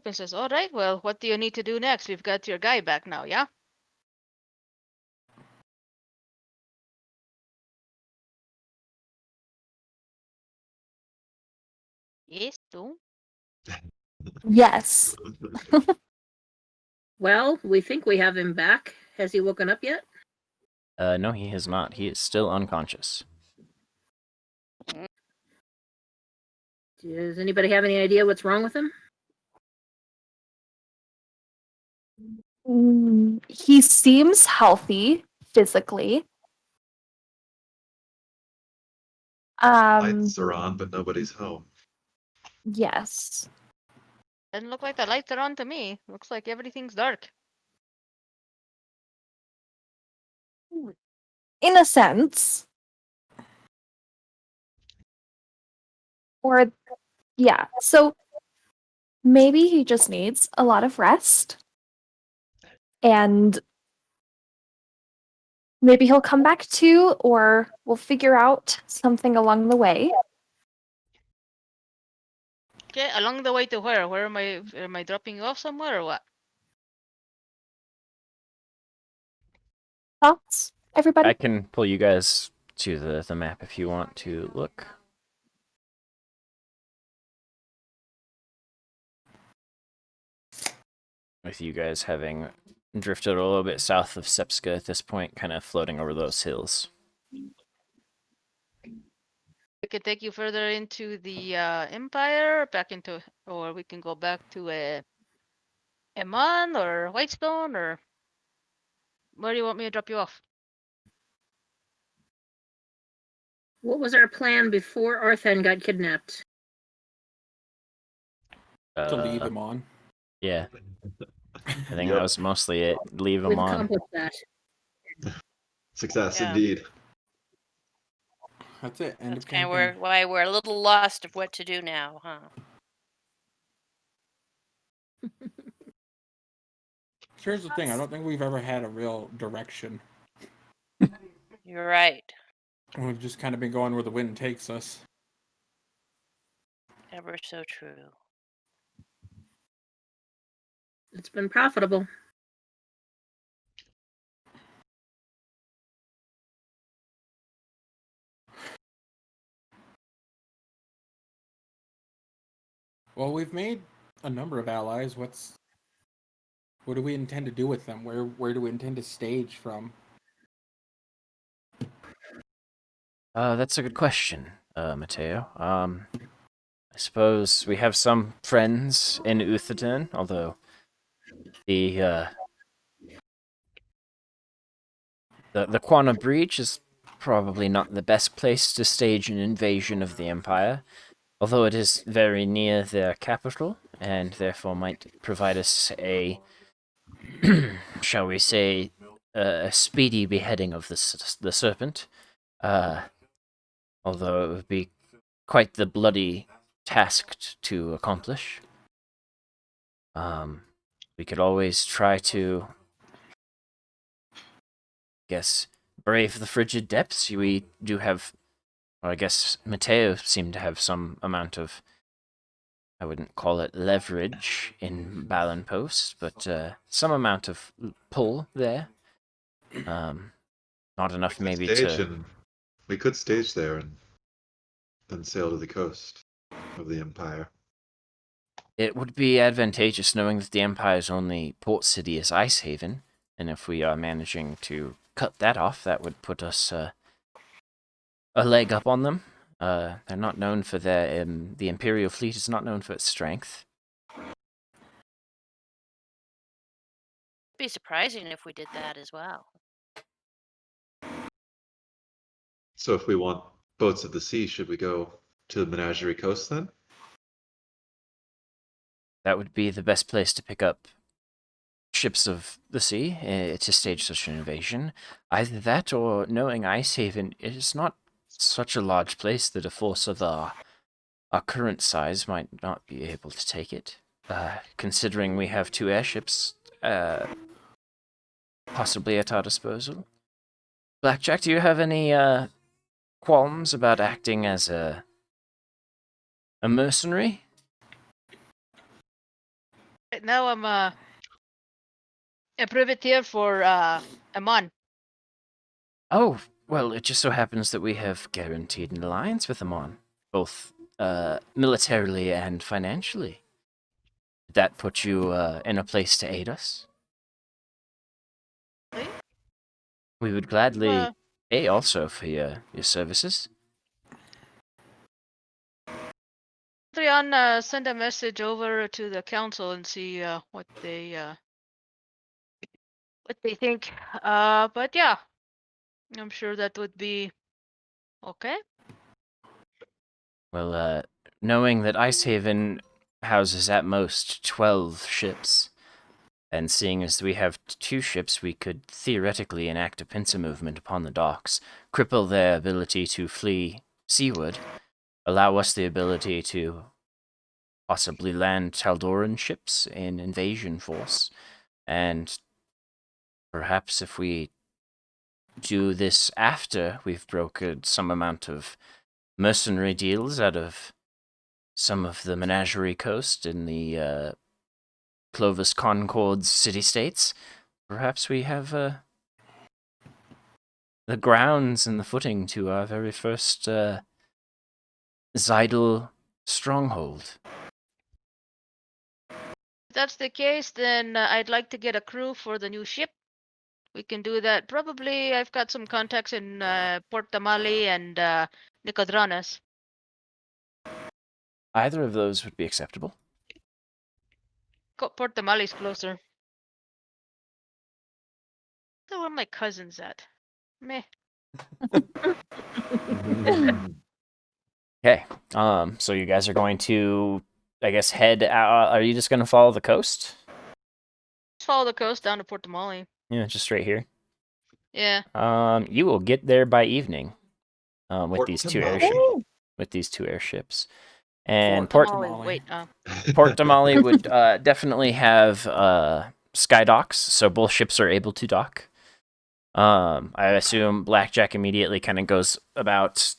and says, all right, well, what do you need to do next? We've got your guy back now, yeah? Yes, do. Yes. Well, we think we have him back. Has he woken up yet? No, he has not. He is still unconscious. Does anybody have any idea what's wrong with him? He seems healthy physically. Lights are on, but nobody's home. Yes. Doesn't look like the lights are on to me. Looks like everything's dark. In a sense. Or, yeah. So maybe he just needs a lot of rest. And maybe he'll come back to, or we'll figure out something along the way. Okay, along the way to where? Where am I dropping you off somewhere or what? Thoughts, everybody? I can pull you guys to the map if you want to look. With you guys having drifted a little bit south of Sepska at this point, kind of floating over those hills. We can take you further into the Empire, back into, or we can go back to Eman or Whitestone, or where do you want me to drop you off? What was our plan before Arthen got kidnapped? To leave him on. Yeah. I think that was mostly it. Leave We've him on. accomplished that. Success Yeah. indeed. That's it. End That's of kind of campaign. why we're a little lost of what to do now, huh? Here's the thing. I don't think we've ever had a real direction. You're right. We've just kind of been going where the wind takes us. Ever so true. It's been profitable. Well, we've made a number of allies. What do we intend to do with them? Where do we intend to stage from? That's a good question, Mateo. I suppose we have some friends in Utherton, although the Quana Breach is probably not the best place to stage an invasion of the Empire, although it is very near their capital, and therefore might provide us a, shall we say, a speedy beheading of the serpent. Although it would be quite the bloody task to accomplish. We could always try to, brave the frigid depths. We do have, or I guess Mateo seemed to have some amount of, I wouldn't call it leverage in Balan Post, but some amount of pull there. Not enough maybe to... We could stage there and then sail to the coast of the Empire. It would be advantageous knowing that the Empire's only port city is Icehaven, and if we are managing to cut that off, that would put us a leg up on them. They're not known for their... the Imperial fleet is not known for its strength. It'd be surprising if we did that as well. So if we want boats of the sea, should we go to the Menagerie Coast then? That would be the best place to pick up ships of the sea to stage such an invasion. Either that, or knowing Icehaven, it is not such a large place that a force of our current size might not be able to take it. Considering we have 2 airships possibly at our disposal. Blackjack, do you have any qualms about acting as a mercenary? Now I'm a privateer for Amon. Oh, well, it just so happens that we have guaranteed an alliance with Amon, both militarily and financially. Did that put you in a place to aid us? Really? We would gladly Uh, pay also for your services. Adrian, send a message over to the council and see what they think. But yeah, I'm sure that would be okay. Well, knowing that Icehaven houses at most 12 ships, and seeing as we have 2 ships, we could theoretically enact a pincer movement upon the docks, cripple their ability to flee seaward, allow us the ability to possibly land Taldoran ships in invasion force, and perhaps if we do this after we've brokered some amount of mercenary deals out of some of the Menagerie Coast in the Clovis Concord's city-states, perhaps we have the grounds and the footing to our very first Zydal stronghold. If that's the case, then I'd like to get a crew for the new ship. We can do that. Probably I've got some contacts in Port Tamale and Nicodranas. Either of those would be acceptable. Port Tamale's closer. So where are my cousins at? Meh. Okay. So you guys are going to, I guess, head out. Are you just going to follow the coast? Just follow the coast down to Port Tamale. Yeah, just straight here. Yeah. You will get there by evening. With Port these two Tamale. airships, and Port Port Tamale. Wait. Port Damali would definitely have sky docks, so both ships are able to dock. I assume Blackjack immediately kind of goes about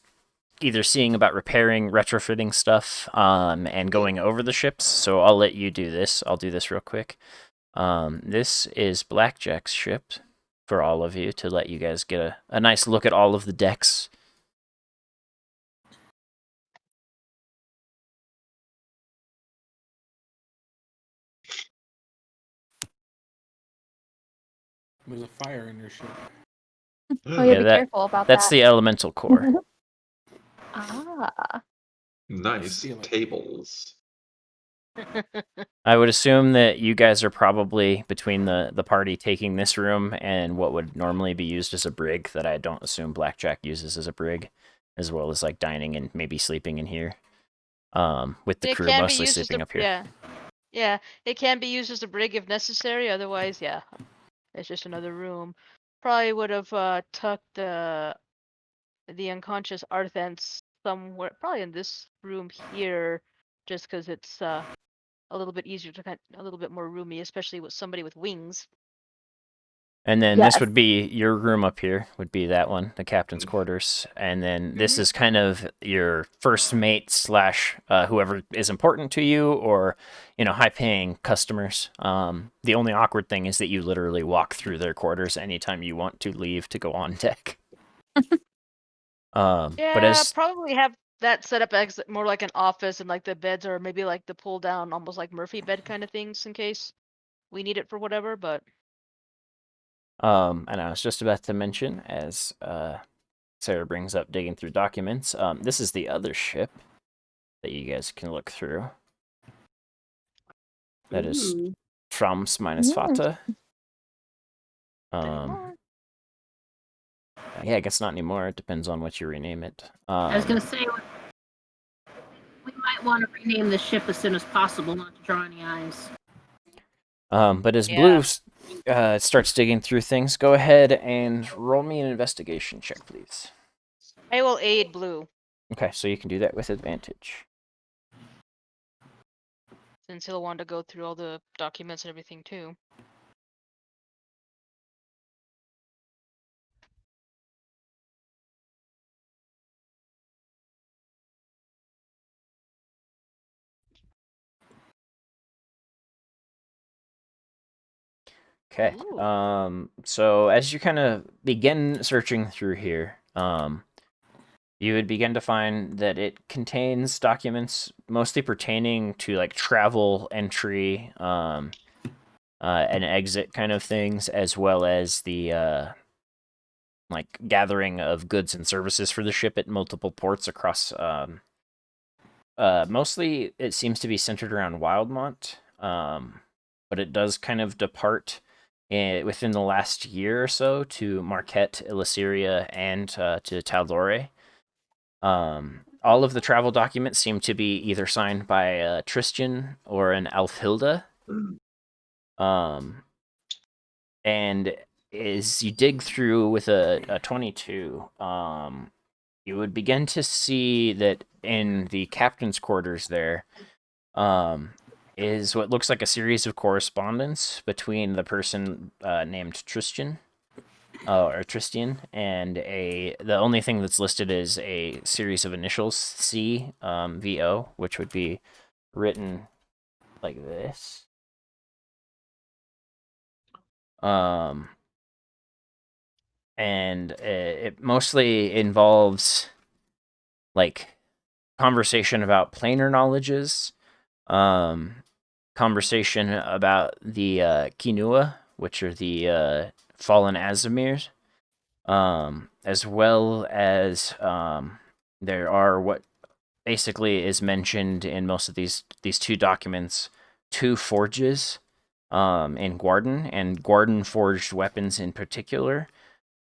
either seeing about repairing, retrofitting stuff, and going over the ships. So I'll let you do this. I'll do this real quick. This is Blackjack's ship for all of you to let you guys get a nice look at all of the decks. There's a fire in your ship. Oh, yeah, Yeah, be that- careful about That's that. the elemental core. Ah. Nice Steal it. tables. I would assume that you guys are probably between the party taking this room and what would normally be used as a brig that I don't assume Blackjack uses as a brig, as well as like dining and maybe sleeping in here. With the It crew can be mostly used as sleeping a up here. yeah. Yeah, it can be used as a brig if necessary. Otherwise, yeah, it's just another room. Probably would have tucked the unconscious Arthens somewhere, probably in this room here, just because it's a little bit easier to a little bit more roomy, especially with somebody with wings. And then Yes. this would be your room up here, would be that one, the captain's quarters. And then this is kind of your first mate slash whoever is important to you or, high paying customers. The only awkward thing is that you literally walk through their quarters anytime you want to leave to go on deck. But Yeah, as probably have that set up as more like an office, and like the beds are maybe like the pull down, almost like Murphy bed kind of things in case we need it for whatever. But and I was just about to mention, as Sarah brings up digging through documents, this is the other ship that you guys can look through. That is Ooh. Trams minus Fata. anymore. Yeah, I guess not anymore. It depends on what you rename it. I was gonna say we might want to rename the ship as soon as possible, not to draw any eyes. But as Yeah. Blue starts digging through things, go ahead and roll me an investigation check, please. I will aid Blue Okay, so you can do that with advantage. since he'll want to go through all the documents and everything too. Okay. Ooh. So as you kind of begin searching through here, you would begin to find that it contains documents mostly pertaining to like travel, entry, and exit kind of things, as well as the like gathering of goods and services for the ship at multiple ports across. Mostly, it seems to be centered around Wildmont, but it does kind of depart within the last year or so to Marquette, Illyria, and to Taldore. All of the travel documents seem to be either signed by Tristan or an Alfhilda. And as you dig through with a 22, you would begin to see that in the captain's quarters there is what looks like a series of correspondence between the person named Tristan or Tristian, and the only thing that's listed is a series of initials C VO, which would be written like this. And it mostly involves like conversation about planar knowledges, conversation about the Kinua, which are the fallen Azamirs, as well as there are what basically is mentioned in most of these two documents, two forges in Guarden, and Guarden forged weapons in particular.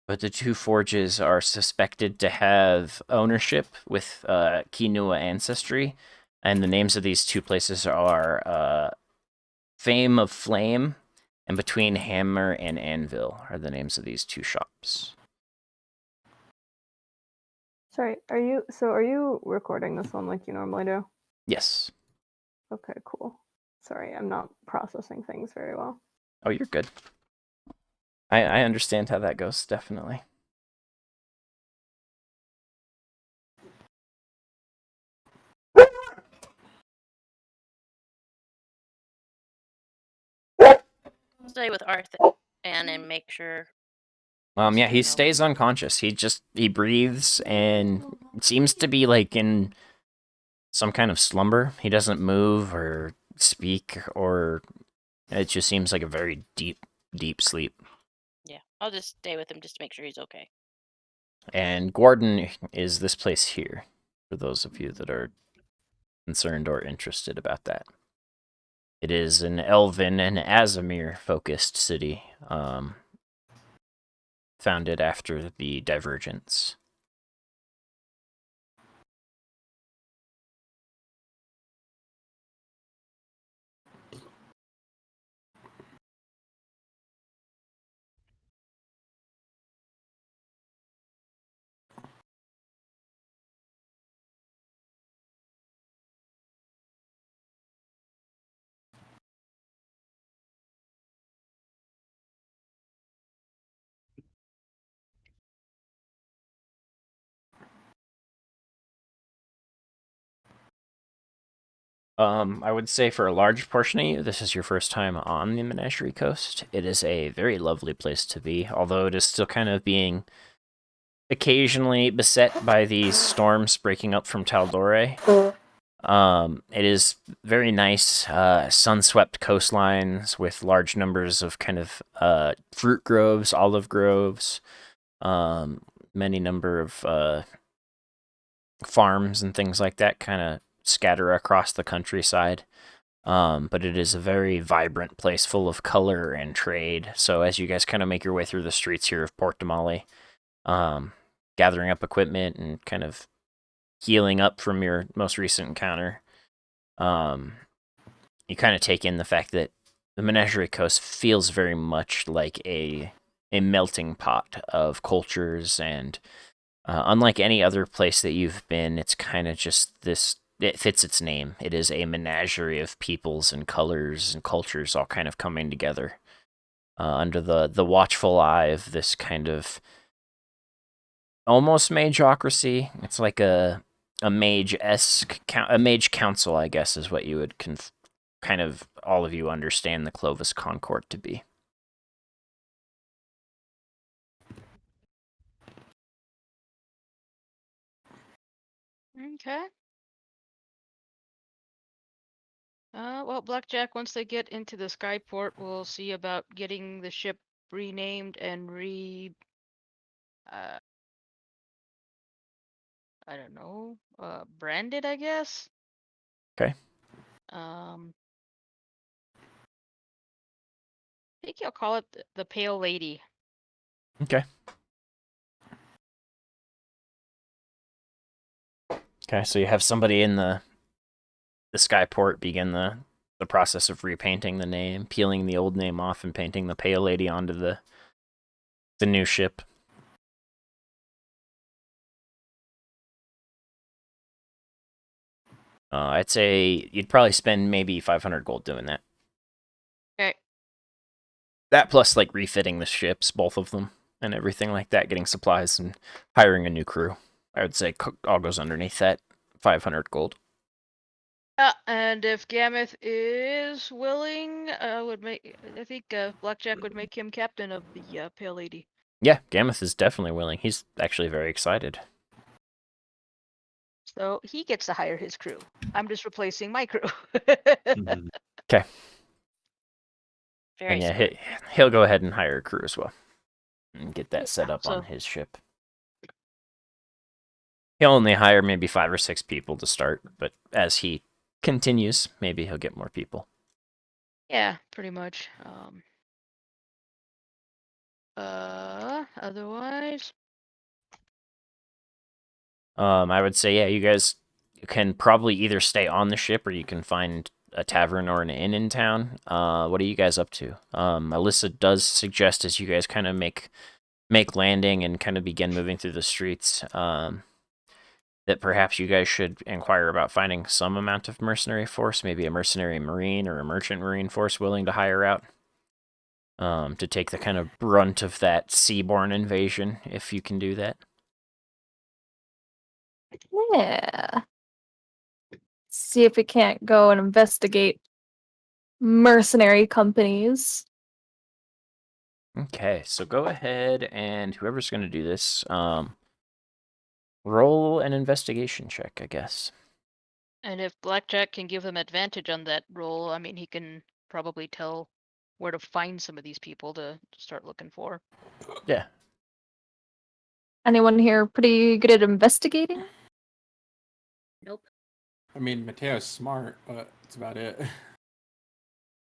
But the two forges are suspected to have ownership with Kinua ancestry, and the names of these two places are Fame of Flame and Between Hammer and Anvil are the names of these two shops. Sorry, are you recording this one like you normally do? Yes. Okay, cool. Sorry, I'm not processing things very well. Oh, you're good. I understand how that goes, definitely. Stay with Arthur and make sure. Yeah, he stays unconscious. He breathes and seems to be like in some kind of slumber. He doesn't move or speak, or it just seems like a very deep sleep. Yeah, I'll just stay with him just to make sure he's okay. And Gordon is this place here, for those of you that are concerned or interested about that. It is an Elven and Azamir focused city, founded after the Divergence. I would say for a large portion of you, this is your first time on the Menagerie Coast. It is a very lovely place to be, although it is still kind of being occasionally beset by these storms breaking up from Taldore. It is very nice, sun-swept coastlines with large numbers of kind of fruit groves, olive groves, many number of farms and things like that kind of scatter across the countryside. But it is a very vibrant place full of color and trade. So as you guys kind of make your way through the streets here of Port Damali, gathering up equipment and kind of healing up from your most recent encounter, you kind of take in the fact that the Menagerie Coast feels very much like a melting pot of cultures, and unlike any other place that you've been, it's kind of just this. It fits its name. It is a menagerie of peoples and colors and cultures all kind of coming together under the watchful eye of this kind of almost mageocracy. It's like a mage-esque, a mage council, I guess, is what you would kind of all of you understand the Clovis Concord to be. Okay. Well, Blackjack, once they get into the Skyport, we'll see about getting the ship renamed and uh, I don't know, branded, I guess. Okay. I think you'll call it the Pale Lady. Okay. Okay, so you have somebody in the Skyport begin the process of repainting the name, peeling the old name off, and painting the Pale Lady onto the new ship. I'd say you'd probably spend maybe 500 gold doing that. Okay. That plus like refitting the ships, both of them, and everything like that, getting supplies and hiring a new crew. I would say all goes underneath that 500 gold. And if Gameth is willing, I think Blackjack would make him captain of the Pale Lady. Yeah, Gameth is definitely willing. He's actually very excited. So he gets to hire his crew. I'm just replacing my crew. Mhm. Okay. Very And yeah, smart. he'll go ahead and hire a crew as well and get that set up So- on his ship. He'll only hire maybe 5 or 6 people to start, but as he continues, maybe he'll get more people. Yeah, pretty much. Otherwise, I would say, yeah, you guys can probably either stay on the ship or you can find a tavern or an inn in town. What are you guys up to? Alyssa does suggest as you guys kind of make landing and kind of begin moving through the streets, that perhaps you guys should inquire about finding some amount of mercenary force, maybe a mercenary marine or a merchant marine force willing to hire out, to take the kind of brunt of that seaborne invasion, if you can do that. Yeah. See if we can't go and investigate mercenary companies. Okay, so go ahead and whoever's going to do this, roll an investigation check, I guess. and if Blackjack can give them advantage on that roll, I mean, he can probably tell where to find some of these people to start looking for. Yeah. Anyone here pretty good at investigating? Nope. I mean, Mateo's smart, but that's about it.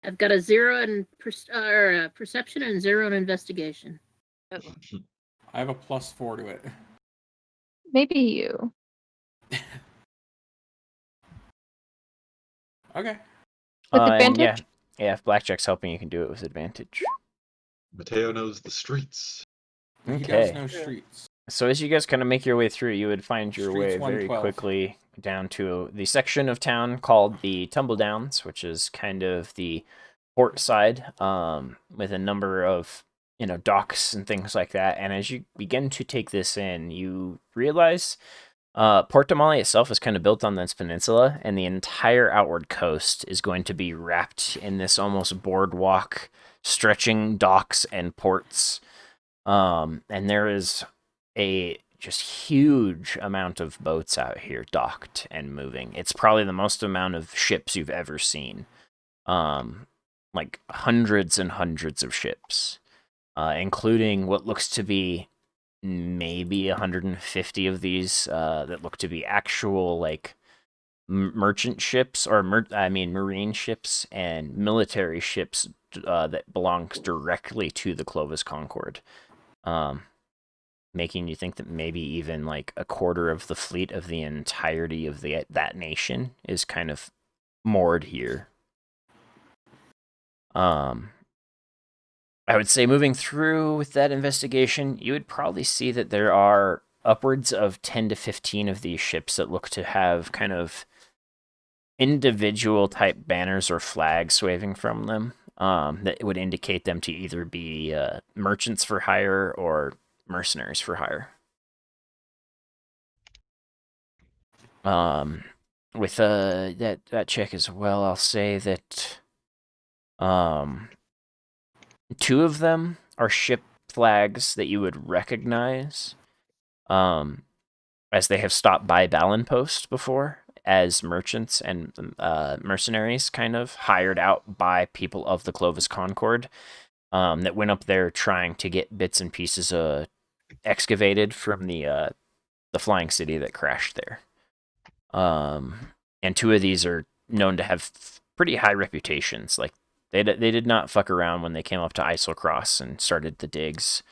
I've got a 0 in perception and 0 in investigation. Oh, I have a +4 to it. Maybe you. Okay. With And advantage? yeah, if Blackjack's helping, you can do it with advantage. Mateo knows the streets. He does Okay. know streets. So as you guys kind of make your way through, you would find your Streets way very 112. quickly down to the section of town called the Tumble Downs, which is kind of the port side, with a number of docks and things like that. And as you begin to take this in, you realize Port Damali itself is kind of built on this peninsula, and the entire outward coast is going to be wrapped in this almost boardwalk, stretching docks and ports. And there is a just huge amount of boats out here docked and moving. It's probably the most amount of ships you've ever seen. Like hundreds and hundreds of ships, including what looks to be maybe 150 of these that look to be actual like merchant ships or marine ships and military ships that belongs directly to the Clovis Concord, making you think that maybe even like a quarter of the fleet of the entirety of that nation is kind of moored here. I would say moving through with that investigation, you would probably see that there are upwards of 10 to 15 of these ships that look to have kind of individual type banners or flags waving from them, that would indicate them to either be merchants for hire or mercenaries for hire. With that check as well, I'll say that 2 of them are ship flags that you would recognize. as they have stopped by Balin Post before as merchants and mercenaries, kind of hired out by people of the Clovis Concord, that went up there trying to get bits and pieces excavated from the flying city that crashed there. And 2 of these are known to have pretty high reputations. Like they did not fuck around when they came up to Islecross and started the digs.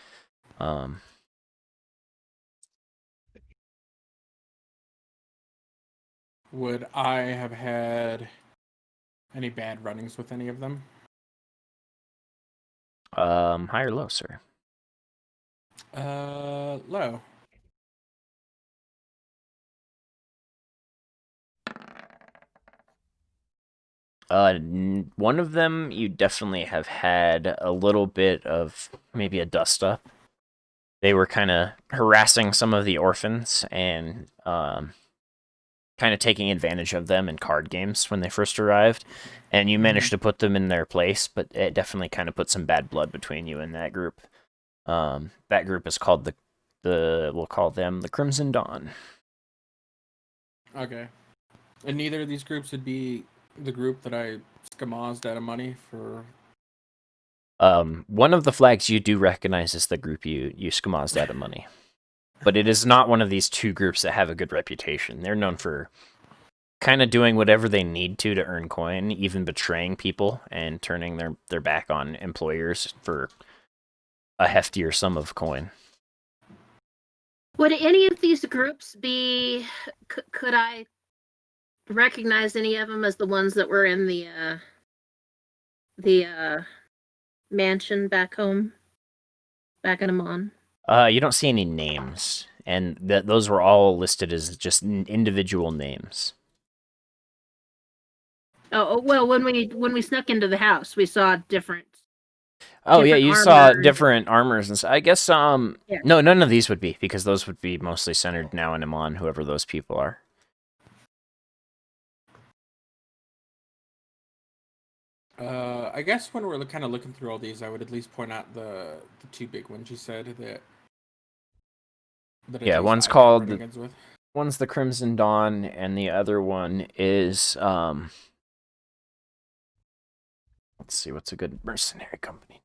Would I have had any bad runnings with any of them? High or low, sir? Low. One of them you definitely have had a little bit of maybe a dust up. They were kind of harassing some of the orphans and kind of taking advantage of them in card games when they first arrived, and you managed to put them in their place, but it definitely kind of put some bad blood between you and that group. That group is called we'll call them the Crimson Dawn. Okay. And neither of these groups would be the group that I skamazed out of money for. One of the flags you do recognize is the group you skamazed out of money. But it is not one of these 2 groups that have a good reputation. They're known for kind of doing whatever they need to earn coin, even betraying people and turning their back on employers for a heftier sum of coin. Would any of these groups be? Could I recognize any of them as the ones that were in the mansion back home, back in Amon? You don't see any names, and those were all listed as just individual names. Oh well, when we snuck into the house, we saw different. Oh yeah, Different you saw armors. different armors and stuff. I guess Yeah. no, none of these would be, because those would be mostly centered now in Amon, whoever those people are. I guess when we're kind of looking through all these, I would at least point out the 2 big ones you said that. Yeah, one's called one's the Crimson Dawn, and the other one is let's see, what's a good mercenary company?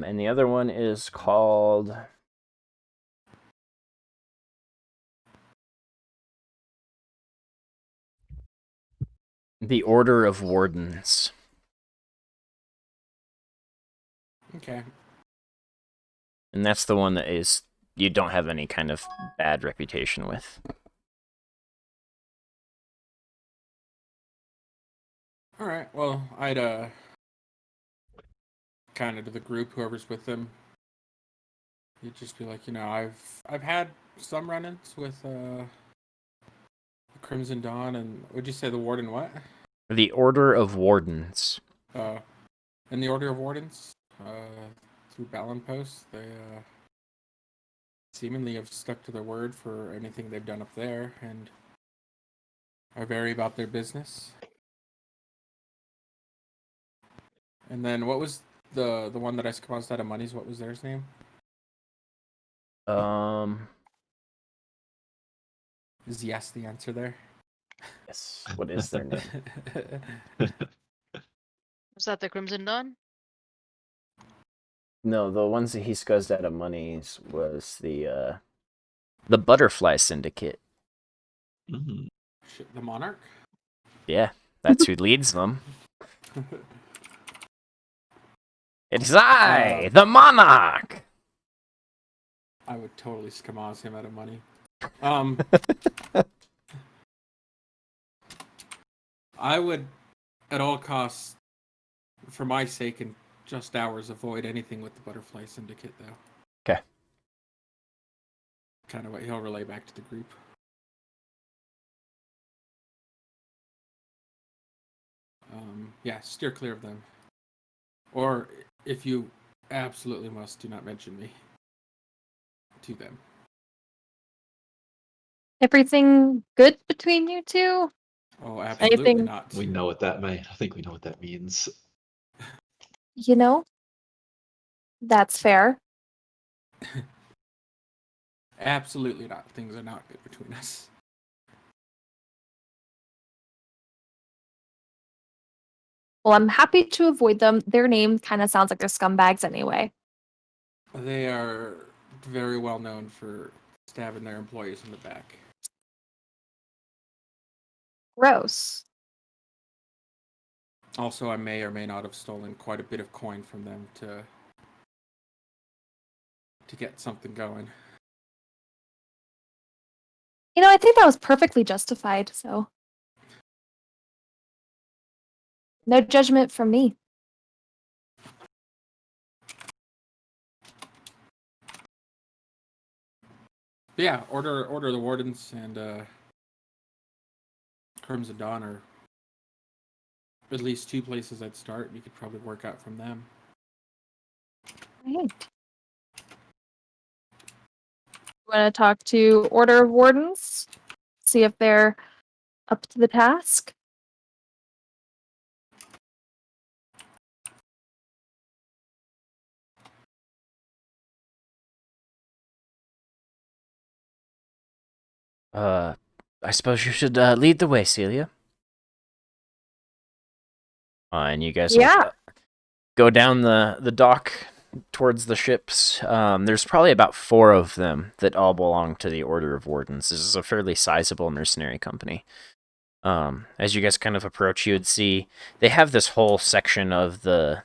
And the other one is called the Order of Wardens. Okay. And that's the one that is you don't have any kind of bad reputation with. All right. Well, I'd kind of to the group, whoever's with them. You'd just be like, I've had some run-ins with the Crimson Dawn, and would you say the Warden what? The Order of Wardens. And the Order of Wardens, through Balin Post, they seemingly have stuck to their word for anything they've done up there, and are very about their business. And then what was the one that I squazzed out of monies? What was theirs name? Is yes the answer there? Yes. What is their name? Was that the Crimson Dawn? No, the ones that he scuzzed out of monies was the Butterfly Syndicate. Mm. Shit, the Monarch? Yeah, that's who leads them. It's I, the Monarch! I would totally skamaz him out of money. I would, at all costs, for my sake and just ours, avoid anything with the Butterfly Syndicate, though. Okay. Kind of what he'll relay back to the group. Yeah, steer clear of them. Or, if you absolutely must, do not mention me. to them. Everything good between you two? Oh, absolutely Anything, not. We know what that may. I think we know what that means. you know? That's fair. Absolutely not. Things are not good between us. Well, I'm happy to avoid them. Their name kind of sounds like they're scumbags anyway. They are very well known for stabbing their employees in the back. Gross. Also, I may or may not have stolen quite a bit of coin from them to get something going. You know, I think that was perfectly justified, so. No judgment from me. But yeah, order the wardens and Crimson Dawn are at least two places I'd start. You could probably work out from them. Right. Want to talk to Order of Wardens? See if they're up to the task? I suppose you should lead the way, Celia. And you guys Yeah. go down the dock towards the ships. There's probably about 4 of them that all belong to the Order of Wardens. This is a fairly sizable mercenary company. As you guys kind of approach, you would see they have this whole section of the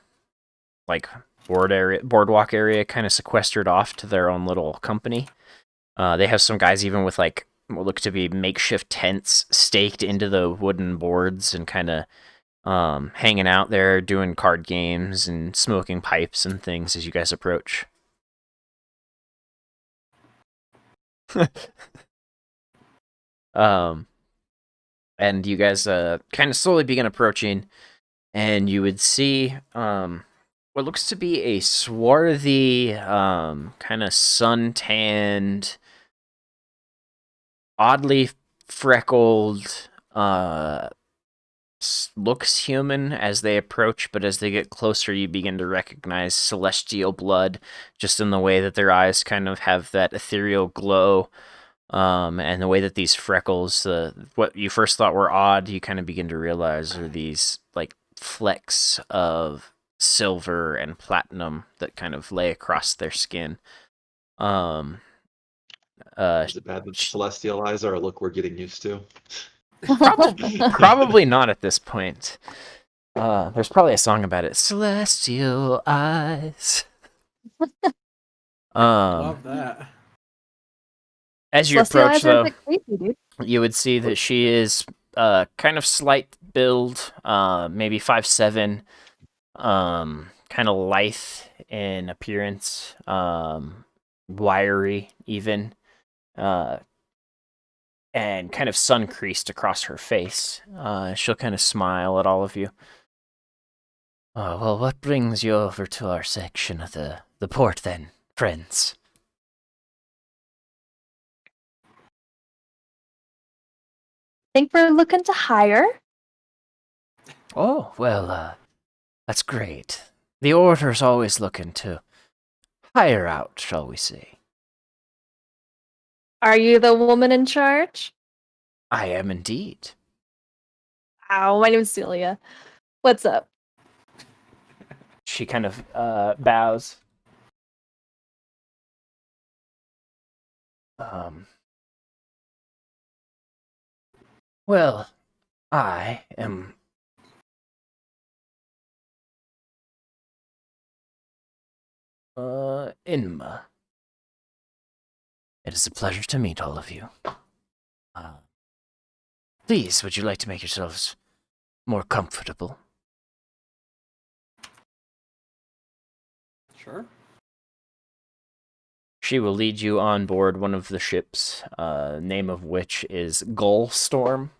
boardwalk area kind of sequestered off to their own little company. They have some guys even with what look to be makeshift tents staked into the wooden boards and kind of hanging out there doing card games and smoking pipes and things as you guys approach. And you guys kind of slowly begin approaching, and you would see what looks to be a swarthy, kind of sun-tanned, oddly freckled, looks human as they approach, but as they get closer, you begin to recognize celestial blood, just in the way that their eyes kind of have that ethereal glow, and the way that these freckles, what you first thought were odd, you kind of begin to realize are these flecks of silver and platinum that kind of lay across their skin. Is it bad that celestial eyes are a look we're getting used to? Probably not at this point. There's probably a song about it. Celestial eyes. Love that. As you Celestial approach, eyes are a though, bit creepy, dude. you would see that she is kind of slight build, maybe 5'7", kind of lithe in appearance, wiry even, and kind of sun creased across her face. She'll kind of smile at all of you. Well, what brings you over to our section of the port then, friends? Think we're looking to hire? Oh, well, that's great. The Order's always looking to hire out, shall we say. Are you the woman in charge? I am indeed. Ow, my name's Celia. What's up? She kind of bows. Well, I am Inma. It is a pleasure to meet all of you. Please, would you like to make yourselves more comfortable? Sure. She will lead you on board one of the ships, name of which is Gullstorm.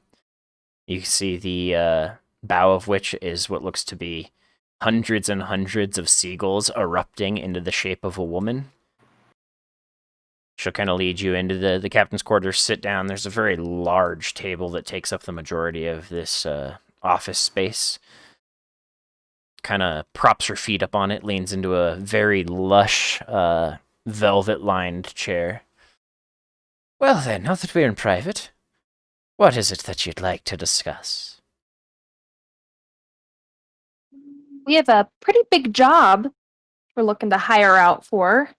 You can see the bow of which is what looks to be hundreds and hundreds of seagulls erupting into the shape of a woman. She'll kind of lead you into the captain's quarters, sit down. There's a very large table that takes up the majority of this office space. Kind of props her feet up on it, leans into a very lush, velvet-lined chair. Well then, now that we're in private, what is it that you'd like to discuss? We have a pretty big job we're looking to hire out for.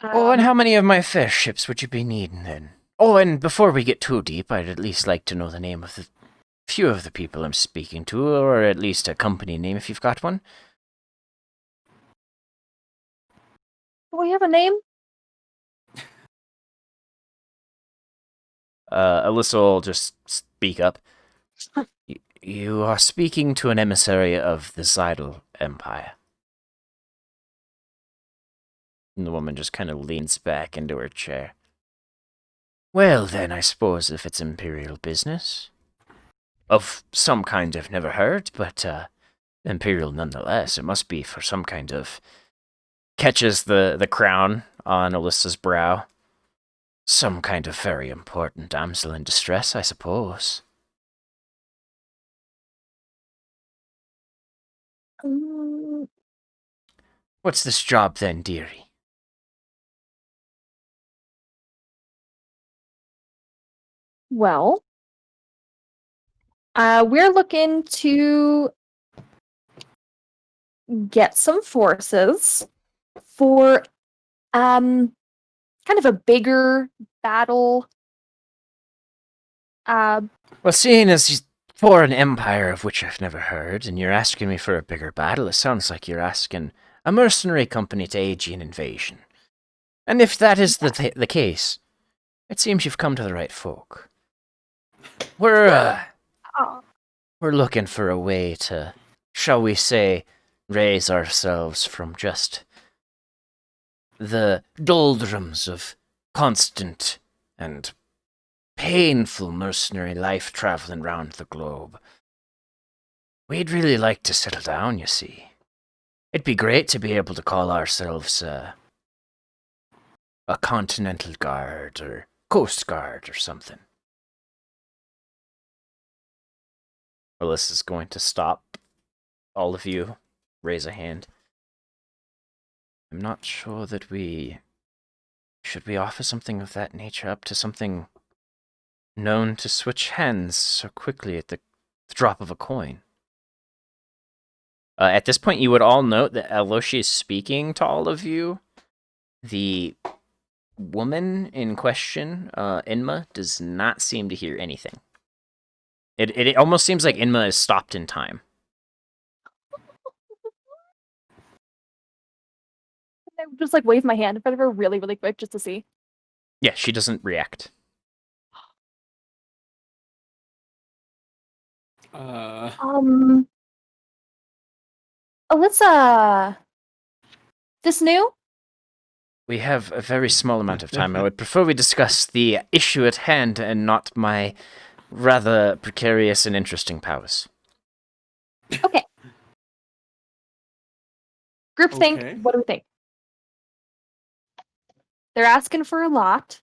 Oh, and how many of my fair ships would you be needing then? Oh, and before we get too deep, I'd at least like to know the name of the few of the people I'm speaking to, or at least a company name if you've got one. Do we have a name? Alyssa will just speak up. You are speaking to an emissary of the Zidal Empire. And the woman just kind of leans back into her chair. Well then, I suppose if it's imperial business. Of some kind I've never heard, but imperial nonetheless. It must be for some kind of... Catches the crown on Alyssa's brow. Some kind of very important damsel in distress, I suppose. What's this job then, dearie? Well, we're looking to get some forces for kind of a bigger battle. Well, seeing as he's for an empire of which I've never heard, and you're asking me for a bigger battle, it sounds like you're asking a mercenary company to aid you in invasion. And if that is the case, it seems you've come to the right folk. We're looking for a way to, shall we say, raise ourselves from just the doldrums of constant and painful mercenary life traveling round the globe. We'd really like to settle down, you see. It'd be great to be able to call ourselves a Continental Guard or Coast Guard or something. Alyssa's going to stop. All of you, raise a hand. I'm not sure that should we offer something of that nature up to something known to switch hands so quickly at the drop of a coin. At this point, you would all note that although she is speaking to all of you, the woman in question, Inma, does not seem to hear anything. It almost seems like Inma is stopped in time. I would just like wave my hand in front of her really, really quick just to see. Yeah, she doesn't react. Alyssa, this new? We have a very small amount of time. I would prefer we discuss the issue at hand and not my rather precarious and interesting powers. Okay. Group Okay. think, what do we think? They're asking for a lot.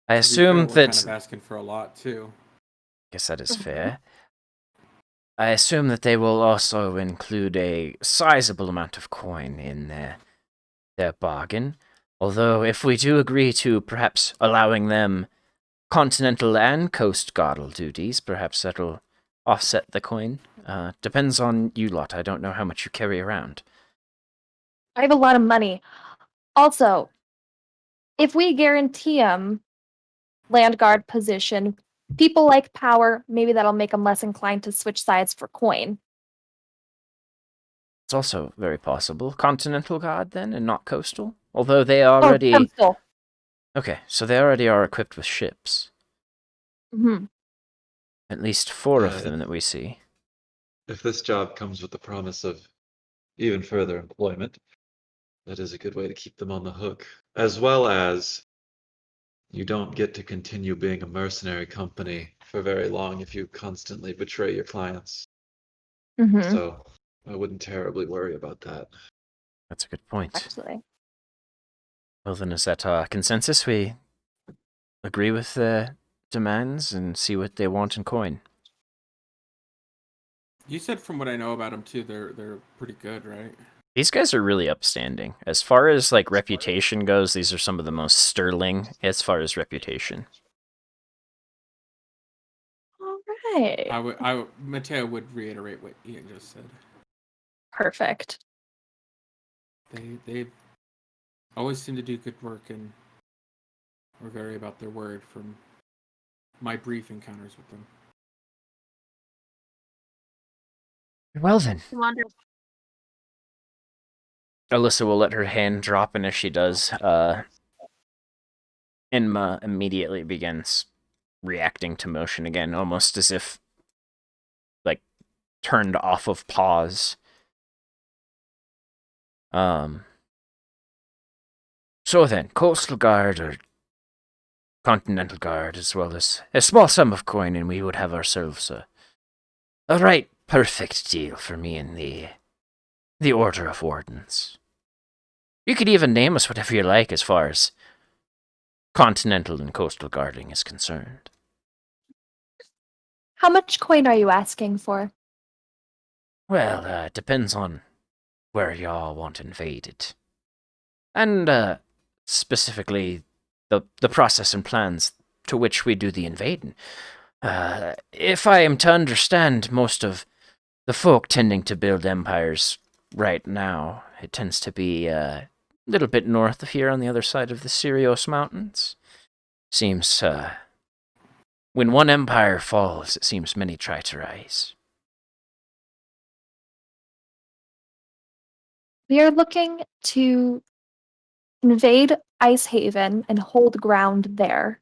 I To be fair, assume we're that... kind of asking for a lot too. Guess that is fair. I assume that they will also include a sizable amount of coin in their bargain. Although, if we do agree to perhaps allowing them continental and coast guardal duties, perhaps that'll offset the coin. Depends on you lot. I don't know how much you carry around. I have a lot of money. Also, if we guarantee them land guard position, people like power, maybe that'll make them less inclined to switch sides for coin. It's also very possible. Continental Guard, then, and not coastal? Although they already... Oh, coastal. Okay, so they already are equipped with ships. Mm-hmm. At least 4 of them that we see. If this job comes with the promise of even further employment, that is a good way to keep them on the hook. As well as you don't get to continue being a mercenary company for very long if you constantly betray your clients. Mm-hmm. So I wouldn't terribly worry about that. That's a good point. actually. Well, then, is that consensus? We agree with the demands and see what they want in coin. You said from what I know about them too, they're pretty good, right? These guys are really upstanding. As far as like reputation goes, these are some of the most sterling as far as reputation. All right. Mateo would reiterate what Ian just said. Perfect. They always seem to do good work and are very about their word from my brief encounters with them. Well then, Wonderful. Alyssa will let her hand drop, and as she does, Inma immediately begins reacting to motion again, almost as if like turned off of pause. So then, Coastal Guard or Continental Guard, as well as a small sum of coin, and we would have ourselves a right perfect deal for me and the Order of Wardens. You could even name us whatever you like as far as Continental and Coastal Guarding is concerned. How much coin are you asking for? Well, it depends on where y'all want invaded. And, specifically, the process and plans to which we do the invading. If I am to understand most of the folk tending to build empires right now, it tends to be a little bit north of here on the other side of the Sirios Mountains. Seems, when one empire falls, it seems many try to rise. We are looking to invade Ice Haven and hold ground there.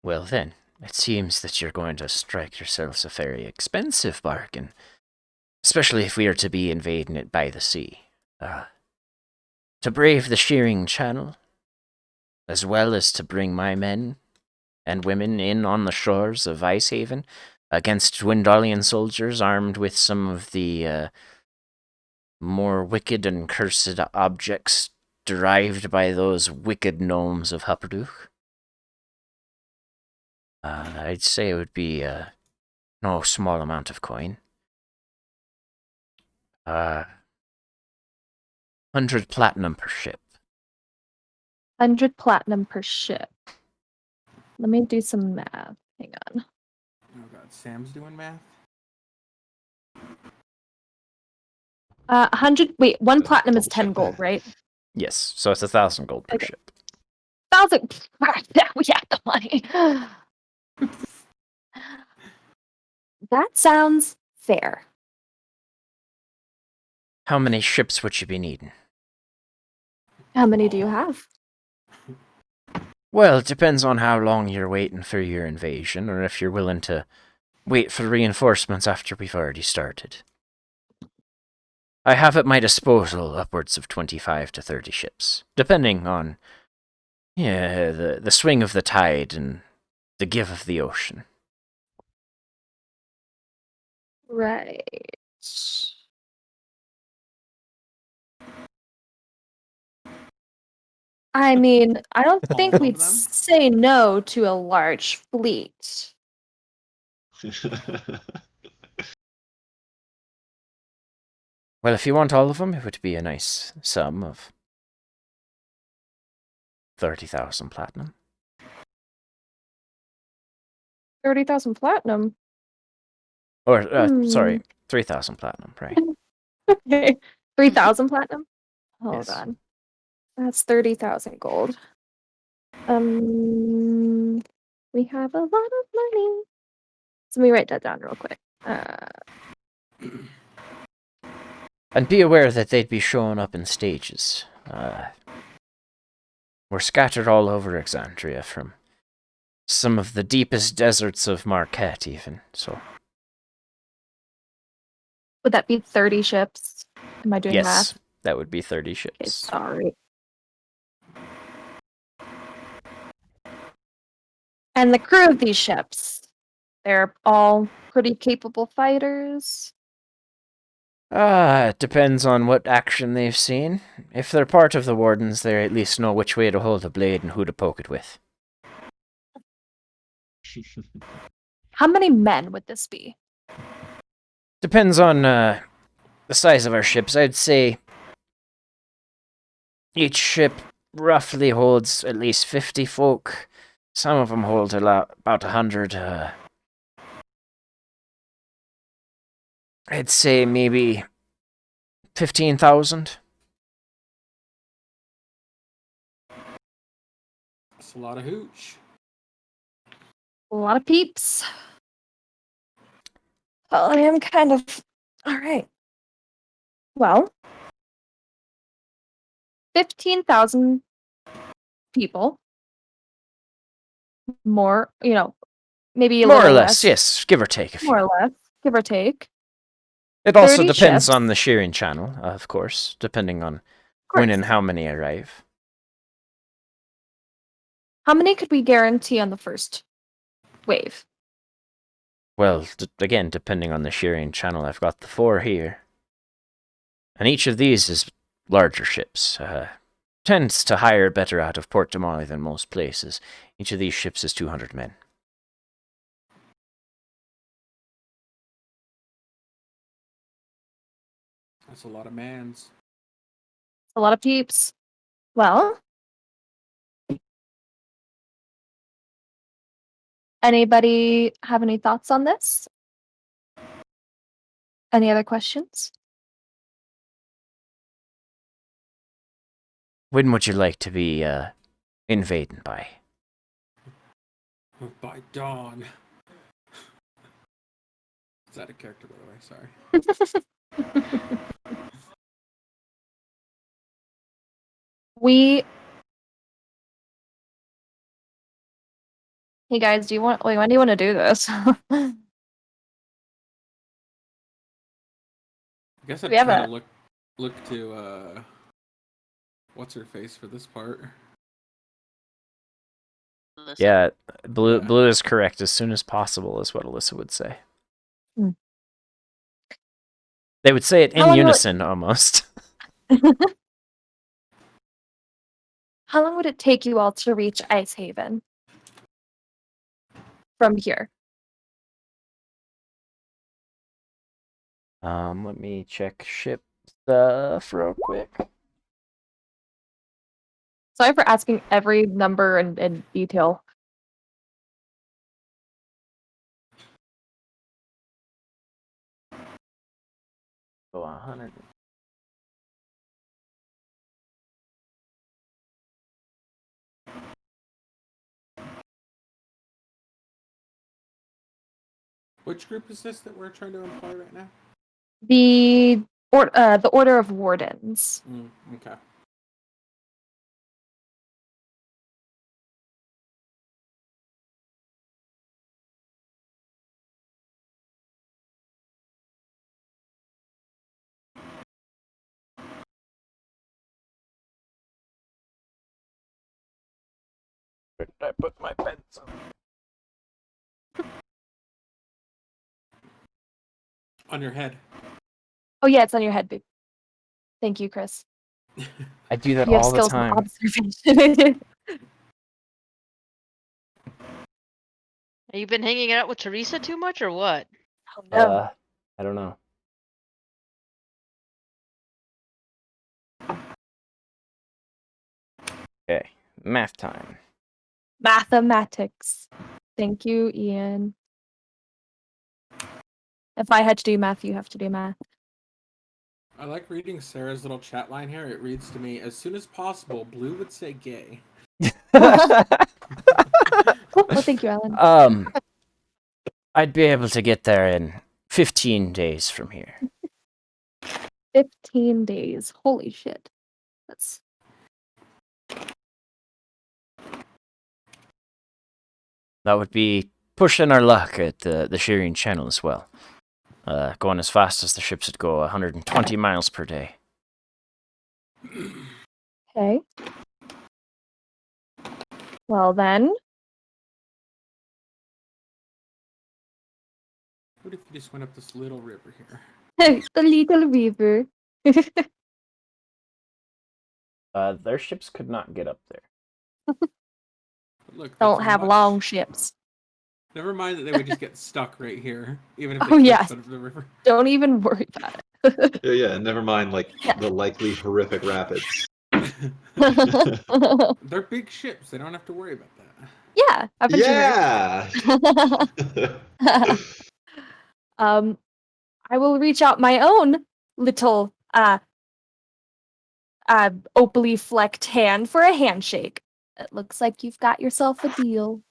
Well then, it seems that you're going to strike yourselves a very expensive bargain, especially if we are to be invading it by the sea. To brave the shearing channel, as well as to bring my men and women in on the shores of Icehaven against Dwendalian soldiers armed with some of the more wicked and cursed objects derived by those wicked gnomes of Hupperduch. I'd say it would be no small amount of coin. 100 platinum per ship. 100 platinum per ship. Let me do some math. Hang on. Oh god, Sam's doing math? 100. Wait, one platinum is Double 10 check gold, that. right? Yes, so it's 1,000 gold per Okay. ship. 1,000. Yeah, we have the money. That sounds fair. How many ships would you be needing? How many do you have? Well, it depends on how long you're waiting for your invasion, or if you're willing to wait for reinforcements after we've already started. I have at my disposal upwards of 25 to 30 ships, depending on the swing of the tide and the give of the ocean. Right. I mean, I don't think All of we'd them? say no to a large fleet. Well, if you want all of them, it would be a nice sum of 30,000 platinum. 30,000 platinum. Or, sorry, 3,000 platinum, right? Okay. 3,000 platinum? Hold Yes. on. That's 30,000 gold. We have a lot of money. So let me write that down real quick. And be aware that they'd be showing up in stages. We're scattered all over Exandria, from some of the deepest deserts of Marquette, even, so... Would that be 30 ships? Am I doing Yes, math? that would be 30 Okay, ships. sorry. And the crew of these ships, they're all pretty capable fighters. It depends on what action they've seen. If they're part of the Wardens, they at least know which way to hold the blade and who to poke it with. How many men would this be? Depends on the size of our ships. I'd say each ship roughly holds at least 50 folk. Some of them hold about 100. I'd say maybe 15,000. That's a lot of hooch. A lot of peeps. Well, I am kind of... Alright. Well, 15,000 people. More, maybe a More or little less, yes, give or take a few. More or less, give or take. It also 30 depends ships. on the shearing channel, of course, depending on Of when course. and how many arrive. How many could we guarantee on the first wave? Well, again, depending on the shearing channel, I've got the 4 here. And each of these is larger ships. Tends to hire better out of Port de Molly than most places. Each of these ships is 200 men. That's a lot of mans. A lot of peeps. Well, anybody have any thoughts on this? Any other questions? When would you like to be invaded by? By dawn. Is that a character, by the way? Sorry. Hey guys, when do you want to do this? I guess I'd We have kind a- of look to what's her face for this part. Alyssa. Yeah, blue Yeah. blue is correct. As soon as possible is what Alyssa would say. Hmm. They would say it How in long will it- unison, almost. How long would it take you all to reach Ice Haven? From here. Let me check ship stuff real quick. Sorry for asking every number and detail. Oh, 100. Which group is this that we're trying to employ right now? The Order of Wardens. Okay. Where did I put my pencil? On your head. Oh yeah, it's on your head, babe. Thank you, Chris. I do that You have all the skills time. of observation. Have you been hanging out with Teresa too much or what? Oh no. I don't know. Okay, math time. Mathematics. Thank you, Ian. If I had to do math, you have to do math. I like reading Sarah's little chat line here. It reads to me, as soon as possible, Blue would say gay. Oh, thank you, Alan. I'd be able to get there in 15 days from here. 15 days. Holy shit. That's That would be pushing our luck at the shearing channel as well. Going as fast as the ships would go, 120 miles per day. okay. Well then. What if you just went up this little river here? The little river. Their ships could not get up there. But look, that's Don't have much... long ships. Never mind that they would just get stuck right here, even if they Oh, could yes. go to the river. Don't even worry about it. Yeah, never mind like Yeah. the likely horrific rapids. They're big ships. They don't have to worry about that. Yeah, I've been Yeah. I will reach out my own little opally flecked hand for a handshake. It looks like you've got yourself a deal.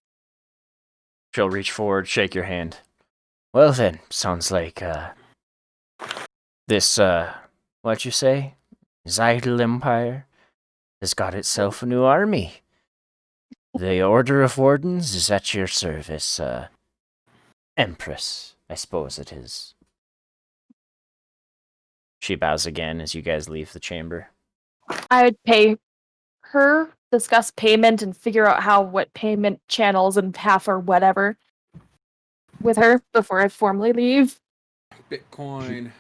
She'll reach forward, shake your hand. Well then, sounds like this what'd you say? Zydal Empire has got itself a new army. The Order of Wardens is at your service, Empress, I suppose it is. She bows again as you guys leave the chamber. I would pay her, discuss payment, and figure out what payment channels and half or whatever with her before I formally leave. Bitcoin.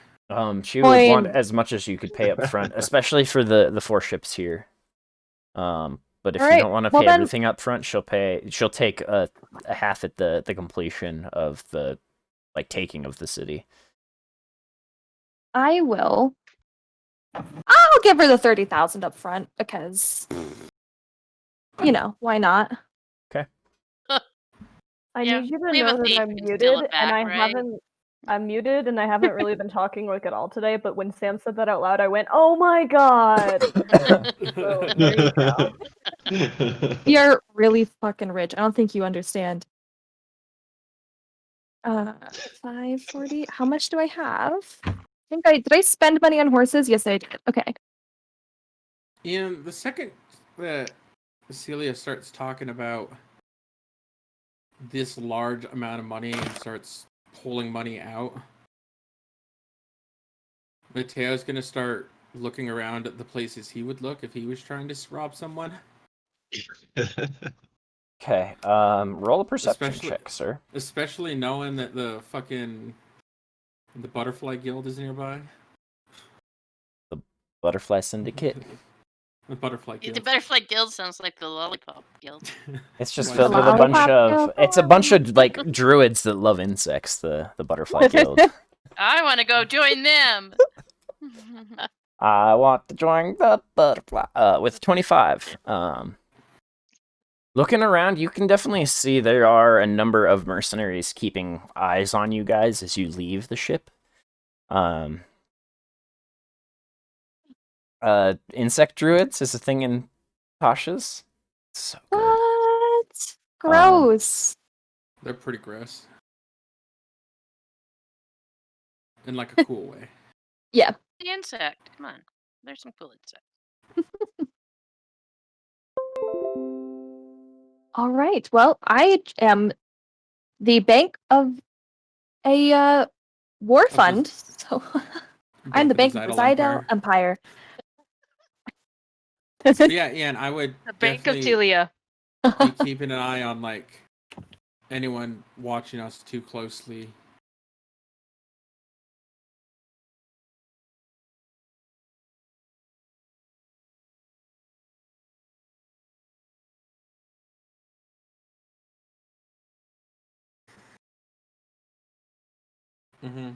She would want Coin. as much as you could pay up front, especially for the 4 ships here. But if you Alright, don't want to well pay then- everything up front, she'll take a half at the completion of the taking of the city. I will. I'll give her the 30,000 up front because, why not? I Yeah, need you to we have know a that thief I'm who can muted, steal it and back, I right? haven't. I'm muted, and I haven't really been talking at all today. But when Sam said that out loud, I went, "Oh my god!" So there you go. You're really fucking rich. I don't think you understand. 540. How much do I have? Did I spend money on horses? Yes, I did. Okay. And the second that Celia starts talking about this large amount of money and starts pulling money out, Mateo's gonna start looking around at the places he would look if he was trying to rob someone. Okay. Roll a perception Especially- check, sir. Especially knowing that the Butterfly Guild is nearby. Butterfly Syndicate. The Butterfly Guild. The Butterfly Guild sounds like the Lollipop Guild. It's just Why filled is with that? a bunch Lollipop of. Guild. It's a bunch of druids that love insects. The Butterfly Guild. I want to go join them. I want to join the butterfly. With 25. Looking around, you can definitely see there are a number of mercenaries keeping eyes on you guys as you leave the ship. Insect druids is a thing in Tasha's. So good. What? Gross. They're pretty gross. In like a cool way. Yeah. The insect. Come on. There's some cool insects. All right. Well, I am the bank of a war the- fund, so I'm the bank of the Zydal Empire. But yeah, Ian, I would The Bank of definitely Telia. be keeping an eye on anyone watching us too closely. Mm-hmm.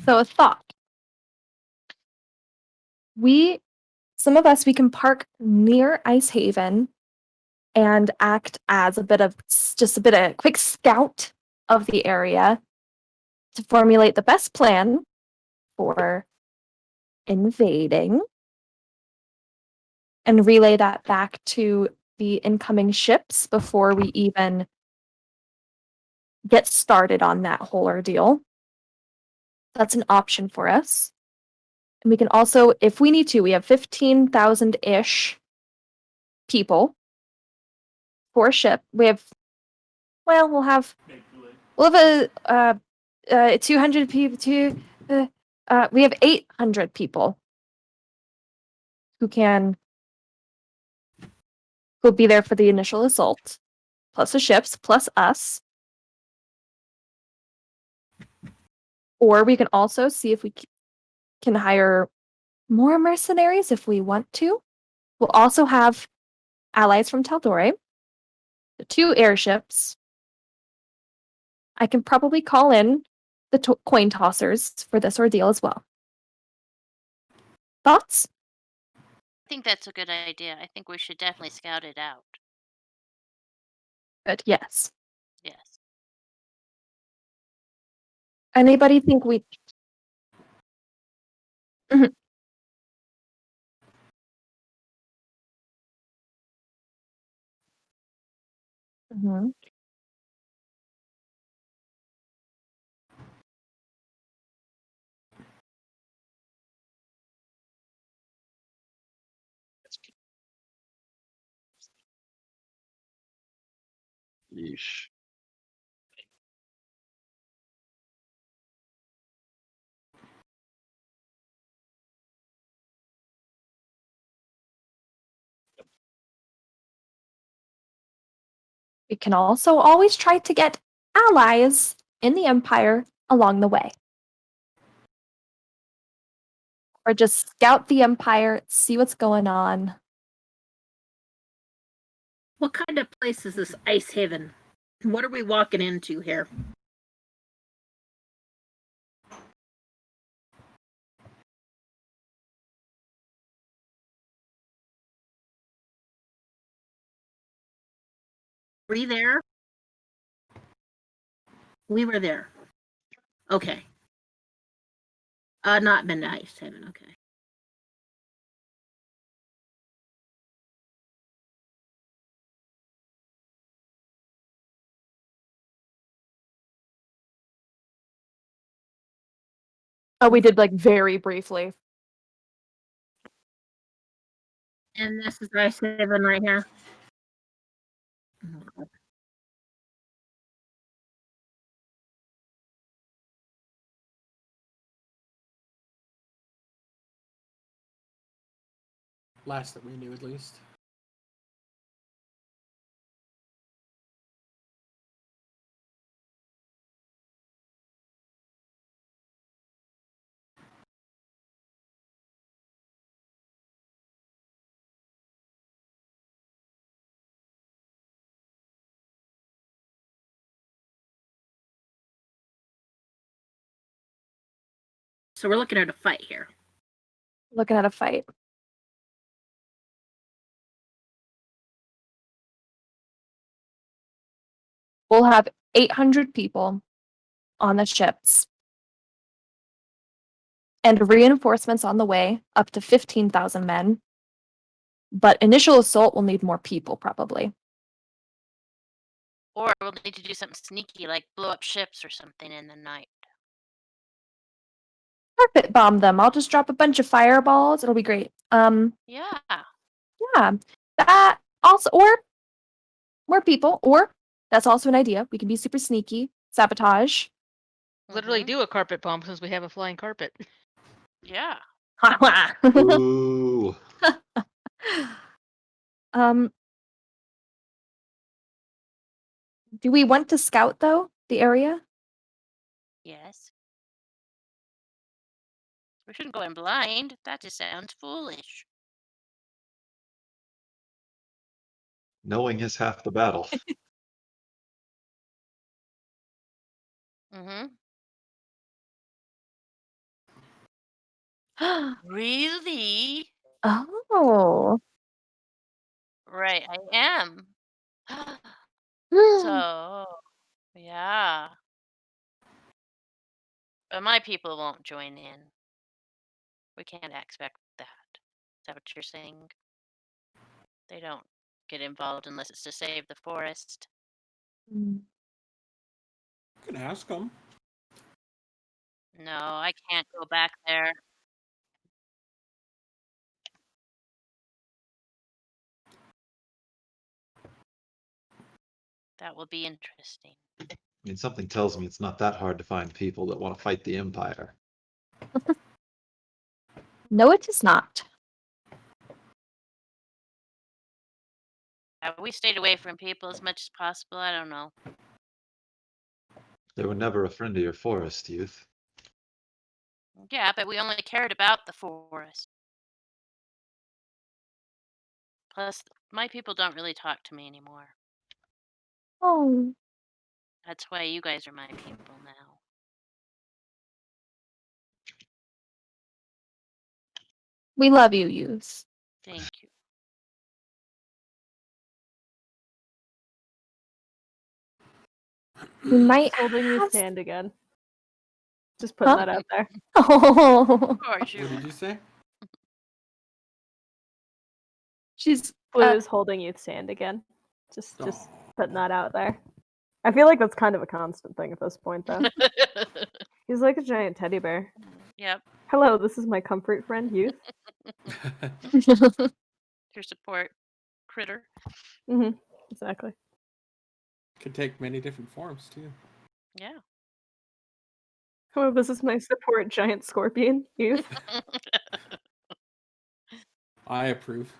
So a thought. We some of us, we can park near Ice Haven and act as a bit of quick scout of the area to formulate the best plan for invading and relay that back to the incoming ships before we even get started on that whole ordeal. That's an option for us. And we can also, if we need to, we have 15,000-ish people for a ship. We'll have a 200 people. We have 800 people who'll be there for the initial assault, plus the ships, plus us. Or we can also see if we can hire more mercenaries if we want to. We'll also have allies from Taldore, the 2 airships. I can probably call in the coin tossers for this ordeal as well. Thoughts? I think that's a good idea. I think we should definitely scout it out. Good, yes. Yes. Anybody think we... Mhm. Mhm. Yeesh. We can also always try to get allies in the Empire along the way. Or just scout the Empire, see what's going on. What kind of place is this Ice Haven? What are we walking into here? Were you there? We were there. Okay. Not been to Ice Haven. Okay. Oh, we did like very briefly. And this is Ice Haven right here. Okay. Last that we knew, at least. So we're looking at a fight here. Looking at a fight. We'll have 800 people on the ships. And reinforcements on the way, up to 15,000 men. But initial assault will need more people, probably. Or we'll need to do something sneaky, like blow up ships or something in the night. Carpet bomb them. I'll just drop a bunch of fireballs. It'll be great. Yeah. Yeah. That also, or more people, or that's also an idea. We can be super sneaky, sabotage. Literally Mhm. do a carpet bomb since we have a flying carpet. Yeah. Ooh. um, do we want to scout though the area? Yes. We shouldn't go in blind. That just sounds foolish. Knowing is half the battle. Mm-hmm. Really? Oh. Right, I am. So, yeah. But my people won't join in. We can't expect that. Is that what you're saying? They don't get involved unless it's to save the forest. Mm. You can ask them. No, I can't go back there. That will be interesting. I mean, something tells me it's not that hard to find people that want to fight the Empire. No, it is not. Have we stayed away from people as much as possible? I don't know. They were never a friend of your forest, youth. Yeah, but we only cared about the forest. Plus, my people don't really talk to me anymore. Oh, That's why you guys are my people now. we love you, youths. Thank you. We might Holding youth's have. hand again. Just putting Huh? that out there. Oh, Of course you What did are. you say? she's. Blue is holding youth's hand again. Just putting that out there. I feel like that's kind of a constant thing at this point, though. He's like a giant teddy bear. Yep, Hello, this is my comfort friend, youth. your support critter. Mm-hmm. Exactly. Could take many different forms too. Yeah. Hello, this is my support giant scorpion, youth. I approve.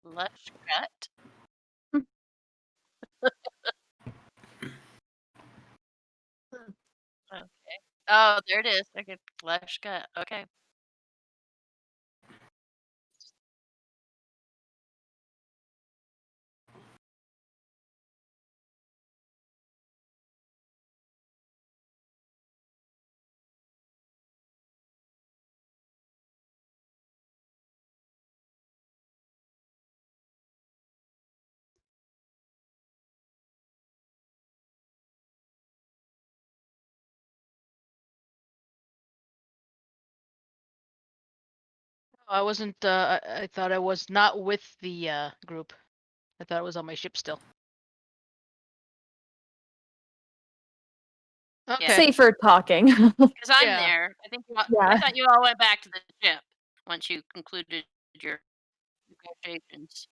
Lush cut. Okay. Oh, there it is. Okay, lush cut. Okay. I wasn't. I thought I was not with the group. I thought it was on my ship still. Okay. Safer talking. Because I'm Yeah. there. I think I Yeah. thought you all went back to the ship once you concluded your negotiations.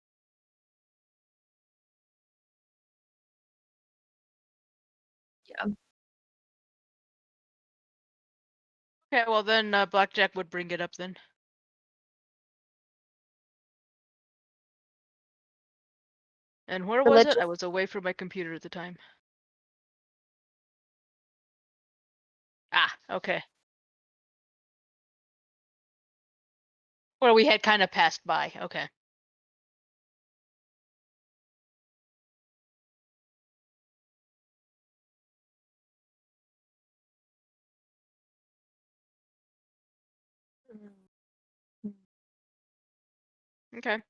Okay. Well, then Blackjack would bring it up then. And where was it? Religious? I was away from my computer at the time. Ah, okay. Where we had kind of passed by. Okay. Okay.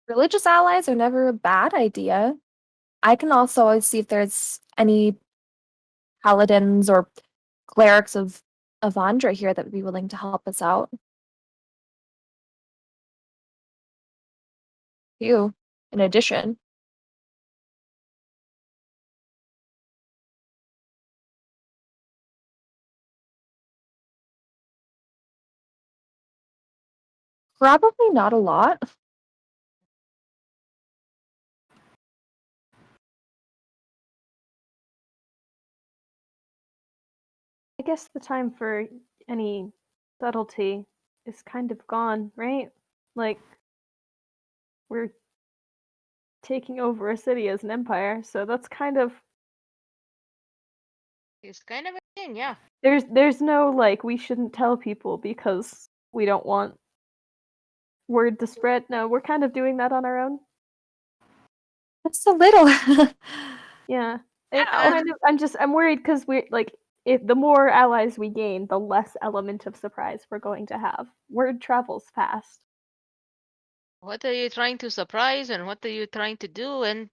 Religious allies are never a bad idea. I can also always see if there's any paladins or clerics of Avandra here that would be willing to help us out. You, in addition. Probably not a lot. I guess the time for any subtlety is kind of gone, right? Like, we're taking over a city as an empire, so that's kind of It's kind of a thing, yeah. there's no like we shouldn't tell people because we don't want word to spread. No, we're kind of doing that on our own. Just a little. Yeah. Ow. I'm worried because we like if the more allies we gain, the less element of surprise we're going to have. Word travels fast. What are you trying to surprise and what are you trying to do? And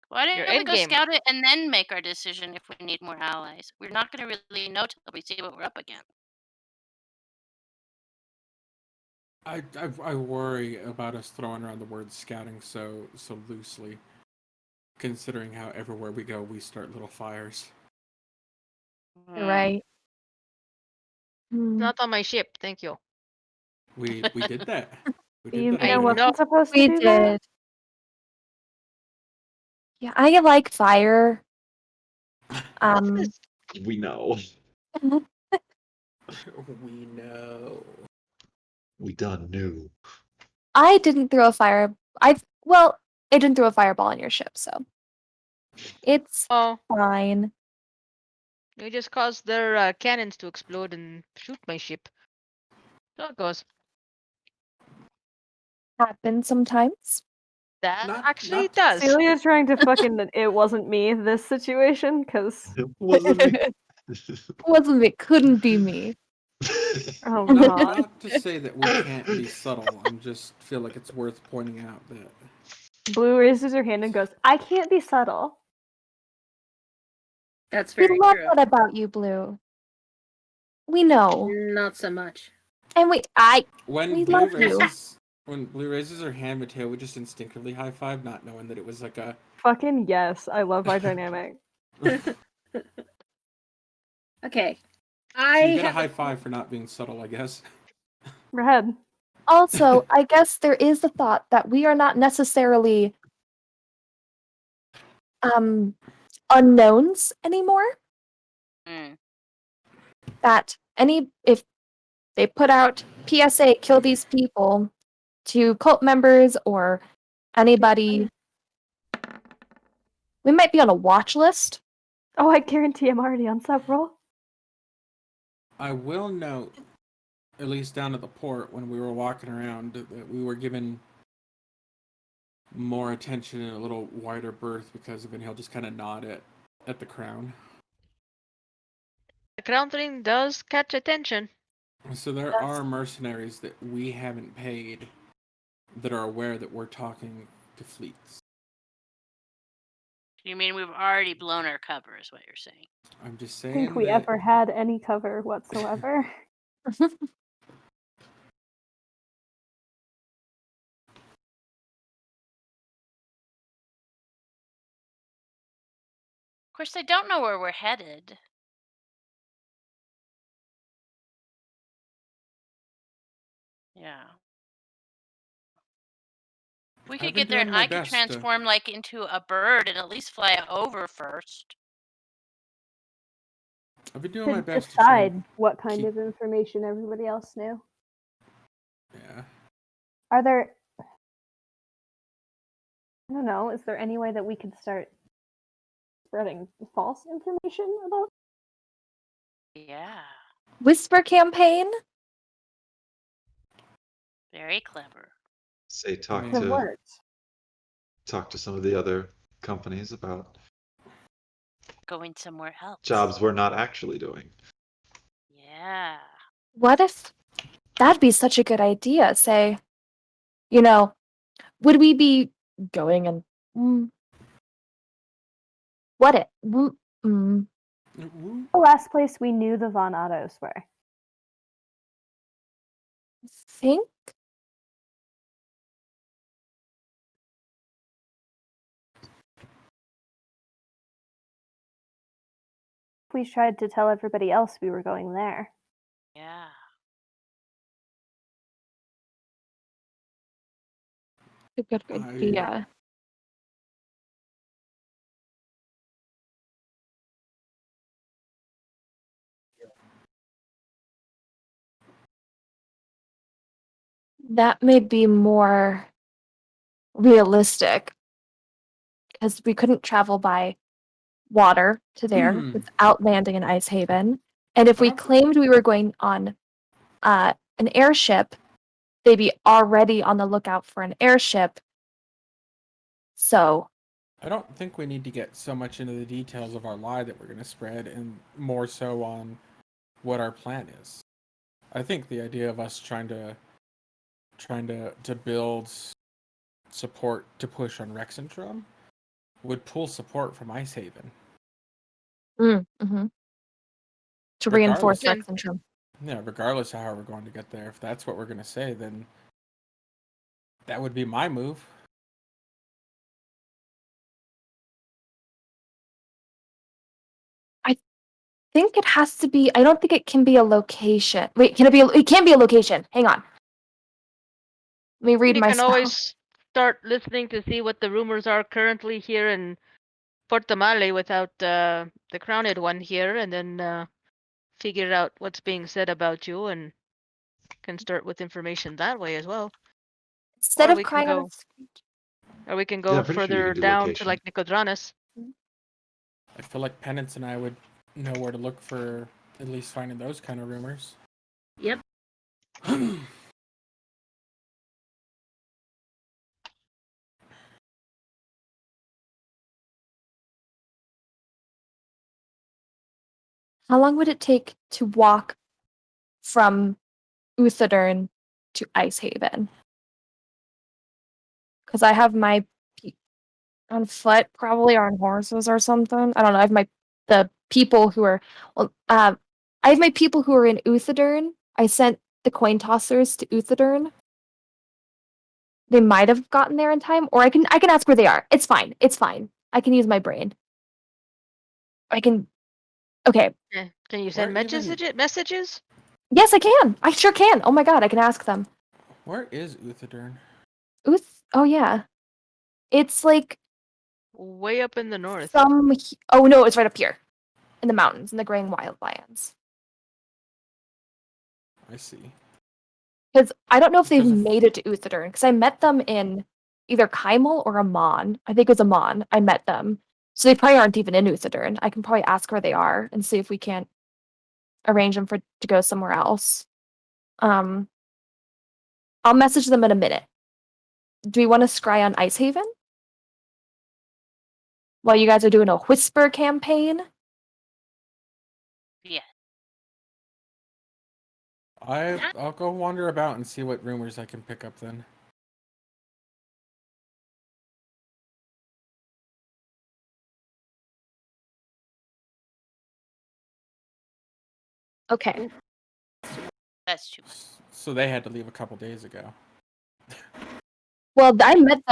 Why your don't we end go game. scout it and then make our decision if we need more allies? We're not going to really know till we see what we're up against. I worry about us throwing around the word scouting so loosely, considering how everywhere we go we start little fires. You're right. Not on my ship, thank you. We did that. We did You that I know, already. wasn't supposed to We do that. did. Yeah, I like fire. This We know. We know. We done knew. I didn't throw a fire. I didn't throw a fireball on your ship, so it's Oh, fine. you just caused their cannons to explode and shoot my ship. So it goes. Happens sometimes. That Not- actually not- does. Celia's trying to fucking it wasn't me this situation because It wasn't me. Wasn't me. Couldn't be me. oh Not, god. not to say that we can't be subtle. I'm just feel like it's worth pointing out that Blue raises her hand and goes, "I can't be subtle." That's We very love true. that about you, Blue. We know, Not so much. and we when love you. when Blue raises her hand, Mateo would just instinctively high five, not knowing that it was like a. Fucking yes, I love our dynamic. Okay. So I you get a have high five for not being subtle, I guess. Red. Also, I guess there is the thought that we are not necessarily unknowns anymore. Mm. That if they put out PSA, kill these people to cult members or anybody, we might be on a watch list. Oh, I guarantee I'm already on several. I will note, at least down at the port when we were walking around, that we were given more attention and a little wider berth because of it. He'll just kind of nod at the crown. The crown ring does catch attention. So there are mercenaries that we haven't paid that are aware that we're talking to fleets. You mean we've already blown our cover, is what you're saying? I'm just I saying think we that ever had any cover whatsoever. Of course, they don't know where we're headed. Yeah. We could I've been get there and doing my I could best to- transform like into a bird and at least fly over first. I've been doing my To best to try decide and what kind keep- of information everybody else knew. Yeah. Are there I don't know, is there any way that we could start spreading false information about? Yeah. Whisper campaign? Very clever. Say talk It It to worked. talk to some of the other companies about Going somewhere else. jobs we're not actually doing. Yeah. What if that'd be such a good idea? Say, would we be going and what it? The last place we knew the Von Ottos were. Think? We tried to tell everybody else we were going there. Yeah. A good idea. That may be more realistic because we couldn't travel by water to there without landing in Ice Haven. And if we claimed we were going on an airship, they'd be already on the lookout for an airship. So I don't think we need to get so much into the details of our lie that we're going to spread, and more so on what our plan is. I think the idea of us trying to build support to push on Rexentrum would pull support from Ice Haven. to reinforce Regardless, Then- Rexentrum. yeah, regardless of how we're going to get there, if that's what we're going to say, then that would be my move. I think it has to be. I don't think it can be a location. Wait, can it be? It can be a location. Hang on. Let me read You my can spell. always start listening to see what the rumors are currently here in Portamale without the crowned one here, and then figure out what's being said about you, and can start with information that way as well. Instead or of we can crying out, go- Or we can Yeah, go I'm pretty sure you further can do down location. to like Nicodranas. I feel like Penance and I would know where to look for at least finding those kind of rumors. Yep. how long would it take to walk from Uthadern to Ice Haven? Because I have my on foot, probably, or on horses or something. I don't know. I have the people who are I have my people who are in Uthadern. I sent the coin tossers to Uthadern. They might have gotten there in time, or I can ask where they are. It's fine. It's fine. I can use my brain. I can. Okay. Can you send Where even- messages? Yes, I can. I sure can. Oh my god, I can ask them. Where is Uthadern? Oh yeah. It's like Way up in the north. oh no, it's right up here. In the mountains, in the Graying Wildlands. I see. Because I don't know if they've Because made it to Uthadern, because I met them in either Kymel or Amon. I think it was Amon. I met them. So they probably aren't even in Uthadern. I can probably ask where they are and see if we can't arrange them to go somewhere else. I'll message them in a minute. Do we want to scry on Ice Haven? While you guys are doing a whisper campaign? Yeah. I'll go wander about and see what rumors I can pick up then. Okay. That's too much. So they had to leave a couple days ago. Well, I met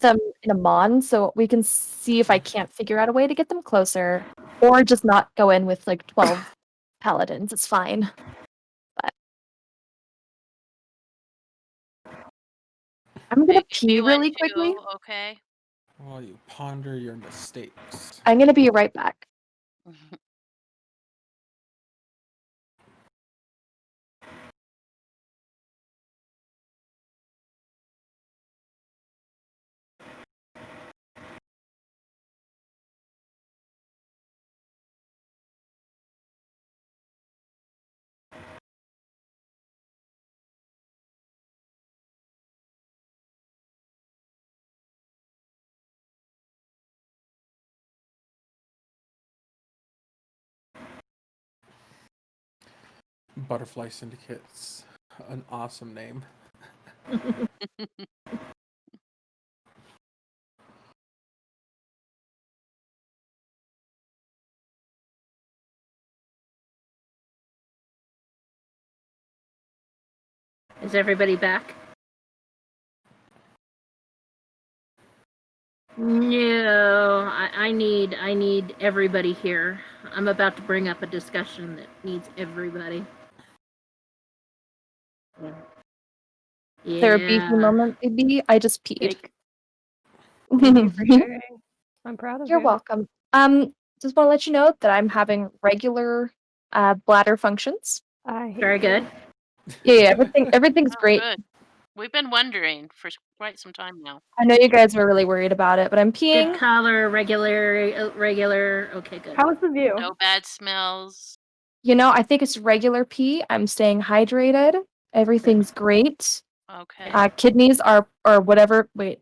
them in Amon, so we can see if I can't figure out a way to get them closer, or just not go in with like 12 paladins. It's fine. But I'm gonna If pee you went really to, quickly. Okay. While you ponder your mistakes. I'm gonna be right back. Butterfly Syndicate's an awesome name. Is everybody back? No, I need everybody here. I'm about to bring up a discussion that needs everybody. Is there a beefy Yeah. moment, maybe? I just peed. Thank you for sharing. I'm proud of You're you. welcome. Just want to let you know that I'm having regular bladder functions. I hate Very you. good. Yeah, everything's Oh, great. good. We've been wondering for quite some time now. I know you guys were really worried about it, but I'm peeing. Good color, regular. Okay, good. How's the view? No bad smells. I think it's regular pee. I'm staying hydrated. Everything's great. Okay. Kidneys are, or whatever. Wait.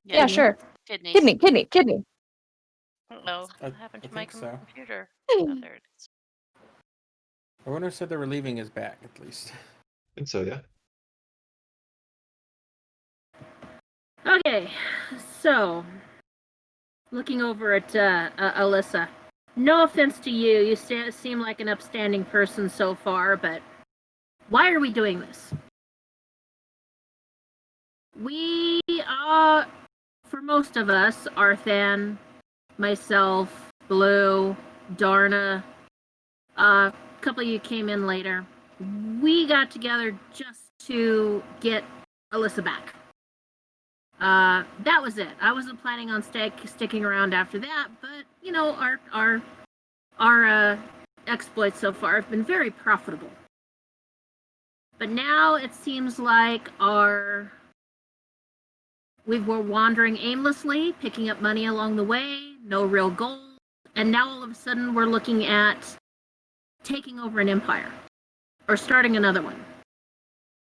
Yeah, Kidney. sure. Kidneys. Kidney. Uh-oh. I What happened to my think so. computer? Oh, there it is. I wonder said they were leaving his back, at least. I think so, yeah. Okay, so looking over at Alyssa. No offense to you, you seem like an upstanding person so far, but why are we doing this? We, for most of us, Arthan, myself, Blue, Darna, a couple of you came in later. We got together just to get Alyssa back. That was it. I wasn't planning on sticking around after that, but our exploits so far have been very profitable. But now it seems like we were wandering aimlessly, picking up money along the way, no real goal, and now all of a sudden we're looking at taking over an empire or starting another one.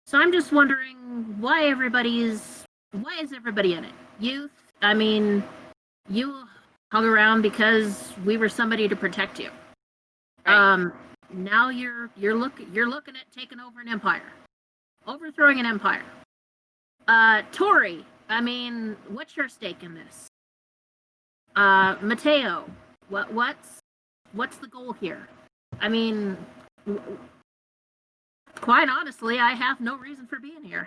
So I'm just wondering why is everybody in it? Youth, I mean, you hung around because we were somebody to protect you. Right. Now you're looking at taking over an empire, overthrowing an empire. Tori, I mean, what's your stake in this? Mateo, what's the goal here? I mean, quite honestly, I have no reason for being here.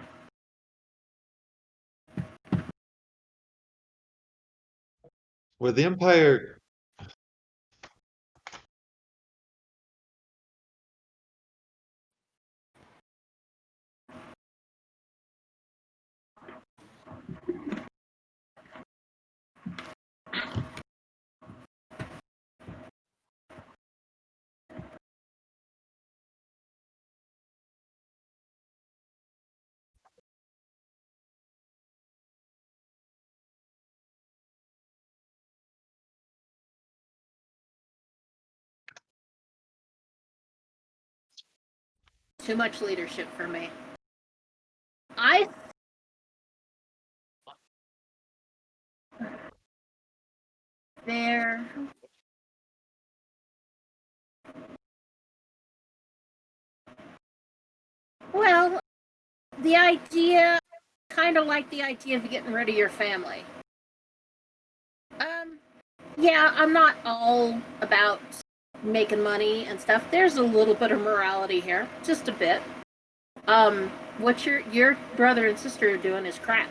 With the Empire, Too much leadership for me. There. Well, the idea, kind of like the idea of getting rid of your family. Yeah, I'm not all about making money and stuff. There's a little bit of morality here, just a bit. What your brother and sister are doing is crap.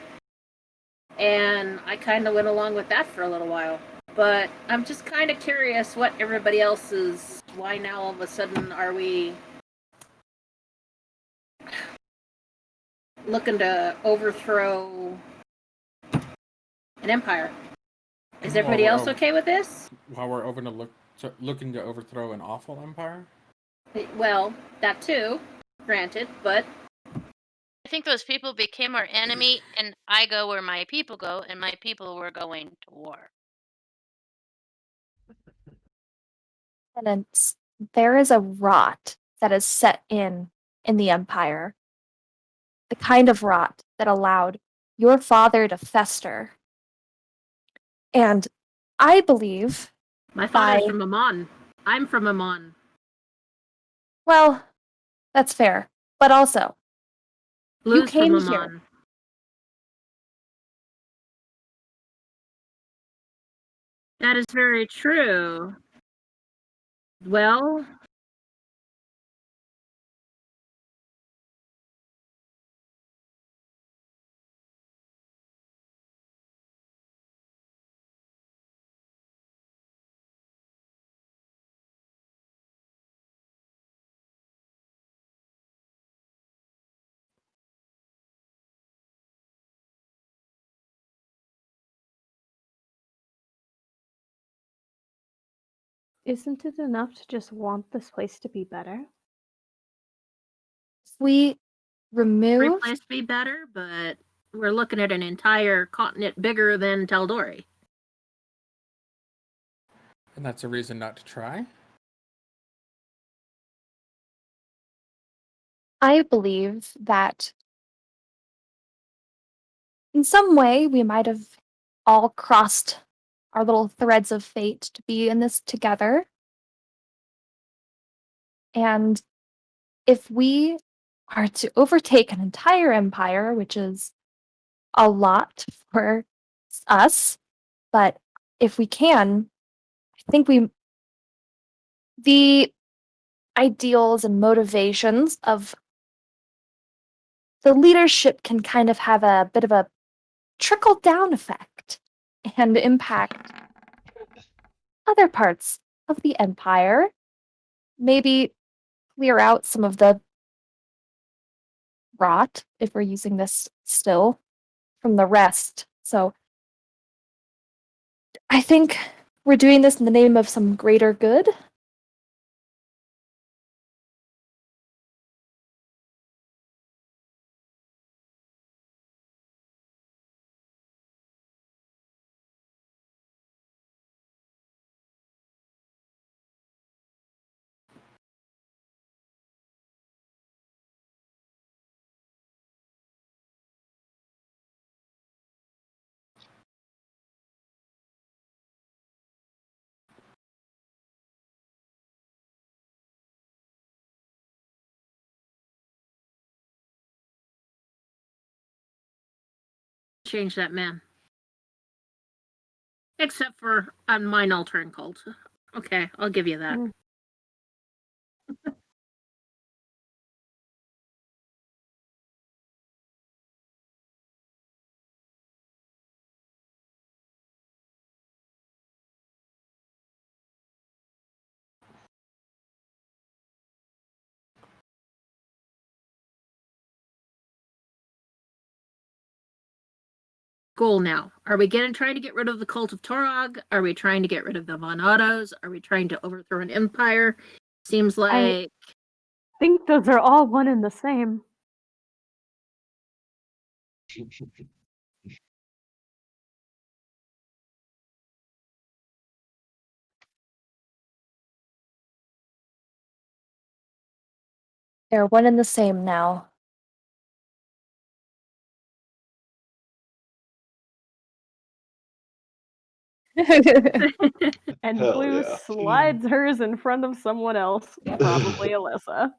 And I kind of went along with that for a little while. But I'm just kind of curious what everybody else is. Why now all of a sudden are we looking to overthrow an empire? Is everybody else okay with this? While we're looking to overthrow an awful empire? Well, that too, granted, but I think those people became our enemy, and I go where my people go, and my people were going to war. Tenants, there is a rot that is set in the Empire. The kind of rot that allowed your father to fester. And I believe my father's by- from Amon. I'm from Amon. well, that's fair. But also, Blue's came from here. Amon. That is very true. Well, Isn't it enough to just want this place to be better? if we remove great place to be better, but we're looking at an entire continent bigger than Taldori. And that's a reason not to try? I believe that in some way we might have all crossed our little threads of fate to be in this together. And if we are to overtake an entire empire, which is a lot for us, but if we can, I think the ideals and motivations of the leadership can kind of have a bit of a trickle down effect and impact other parts of the empire. Maybe clear out some of the rot, if we're using this still, from the rest. So I think we're doing this in the name of some greater good. Change that, man. Except for a mind altering cult. Okay, I'll give you that. Mm. Goal now. Are we trying to get rid of the cult of Torog? Are we trying to get rid of the Von Ottos? Are we trying to overthrow an empire? Seems like I think those are all one and the same. They're one and the same now. And Hell Blue yeah. slides hers in front of someone else, probably Alyssa.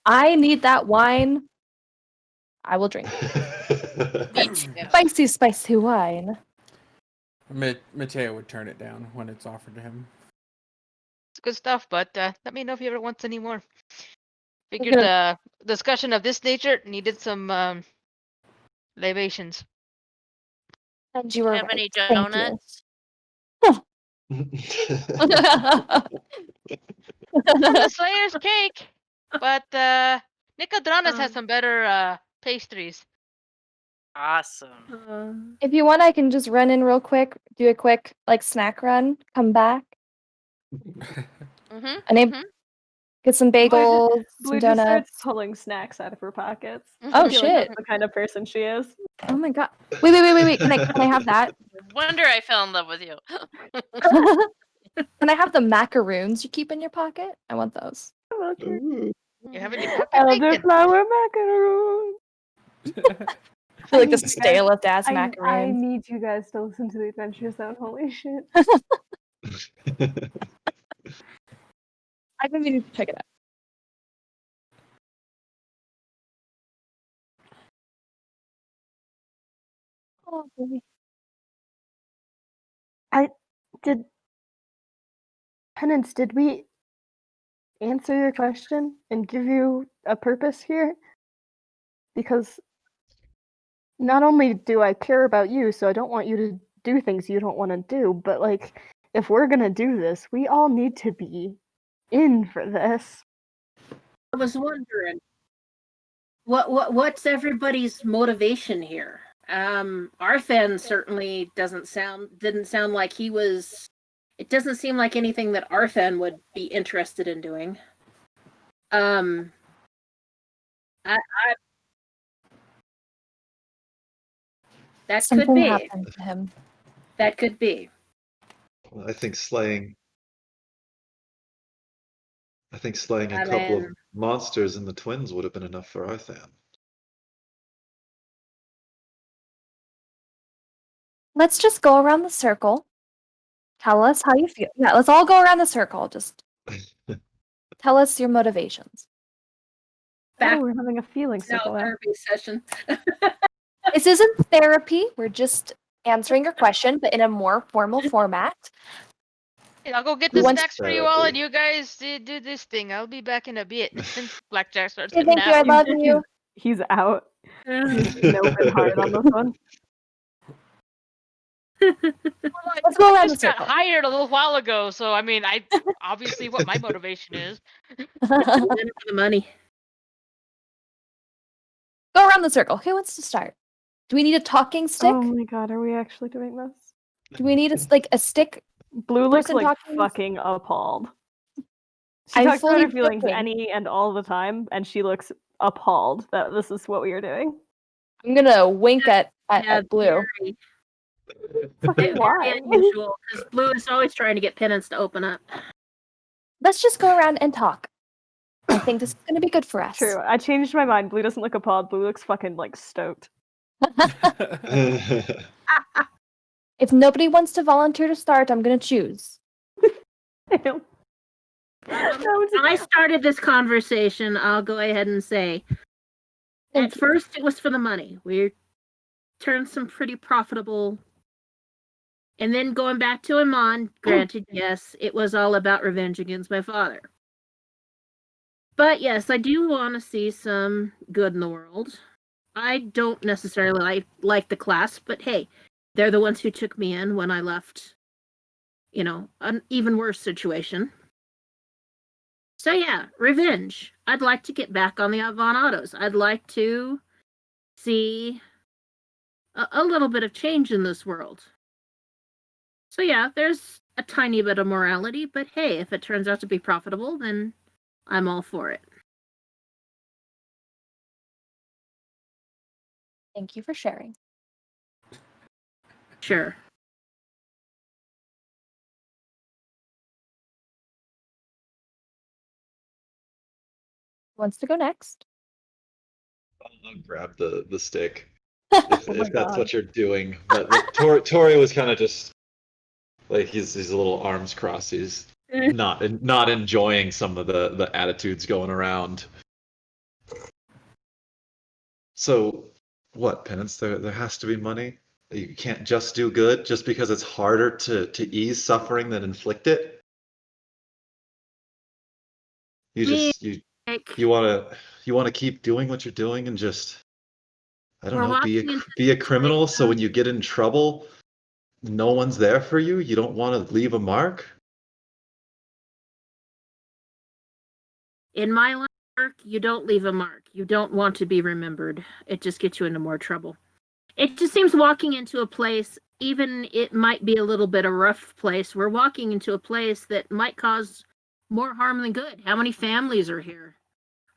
I need that wine. I will drink Me too. spicy, spicy wine. Mateo would turn it down when it's offered to him. It's good stuff, but let me know if he ever wants any more. We're Figured gonna- the discussion of this nature needed some libations. And you were Have any right. Thank you. On the Slayer's cake, but Nicodranas has Um, some better pastries. Awesome. If you want, I can just run in real quick, do a quick like snack run, come back, Mm-hmm. and get some bagels, Blue some just starts donuts. pulling snacks out of her pockets. Oh I feel like shit! that's the kind of person she is. Oh my god! Wait! Can I have that? Wonder I fell in love with you. Can I have the macaroons you keep in your pocket? I want those. Okay. Ooh. You have any pocket bacon? Elderflower macaroon. I feel like the need you guys- stalest ass I macaroons. need you guys to listen to the Adventure Zone. Holy shit. I've been meaning to check it out. Oh, boy. Did Penance, did we answer your question and give you a purpose here? Because not only do I care about you, so I don't want you to do things you don't want to do, but like if we're gonna do this, we all need to be in for this. I was wondering what's everybody's motivation here? Arthan certainly didn't sound like he was. It doesn't seem like anything that Arthan would be interested in doing. I that Something could be. happened to him. That could be. Well, I think slaying a I couple of mean- monsters and the twins would have been enough for Arthan. Let's just go around the circle. Tell us how you feel. Yeah, let's all go around the circle. Just tell us your motivations. Back Oh, we're having a feeling now circle. now. therapy session. This isn't therapy. We're just answering your question, but in a more formal format. Hey, I'll go get Who the wants- snacks for you all, and Therapy. you guys do this thing. I'll be back in a bit. And Blackjack starts Okay, getting thank you. I out. love you. He's out. He's an open heart on this one. Let's go I around the just got circle. hired a little while ago, so I mean, I obviously what my motivation is. We're in it for the money. Go around the circle. Who wants to start? Do we need a talking stick? Oh my god, are we actually doing this? Do we need a stick? Blue looks Person like talking- fucking appalled. She I'm talks about fully her feelings joking. any and all the time, and she looks appalled that this is what we are doing. I'm gonna wink at Yeah, Blue. very, Fucking very why? unusual because Blue is always trying to get penance to open up. Let's just go around and talk. I think this is gonna be good for us. True, I changed my mind. Blue doesn't look appalled. Blue looks fucking like stoked. If nobody wants to volunteer to start, I'm gonna choose. That was I started this conversation, I'll go ahead and say, Thank at you. first it was for the money. We turned some pretty profitable. And then going back to Amon, granted, yes, it was all about revenge against my father. But yes, I do want to see some good in the world. I don't necessarily like the class, but hey, they're the ones who took me in when I left, an even worse situation. So yeah, revenge. I'd like to get back on the Avant-Autos. I'd like to see a little bit of change in this world. So yeah, there's a tiny bit of morality, but hey, if it turns out to be profitable, then I'm all for it. Thank you for sharing. Sure. Who wants to go next? I'll grab the stick if, Oh my if that's God. what you're doing. But Tori was kind of just like he's a little arms crossed. He's not enjoying some of the attitudes going around. So what, Penance? There has to be money. You can't just do good just because it's harder to ease suffering than inflict it. You want to keep doing what you're doing and just I don't We're know, walking into be a criminal so when situation- you get in trouble, no one's there for you. You don't want to leave a mark. In my line of work, you don't leave a mark. You don't want to be remembered. It just gets you into more trouble. It just seems walking into a place, even it might be a little bit of a rough place, we're walking into a place that might cause more harm than good. How many families are here?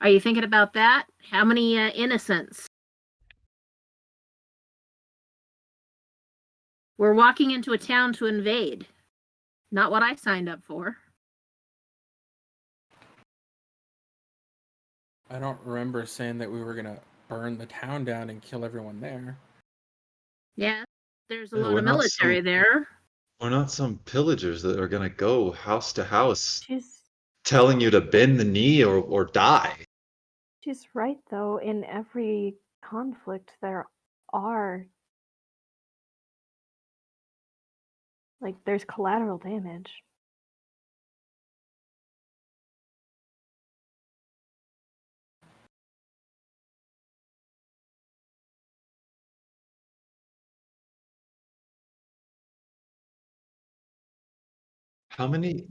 Are you thinking about that? How many innocents? We're walking into a town to invade. Not what I signed up for. I don't remember saying that we were gonna burn the town down and kill everyone there. Yeah, there's a Yeah, lot we're of not military some- there. We're not some pillagers that are gonna go house to house She's telling you to bend the knee or die. she's right though. In every conflict, there are there's collateral damage. How many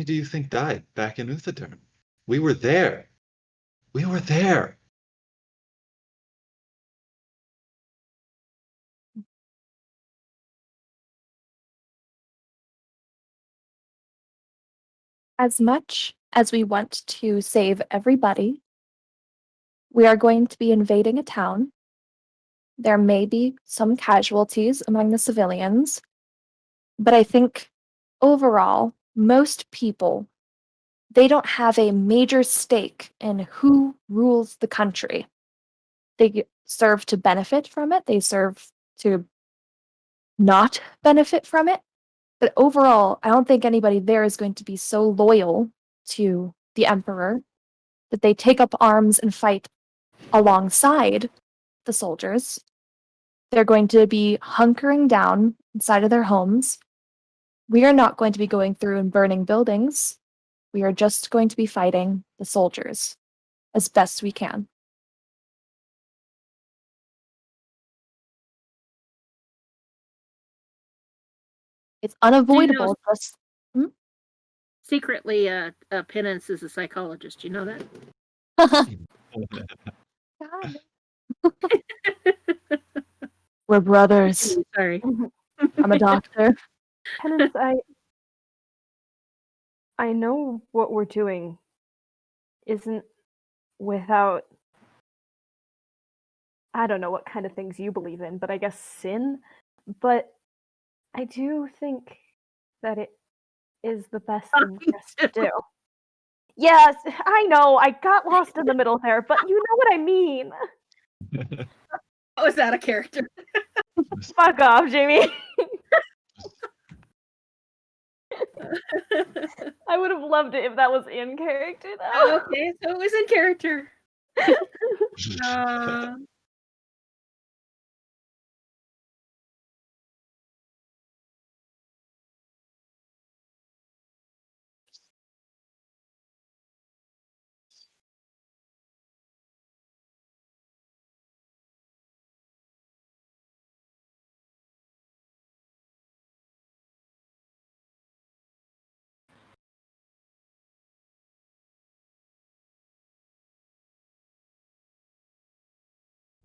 do you think died back in Uthadurn? We were there. We were there. As much as we want to save everybody, we are going to be invading a town. There may be some casualties among the civilians, but I think overall, most people, they don't have a major stake in who rules the country. They serve to benefit from it, they serve to not benefit from it. But overall, I don't think anybody there is going to be so loyal to the emperor that they take up arms and fight alongside the soldiers. They're going to be hunkering down inside of their homes. We are not going to be going through and burning buildings. We are just going to be fighting the soldiers as best we can. It's unavoidable. Just Secretly, Penance is a psychologist. Do you know that? God. We're brothers. Sorry. I'm a doctor. Penance, I know what we're doing isn't without, I don't know what kind of things you believe in, but I guess sin. But I do think that it is the best thing for us to do. Yes, I know, I got lost in the middle there, but you know what I mean. Oh, is that a character? Fuck off, Jamie. I would have loved it if that was in character, though. Okay, so it was in character.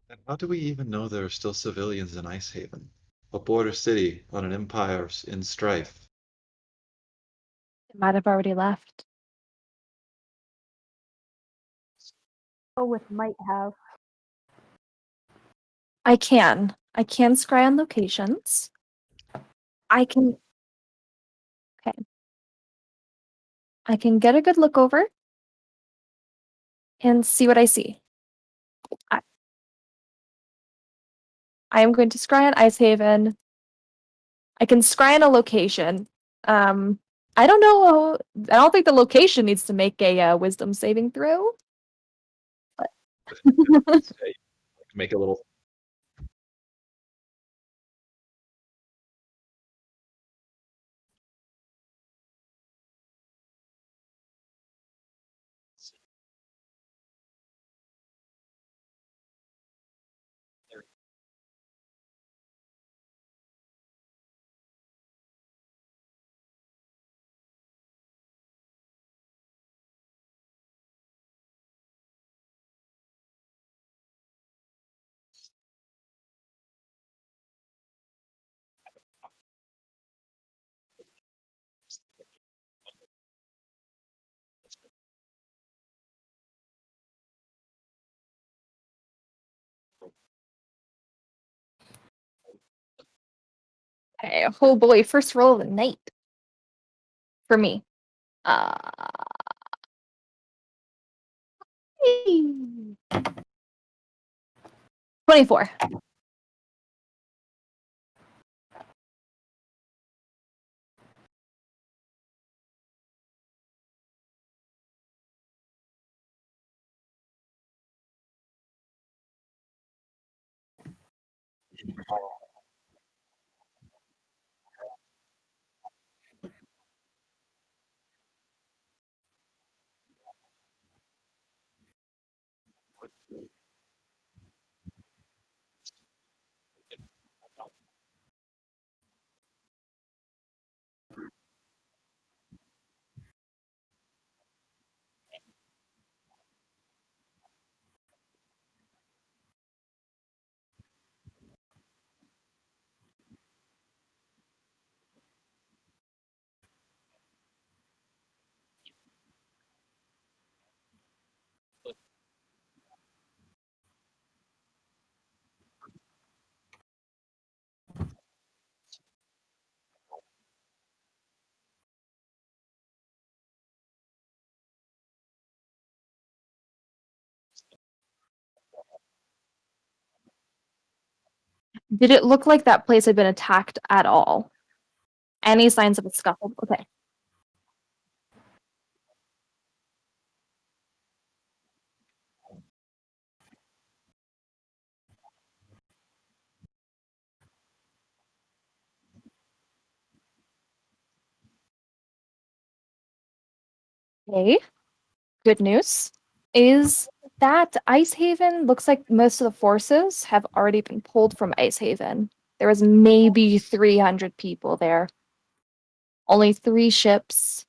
And how do we even know there are still civilians in Icehaven? A border city on an empire in strife. It might have already left. Oh, with might have. I can. I can scry on locations. I can. Okay. I can get a good look over and see what I see. I am going to scry on Icehaven. I can scry on a location. I don't know. I don't think the location needs to make a wisdom saving throw. But Make a little. okay, oh boy, first roll of the night for me. 24. Did it look like that place had been attacked at all? Any signs of a scuffle? Okay. Okay. Good news is that Ice Haven looks like most of the forces have already been pulled from Ice Haven. There was maybe 300 people there. Only 3 ships.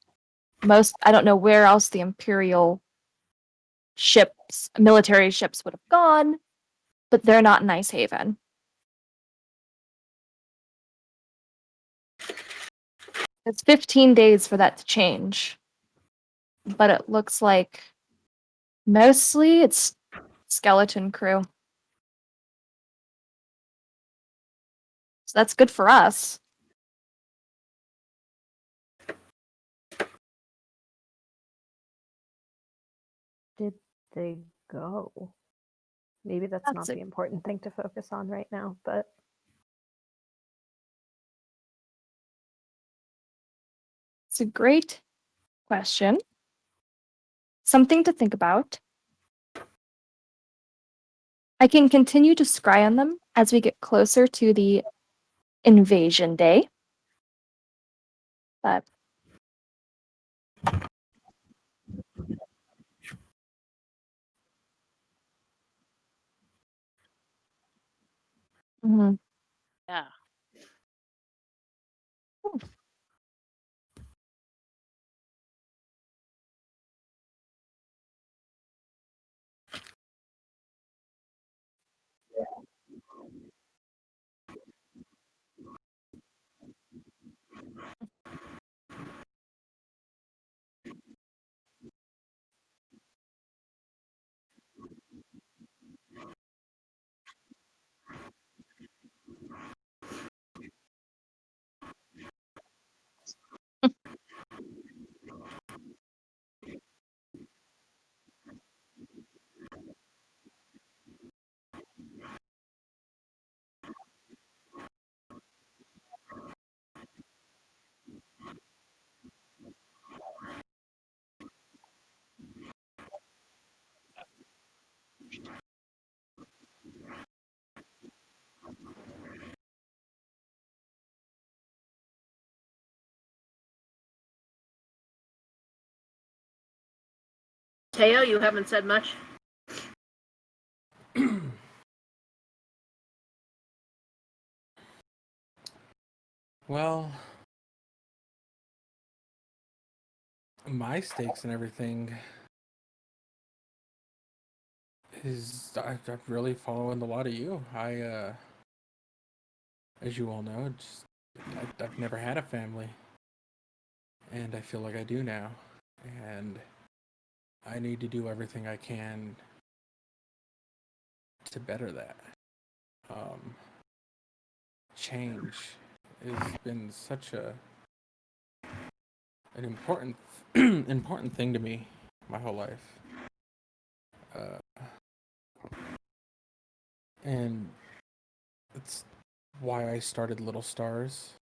I don't know where else the Imperial ships, military ships would have gone, but they're not in Ice Haven. It's 15 days for that to change. But it looks like mostly it's skeleton crew. So that's good for us. Did they go? Maybe that's not the important thing to focus on right now, but It's a great question. Something to think about. I can continue to scry on them as we get closer to the invasion day. But mhm. Yeah. Teo, you haven't said much. Well, my stakes and everything is I'm really following a lot of you. As you all know, I've never had a family, and I feel like I do now, and I need to do everything I can to better that. Change has been such an important important thing to me my whole life, and that's why I started Little Stars,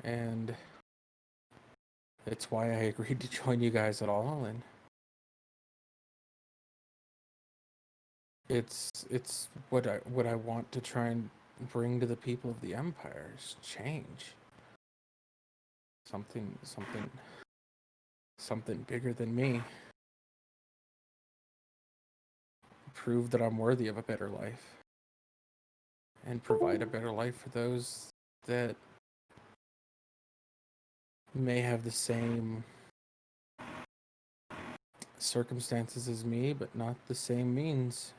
and it's why I agreed to join you guys at all, and it's what I want to try and bring to the people of the Empire is change. Something bigger than me. Prove that I'm worthy of a better life. And provide a better life for those that may have the same circumstances as me, but not the same means.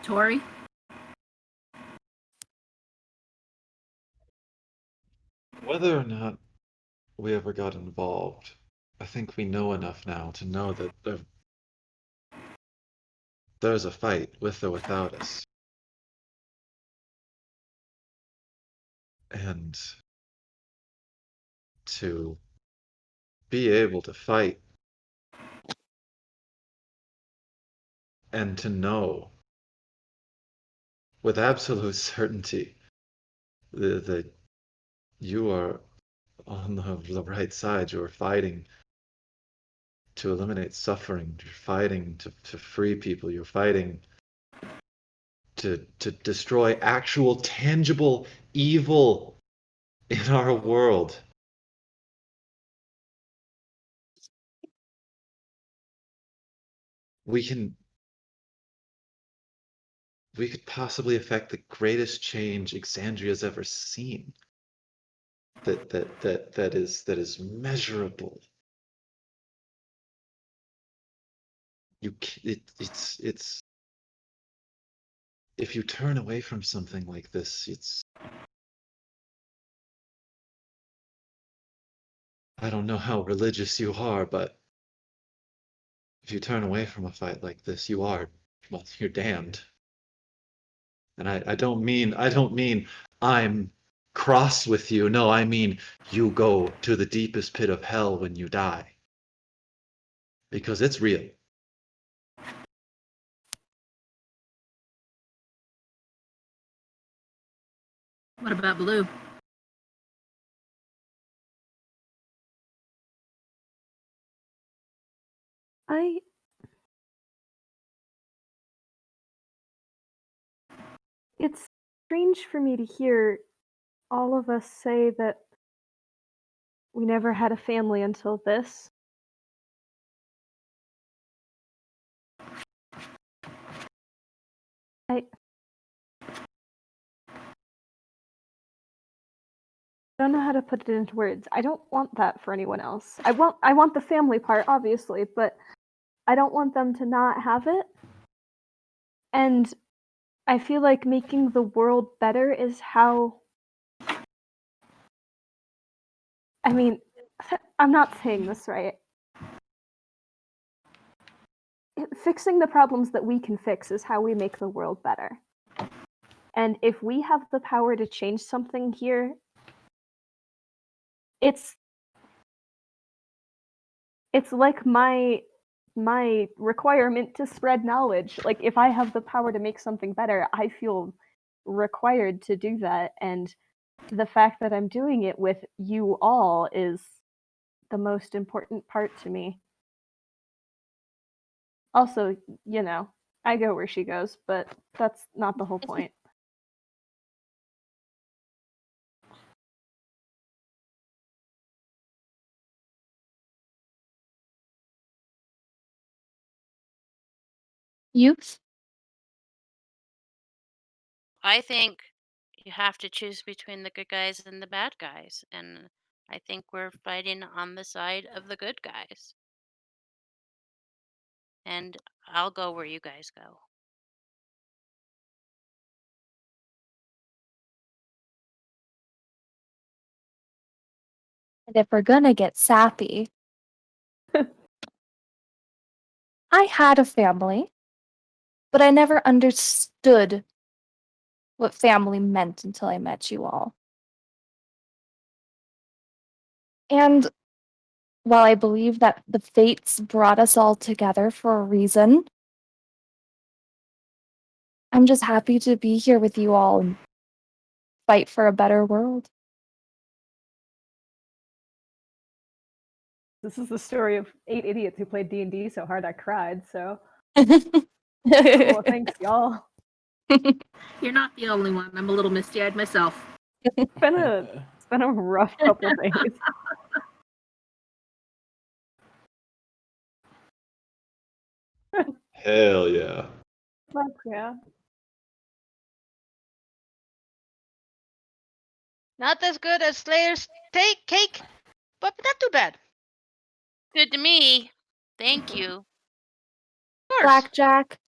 Tori? Whether or not we ever got involved, I think we know enough now to know that there's a fight with or without us. And to be able to fight and to know with absolute certainty that you are on the right side. You're fighting to eliminate suffering. You're fighting to free people. You're fighting to destroy actual tangible evil in our world. We could possibly affect the greatest change Exandria's ever seen. That is measurable. It's if you turn away from something like this, I don't know how religious you are, but if you turn away from a fight like this, well, you're damned. And I don't mean I'm cross with you. No, I mean you go to the deepest pit of hell when you die. Because it's real. What about Blue? It's strange for me to hear all of us say that we never had a family until this. I don't know how to put it into words. I don't want that for anyone else. I want the family part, obviously, but I don't want them to not have it. And I feel like making the world better is how. I mean, I'm not saying this right. Fixing the problems that we can fix is how we make the world better. And if we have the power to change something here, it's like my requirement to spread knowledge. Like, if I have the power to make something better, I feel required to do that, and the fact that I'm doing it with you all is the most important part to me. Also, I go where she goes, but that's not the whole point. Youth? I think you have to choose between the good guys and the bad guys, and I think we're fighting on the side of the good guys. And I'll go where you guys go. And if we're gonna get sappy, I had a family, but I never understood what family meant until I met you all. And while I believe that the fates brought us all together for a reason, I'm just happy to be here with you all and fight for a better world. This is the story of 8 idiots who played D&D so hard I cried, so cool, thanks y'all. You're not the only one. I'm a little misty-eyed myself. It's been a rough couple days. Hell yeah. Fuck yeah. Not as good as Slayer's cake, but not too bad. Good to me. Thank you. Of course. Blackjack,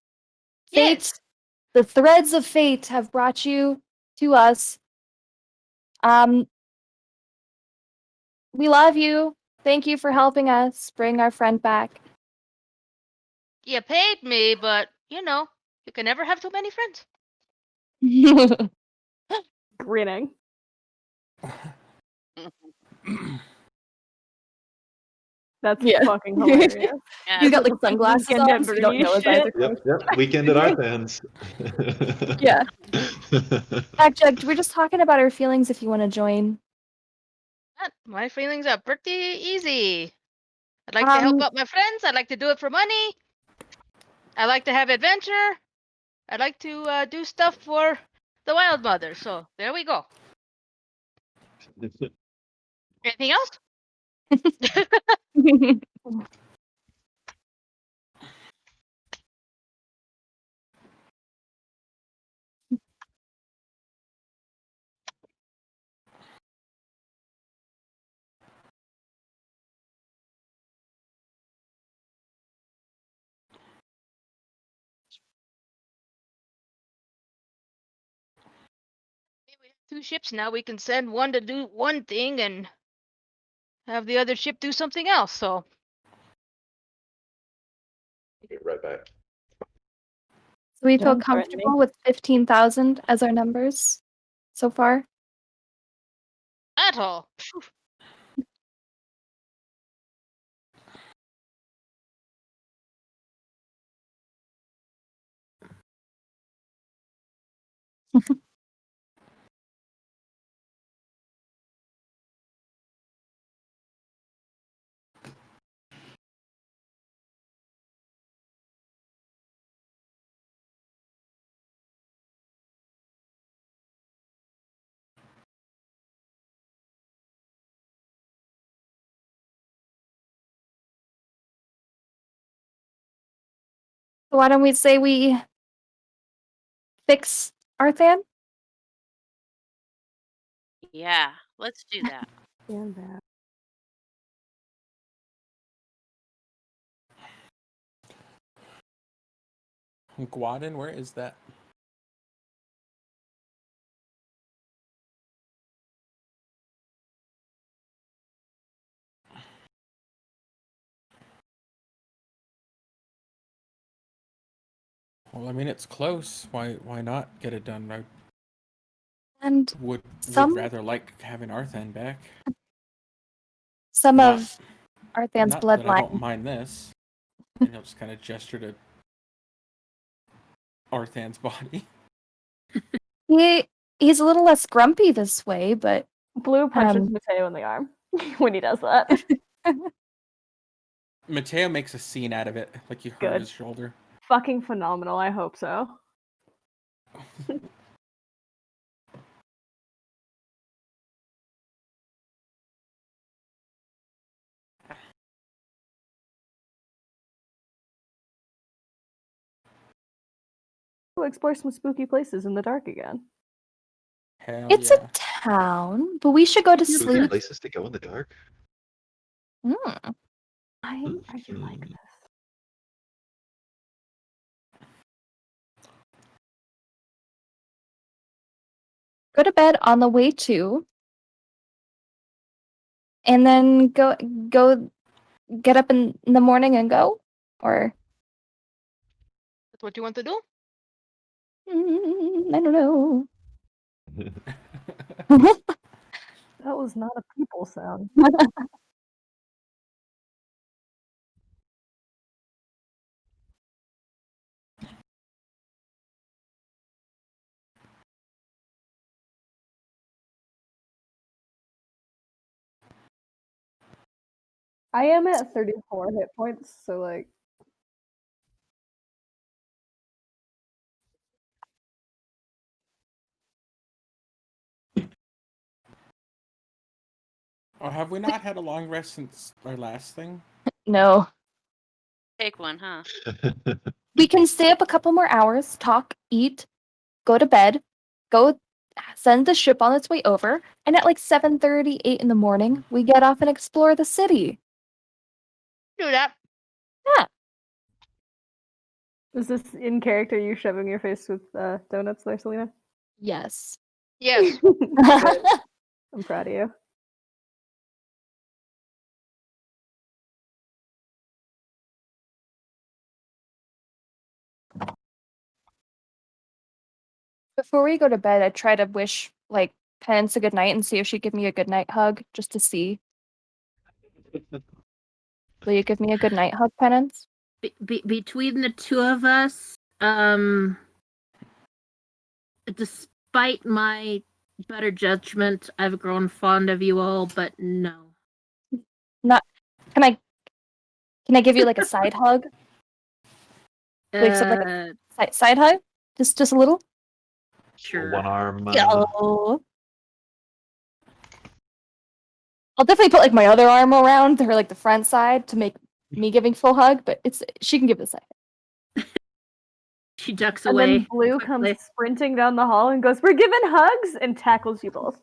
fate, Yes. the threads of fate have brought you to us. We love you. Thank you for helping us bring our friend back. You paid me, but you can never have too many friends. Grinning. That's Yeah. fucking hilarious. Yeah, He's got It's like sunglasses weekend on, so you don't know his eyes are closed. Yep. Weekend at Arthans. Yeah. Jack, we're just talking about our feelings if you want to join. My feelings are pretty easy. I'd like to help out my friends. I'd like to do it for money. I like to have adventure. I'd like to do stuff for the Wild Mother. So there we go. Anything else? We have 2 ships now. We can send one to do one thing and have the other ship do something else. So Be right back. So we feel Don't threaten me. comfortable with 15,000 as our numbers so far. at all. So why don't we say we fix Arthan? yeah. Let's do that. Stand back. Guadin, where is that? Well, I mean, it's close. Why not get it done? I And would some rather like having Arthan back. some Not- of Arthan's Not that I don't bloodline. mind this. And he'll just kind of gesture to Arthan's body. He's a little less grumpy this way, but Blue punches Mateo in the arm when he does that. Mateo makes a scene out of it, like he hurt Good. his shoulder. Fucking phenomenal. I hope so. We'll explore some spooky places in the dark again. Hell it's yeah. a town. But we should go to Spooky sleep. places to go in the dark. Mm. I like this. Go to bed on the way to, and then go get up in the morning and go, or That's what you want to do? I don't know. That was not a people sound. I am at 34 hit points, so like Oh, have we not had a long rest since our last thing? No. Take one, huh? We can stay up a couple more hours, talk, eat, go to bed, go send the ship on its way over, and at like 7:30, 8 in the morning, we get off and explore the city. Do that. is this in character you shoving your face with donuts there, Selena? Yes. Yes. Good. I'm proud of you. Before we go to bed, I try to wish like Penance a good night and see if she'd give me a good night hug just to see. Will you give me a good night hug, Penance? Between the two of us, despite my better judgment, I've grown fond of you all, but no. Not. Can I give you like a side hug? Like something like side hug? Just a little? Sure. One arm. Yo. I'll definitely put like my other arm around her, like the front side, to make me giving full hug. But she can give it a side. She ducks And away. then Blue quickly. comes sprinting down the hall and goes, "We're giving hugs!" and tackles you both.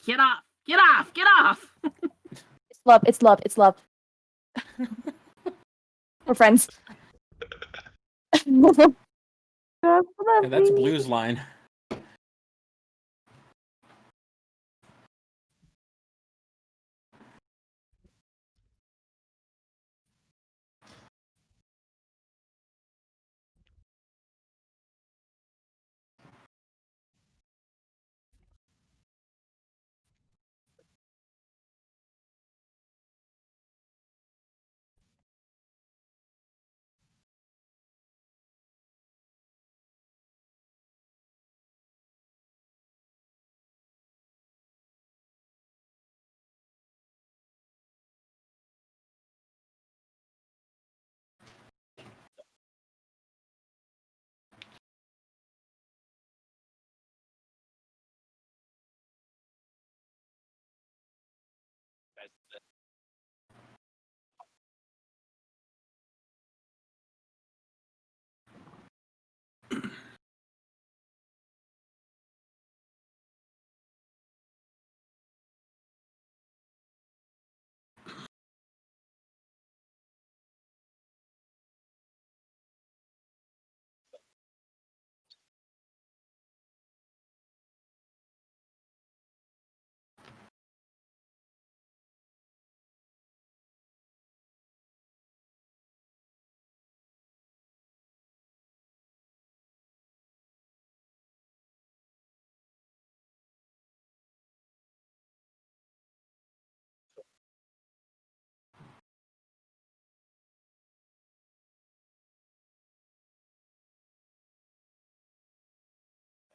Get off! Get off! Get off! It's love. It's love. It's love. We're friends. Yeah, that's Blue's line.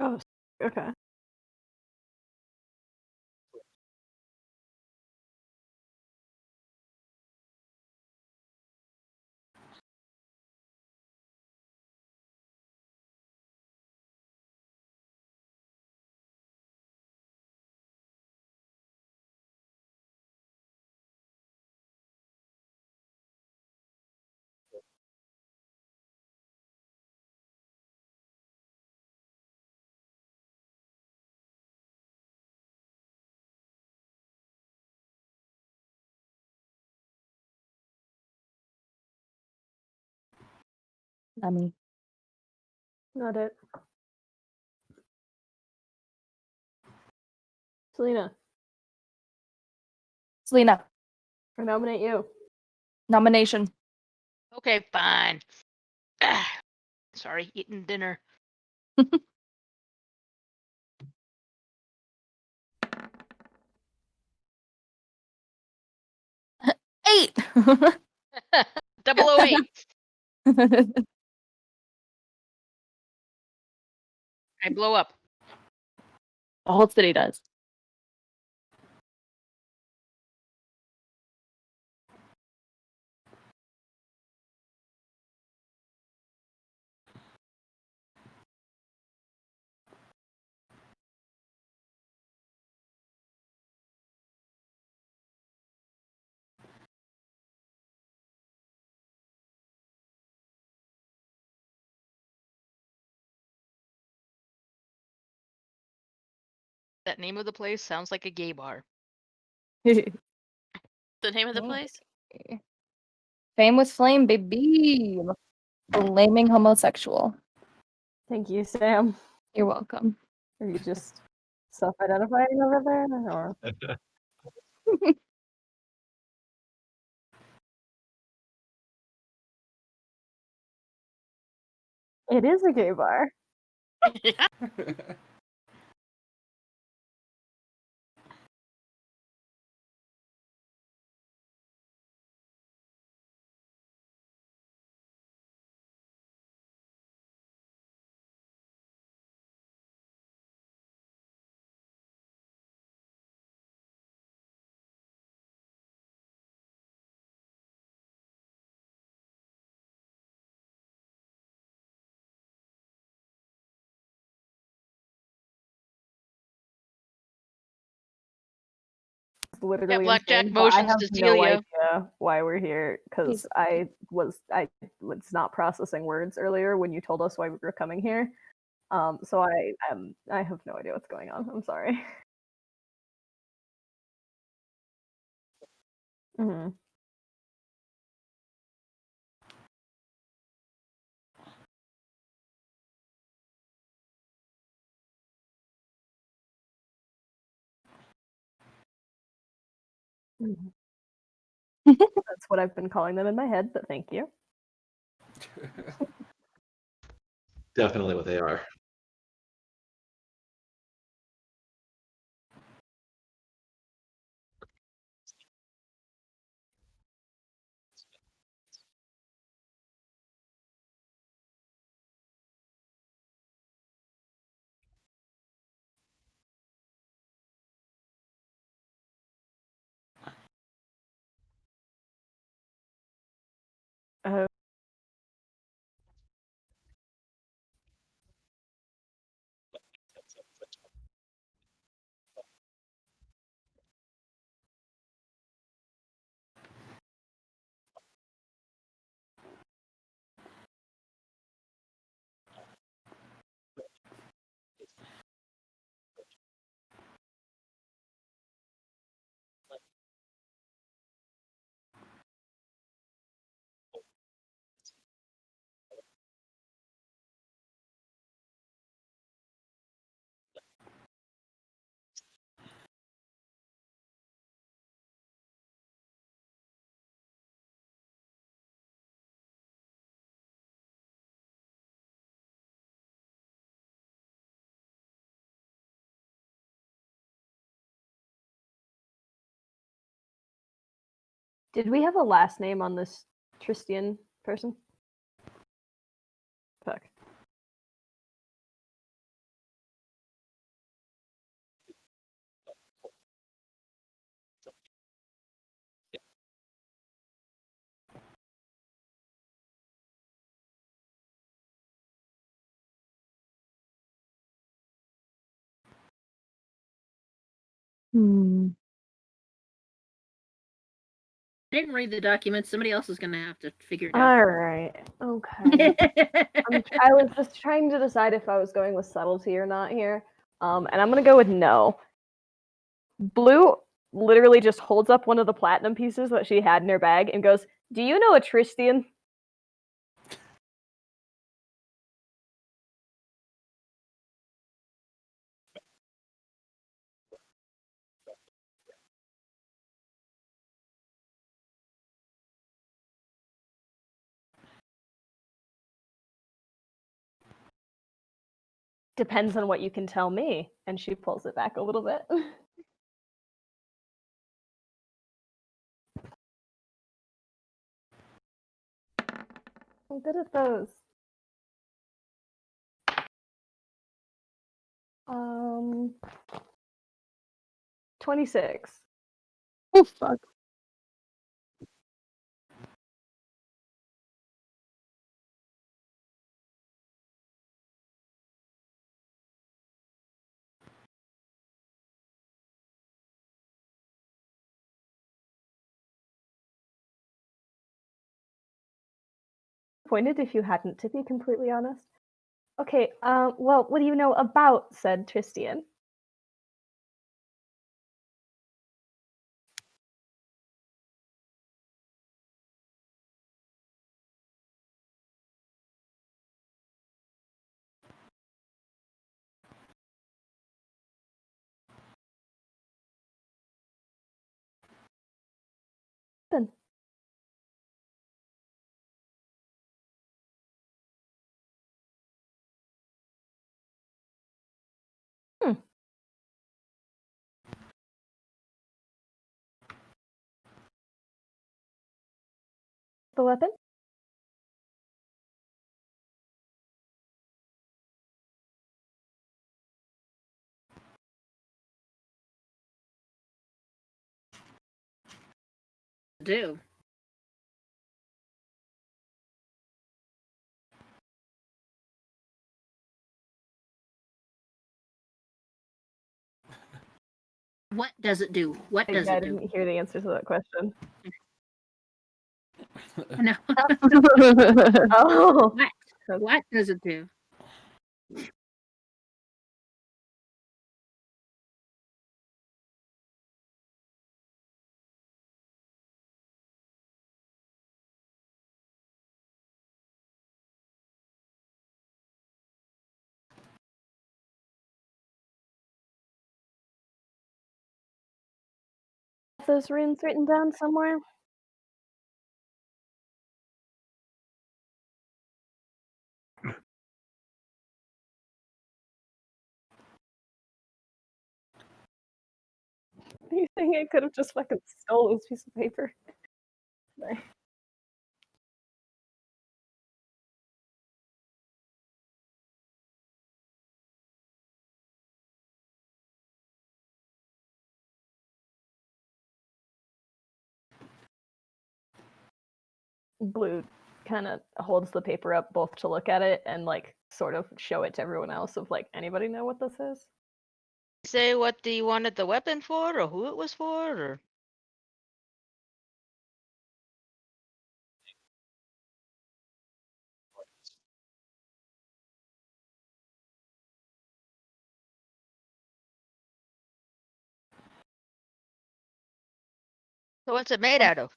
Oh, okay. Yummy. Not it. Selena, Selena, I nominate you. nomination. Okay, fine. Sorry, eating dinner. Eight. 008. I blow up. The whole city does. That name of the place sounds like a gay bar. The name of the place? Fame with Flame, baby. Flaming homosexual. Thank you, Sam. You're welcome. Are you just self-identifying over there, or? It is a gay bar. Yeah. literally Blackjack insane, but I motions have to no Celia. idea why we're here because He's- I was not processing words earlier when you told us why we were coming here. So I have no idea what's going on. I'm sorry. Hmm. That's what I've been calling them in my head, but thank you. Definitely what they are. Uh, did we have a last name on this Tristian person? Fuck. Hmm. I didn't read the document. Somebody else is going to have to figure it All out. right. Okay. I was just trying to decide if I was going with subtlety or not here. And I'm gonna go with no. Blue literally just holds up one of the platinum pieces that she had in her bag and goes, "Do you know a Tristian?" Depends on what you can tell me. And she pulls it back a little bit. I'm good at those. 26. Oh fuck. Pointed if you hadn't, to be completely honest. Okay, well, what do you know about said Tristian? Then. Hmm. The weapon? Do. What does it do? What does I it do? didn't hear the answer to that question. No. Oh, What does it do? those runes written down somewhere. You think I could have just fucking stole this piece of paper? Sorry. Blue kind of holds the paper up both to look at it and like sort of show it to everyone else of like, anybody know what this is? Say what he wanted the weapon for, or who it was for, or so what's it made out of?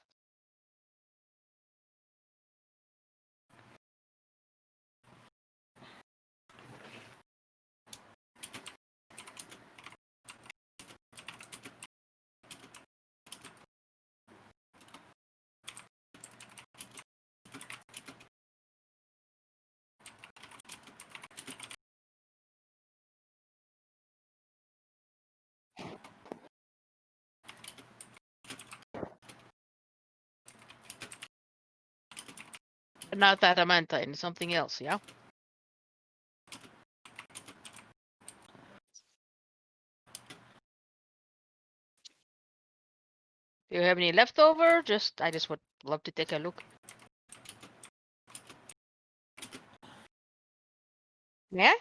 Not that adamantine, something else, yeah? Do you have any leftover? I just would love to take a look. Yeah?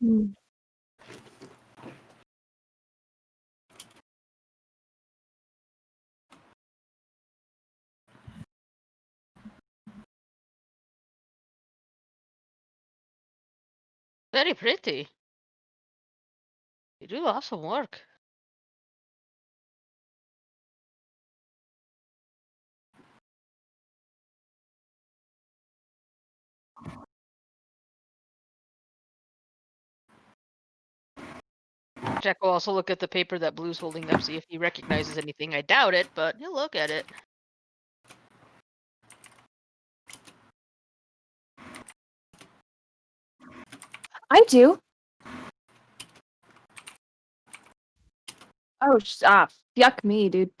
Hmm. Very pretty. You do awesome work. Jack will also look at the paper that Blue's holding up, see if he recognizes anything. I doubt it, but he'll look at it. I do. Oh, yuck me, dude.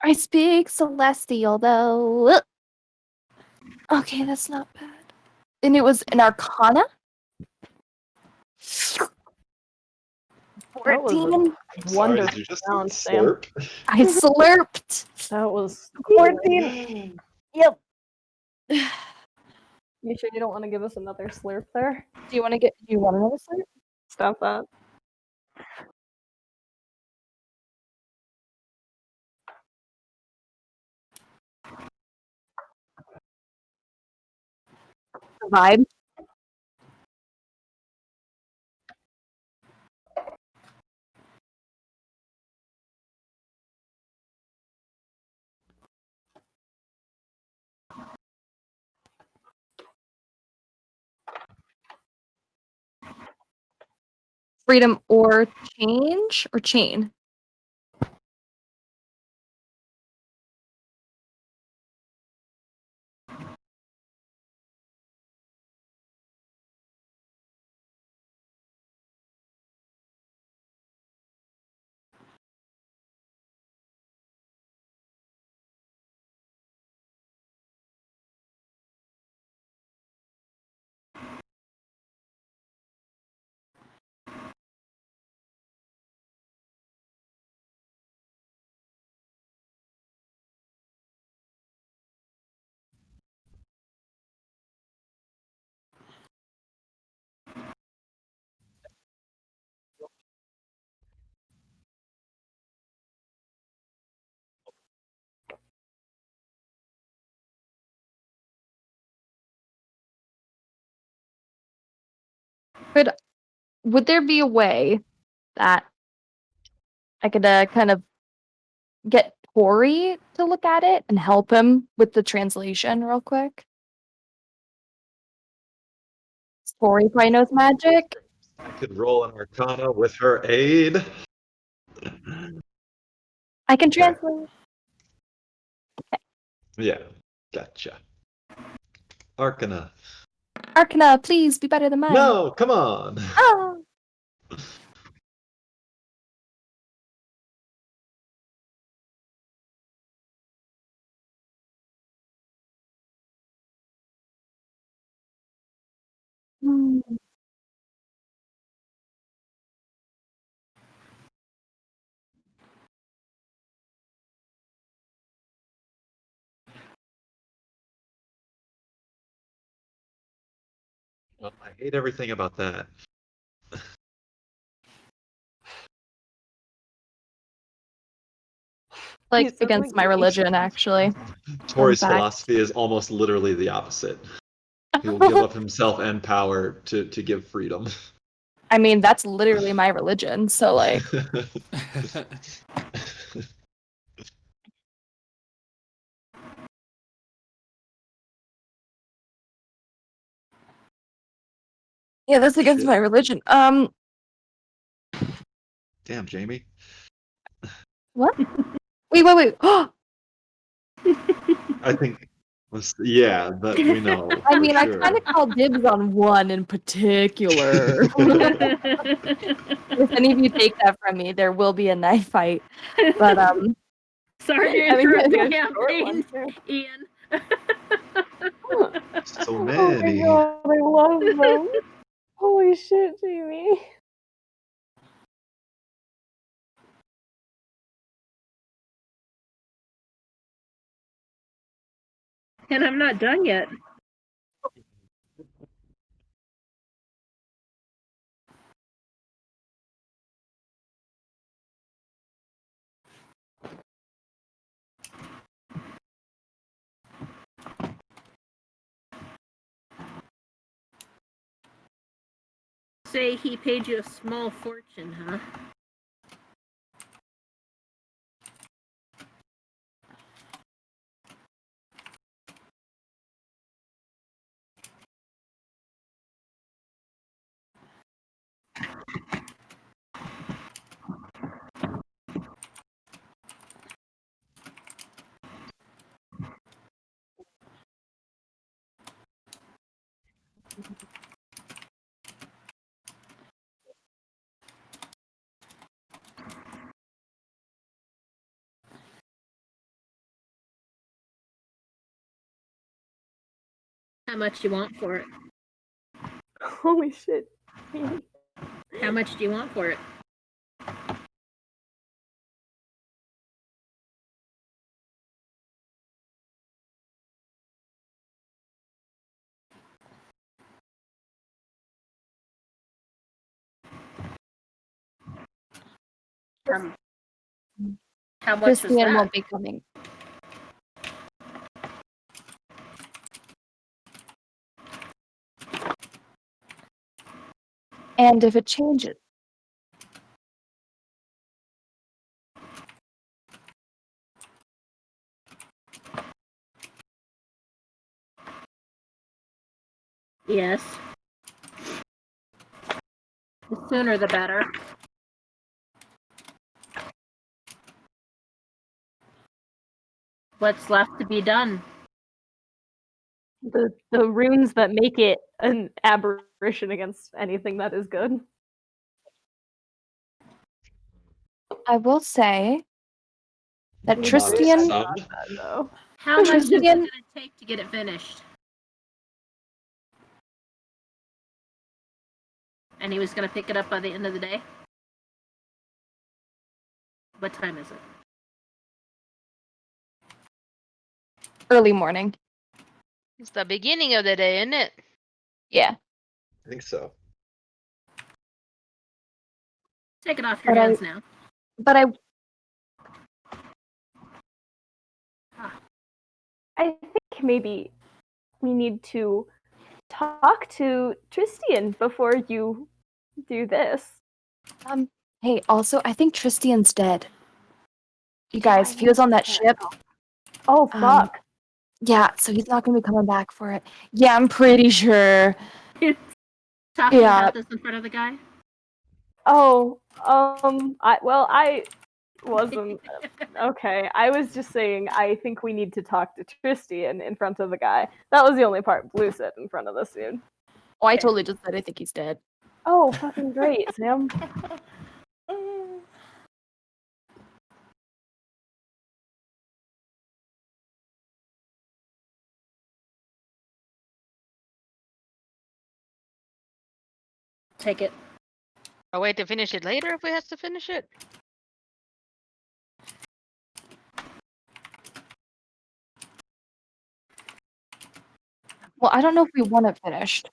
I speak Celestial, though. Ugh. Okay, that's not bad. And it was an Arcana? That was 14. I'm sorry, wonderful did you just sound, Sam. slurp? I slurped. That was 14. Yep. You sure you don't want to give us another slurp there? Do you want another slurp? Stop that. Vibe. freedom or change or chain? Would there be a way that I could kind of get Tori to look at it and help him with the translation real quick? Tori probably knows magic. I could roll an Arcana with her aid. I can Okay. translate. Yeah, gotcha. Arcana. Arcana, please be better than mine. No, come on. Oh. Hmm. Well, I hate everything about that. Like You sound against like my me. religion, actually. Tori's fact. philosophy is almost literally the opposite. He will give up himself and power to give freedom. I mean, that's literally my religion. So, like, yeah, that's against Shit. my religion. Damn, Jamie. What? Wait. I think, yeah, that we know. I for mean, I sure. kind of called dibs on one in particular. If any of you take that from me, there will be a knife fight. But Sorry to I mean, interrupt yeah, the short campaign, one, Ian. So Oh my many. god, I love them. Holy shit, Jamie. And I'm not done yet. Say he paid you a small fortune, huh? How much you want for it? Holy shit, Jamie. How much do you want for it? How much was Christian that? won't be coming. And if it changes, Yes. sooner the better. What's left to be done? The runes that make it an aberration against anything that is good. I will say that Not Tristian, some. No. How much is it Tristian, going to take to get it finished? And he was going to pick it up by the end of the day? What time is it? early morning. It's the beginning of the day, isn't it? Yeah. I think so. Take it off your But hands now. I think maybe we need to talk to Tristian before you do this. Hey, also, I think Tristian's dead. You Yeah, guys, I if he was know. on that ship, Oh fuck. yeah, so he's not gonna be coming back for it. Yeah, I'm pretty sure. Talking Yeah. about this in front of the guy? Oh, I wasn't okay. I was just saying I think we need to talk to Tristian in front of the guy. That was the only part Blue said in front of this dude. Oh, I totally just said I think he's dead. Oh, fucking great, Sam. Take it. Or wait to finish it later if we have to finish it. Well, I don't know if we want it finished.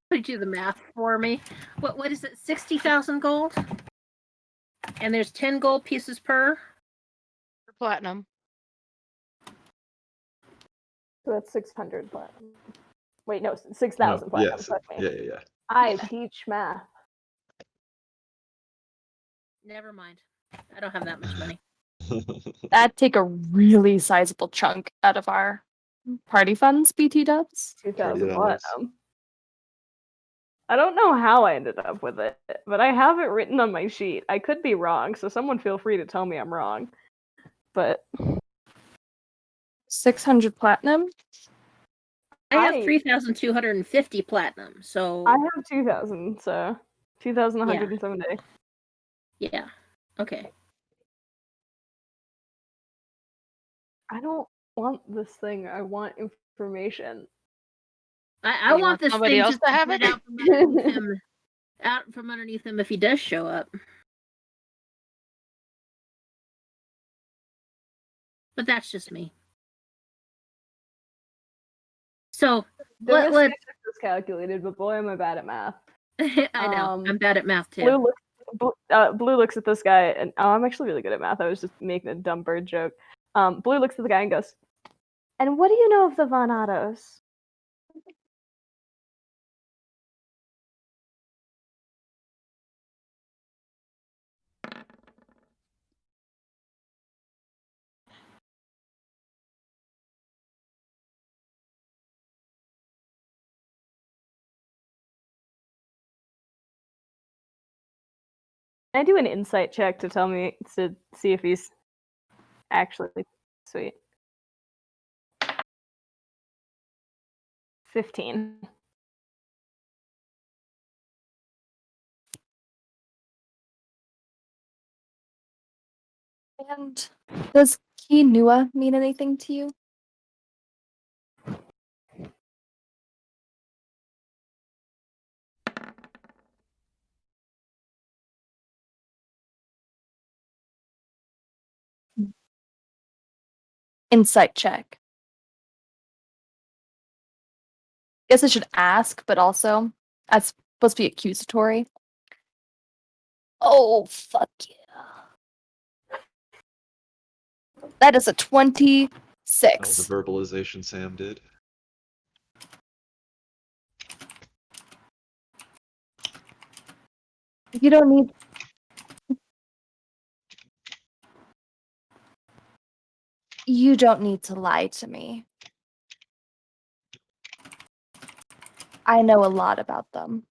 Please do the math for me. What is it? 60,000 gold? And there's 10 gold pieces per? For platinum. So that's 600 platinum. Wait, no, 6,000 No, platinum. yes. Fuck me. Yeah. I teach math. Never mind. I don't have that much money. That'd take a really sizable chunk out of our party funds, BT dubs. 2,000 $30. platinum. I don't know how I ended up with it, but I have it written on my sheet. I could be wrong, so someone feel free to tell me I'm wrong. But 600 platinum? I have 3,250 platinum, so I have 2,000, so 2,170. yeah. Okay. I don't want this thing. I want information. I You want want this somebody thing else just to have get it? out from underneath him if he does show up. But that's just me. So The let's. risk is calculated, but boy, am I bad at math. I know. I'm bad at math too. Blue looks at this guy, and I'm actually really good at math. I was just making a dumb bird joke. Blue looks at the guy and goes, "And what do you know of the Von Ottos?" Can I do an insight check to tell me to see if he's actually sweet? 15. And does quinoa mean anything to you? Insight check. Guess I should ask, but also that's supposed to be accusatory. Oh, fuck yeah. That is a That was a 26. verbalization Sam did. You don't need You don't need to lie to me. I know a lot about them.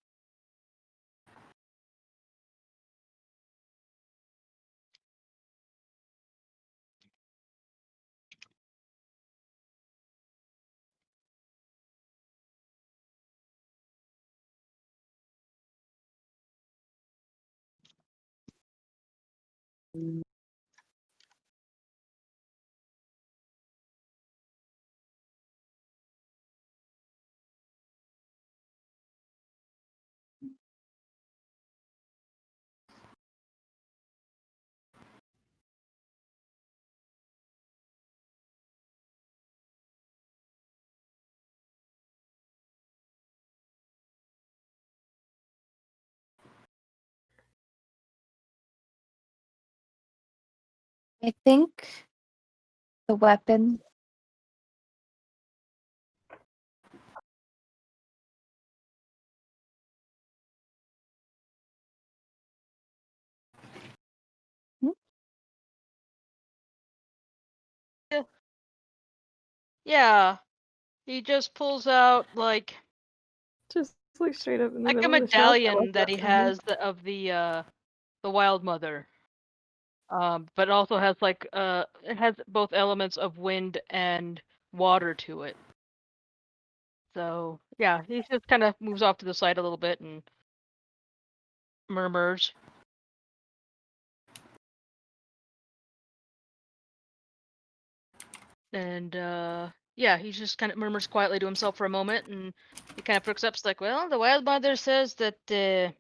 I think the weapon Yeah. He just pulls out Just like straight up in the a middle of the shelf. I medallion love that he from him. has of the Wild Mother. But also has it has both elements of wind and water to it. So yeah, he just kind of moves off to the side a little bit and murmurs. And yeah, he just kind of murmurs quietly to himself for a moment, and he kind of perks up. It's like, well, the Wild Mother says that they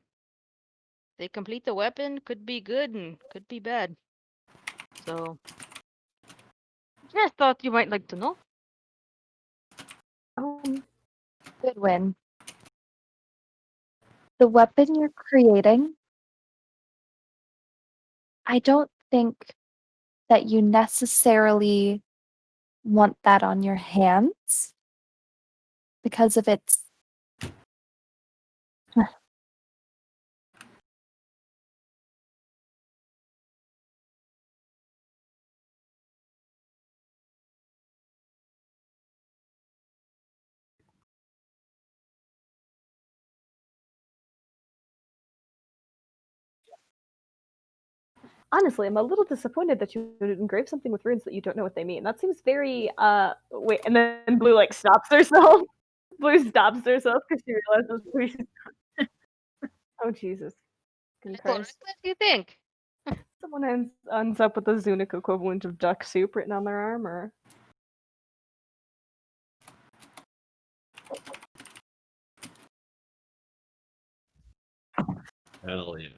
complete the weapon could be good and could be bad. So just thought you might like to know. Goodwin. The weapon you're creating, I don't think that you necessarily want that on your hands because of its Honestly, I'm a little disappointed that you would engrave something with runes that you don't know what they mean. That seems very wait, and then Blue like stops herself. Blue stops herself because she realizes who she's Oh Jesus. Little Christ. reckless, you think? Someone ends up with a Zunic equivalent of duck soup written on their arm, or Hell yeah.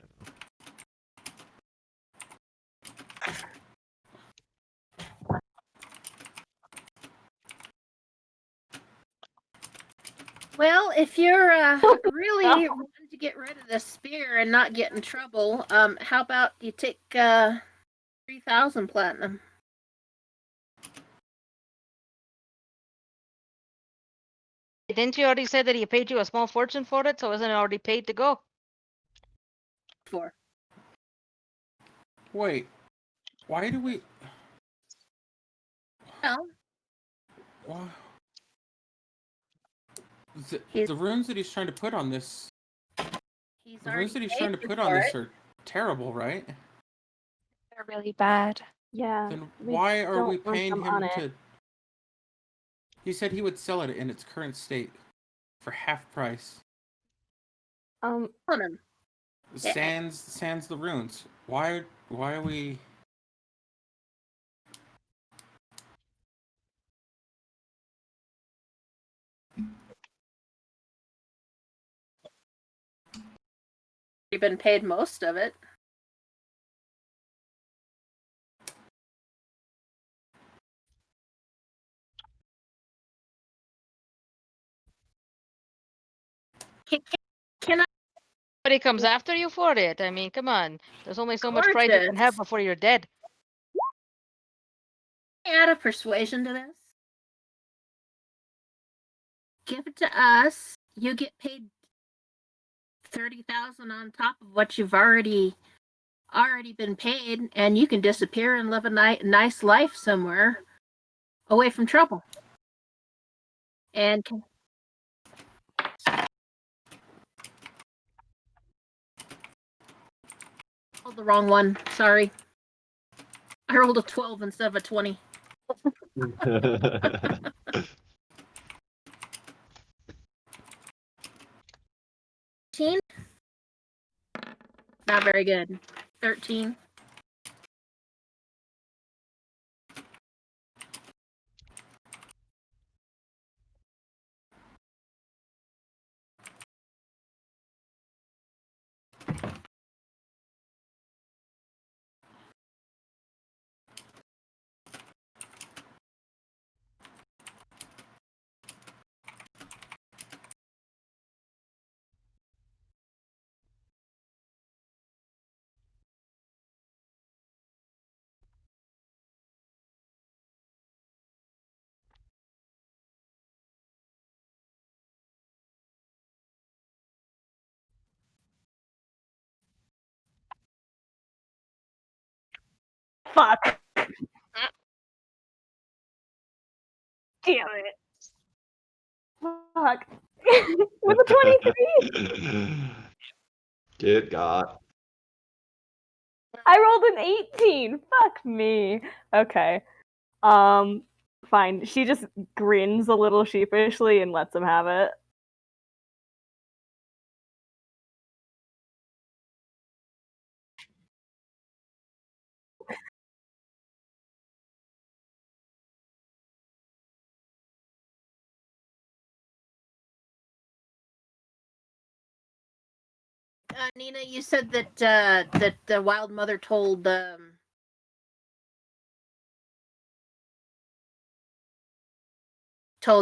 Well, if you're really wanting to get rid of the spear and not get in trouble, how about you take 3,000 platinum? Didn't you already say that he paid you a small fortune for it? So isn't it already paid to go? For Wait, why do we? well, Why? He's- The runes that he's trying to put on this, he's the already runes that he's paid trying to you put for on this it. are terrible, right? they're really bad. yeah. Then we why are we don't want paying them on him it. to? He said he would sell it in its current state for half price. On him. Yeah. Sans the runes. Why are we? You've been paid most of it. Can I? But he comes after you for it. I mean, come on. There's only so much pride you can have Gorgeous. before you're dead. Add a persuasion to this. Give it to us. You get paid 30,000 on top of what you've already been paid, and you can disappear and live a nice life somewhere. away from trouble. And rolled the wrong one. Sorry. I rolled a 12 instead of a 20. 13? Not very good. 13. Fuck. Damn it. Fuck. With a 23, Get got. I rolled an 18. Fuck me. Okay. Fine. She just grins a little sheepishly and lets him have it. Nina, you said that that the Wild Mother told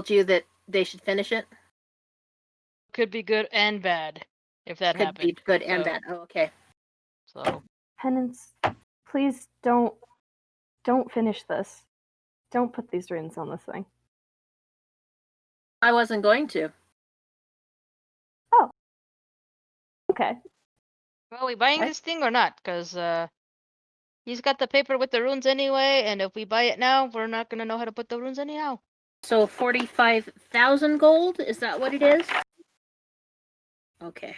you that they should finish it. Could be good and bad if that Could happened. be good and So- bad. Oh, okay. So Penance, please don't finish this. Don't put these runes on this thing. I wasn't going to. Okay. well, we buying What? this thing or not? Because he's got the paper with the runes anyway, and if we buy it now, we're not gonna know how to put the runes anyhow. So 45,000 gold. Is that what it is? Okay.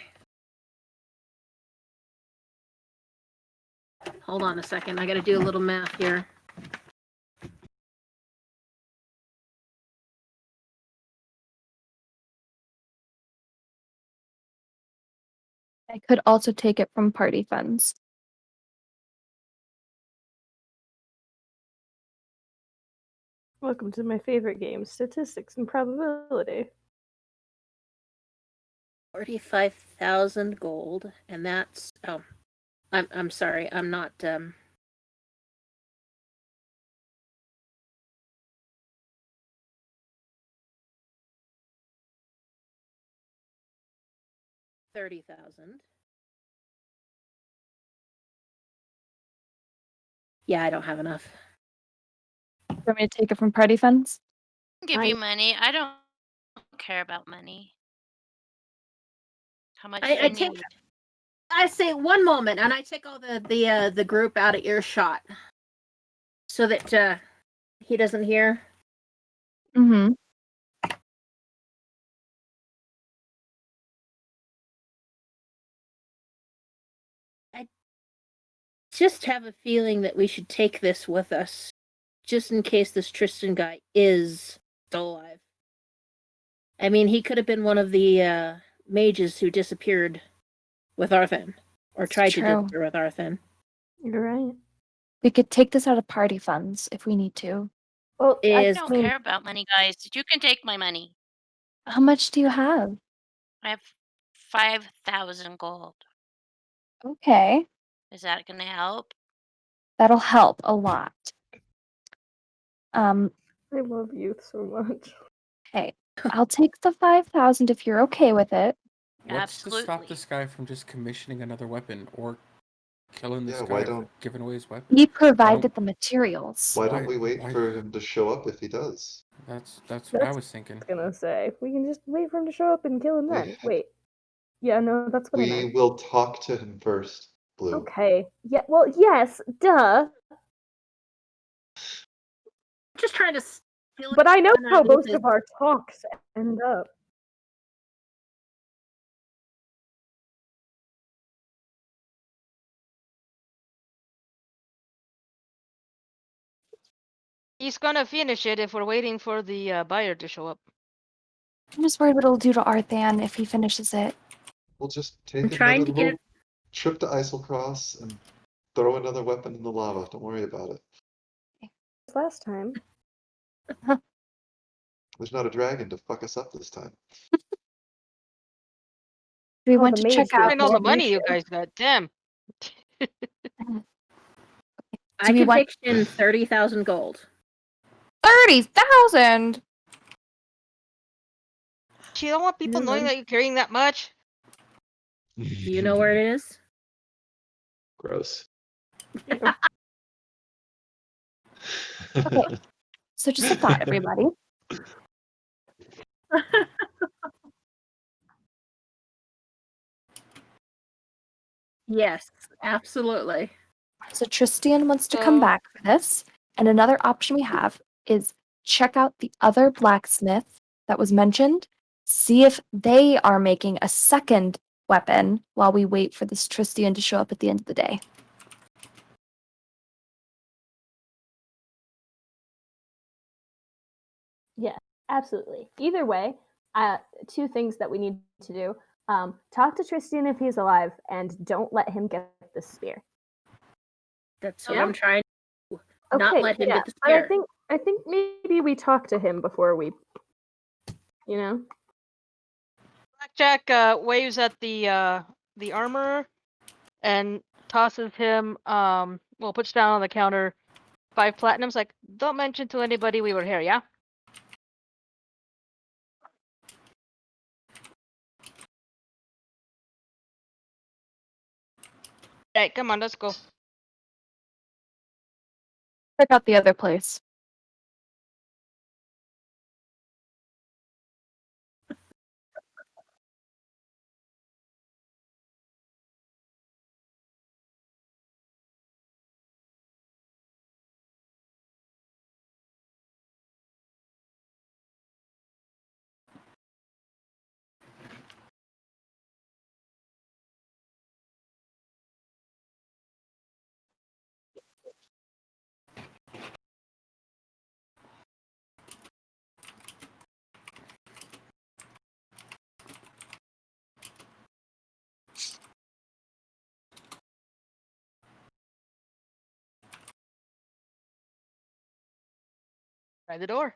Hold on a second. I got to do a little math here. I could also take it from party funds. Welcome to my favorite game, statistics and probability. 45,000 gold, and that's I'm sorry. I'm not 30,000. Yeah, I don't have enough. You want me to take it from party funds? Give I- you money. I don't care about money. How much I do you take- need? I say one moment, and I take all the group out of earshot, so that he doesn't hear. Mm-hmm. Just have a feeling that we should take this with us, just in case this Tristan guy is still alive. I mean, he could have been one of the mages who disappeared with Arthan, or It's tried to true. disappear with Arthan. You're right. We could take this out of party funds if we need to. Well, Is- I I don't mean, care about money, guys. You can take my money. How much do you have? I have 5,000 gold. Okay, Is that going to help? that'll help a lot. I love youth so much. Okay, I'll take the 5,000 if you're okay with it. What's to stop Absolutely. this guy from just commissioning another weapon or killing this Yeah, guy why for don't- giving away his weapon? He provided the materials. Why Why- don't we wait why- for him to show up if he does? That's what I That's- was thinking. I was gonna say, we can just wait for him to show up and kill him then. We- Wait. Yeah, no, that's what I We meant. will talk to him first, Blue. Okay. Yeah, well, yes, duh. Just trying to feel But like I know Anna how is most as- of our talks end up. He's gonna finish it if we're waiting for the buyer to show up. I'm just worried what it'll do to Arthan if he finishes it. We'll just I'm take trying another to get little trip to Islecross and throw another weapon in the lava. Don't worry about it. Last time. There's not a dragon to fuck us up this time. Do we Oh, want the to check mage out? And all the did money you you guys got, damn. I Do we can want pitch in 30,000 gold. 30,000? You don't want people knowing that you're carrying that much. Do you know where it is? Gross. Ew. Okay. So just a thought, everybody. Yes, absolutely. So Tristian wants to come So- back for this. And another option we have is check out the other blacksmith that was mentioned. See if they are making a second weapon while we wait for this Tristian to show up at the end of the day. Yeah, absolutely. Either way, two things that we need to do. Talk to Tristan if he's alive, and don't let him get the spear. That's what Yeah. I'm trying to not Okay, let him yeah, get the but spear. I think maybe we talk to him before we, you know. Blackjack waves at the armorer and tosses him well, puts down on the counter 5 platinums, like, don't mention to anybody we were here, yeah? Right, come on, let's go. Check out the other place. Try the door.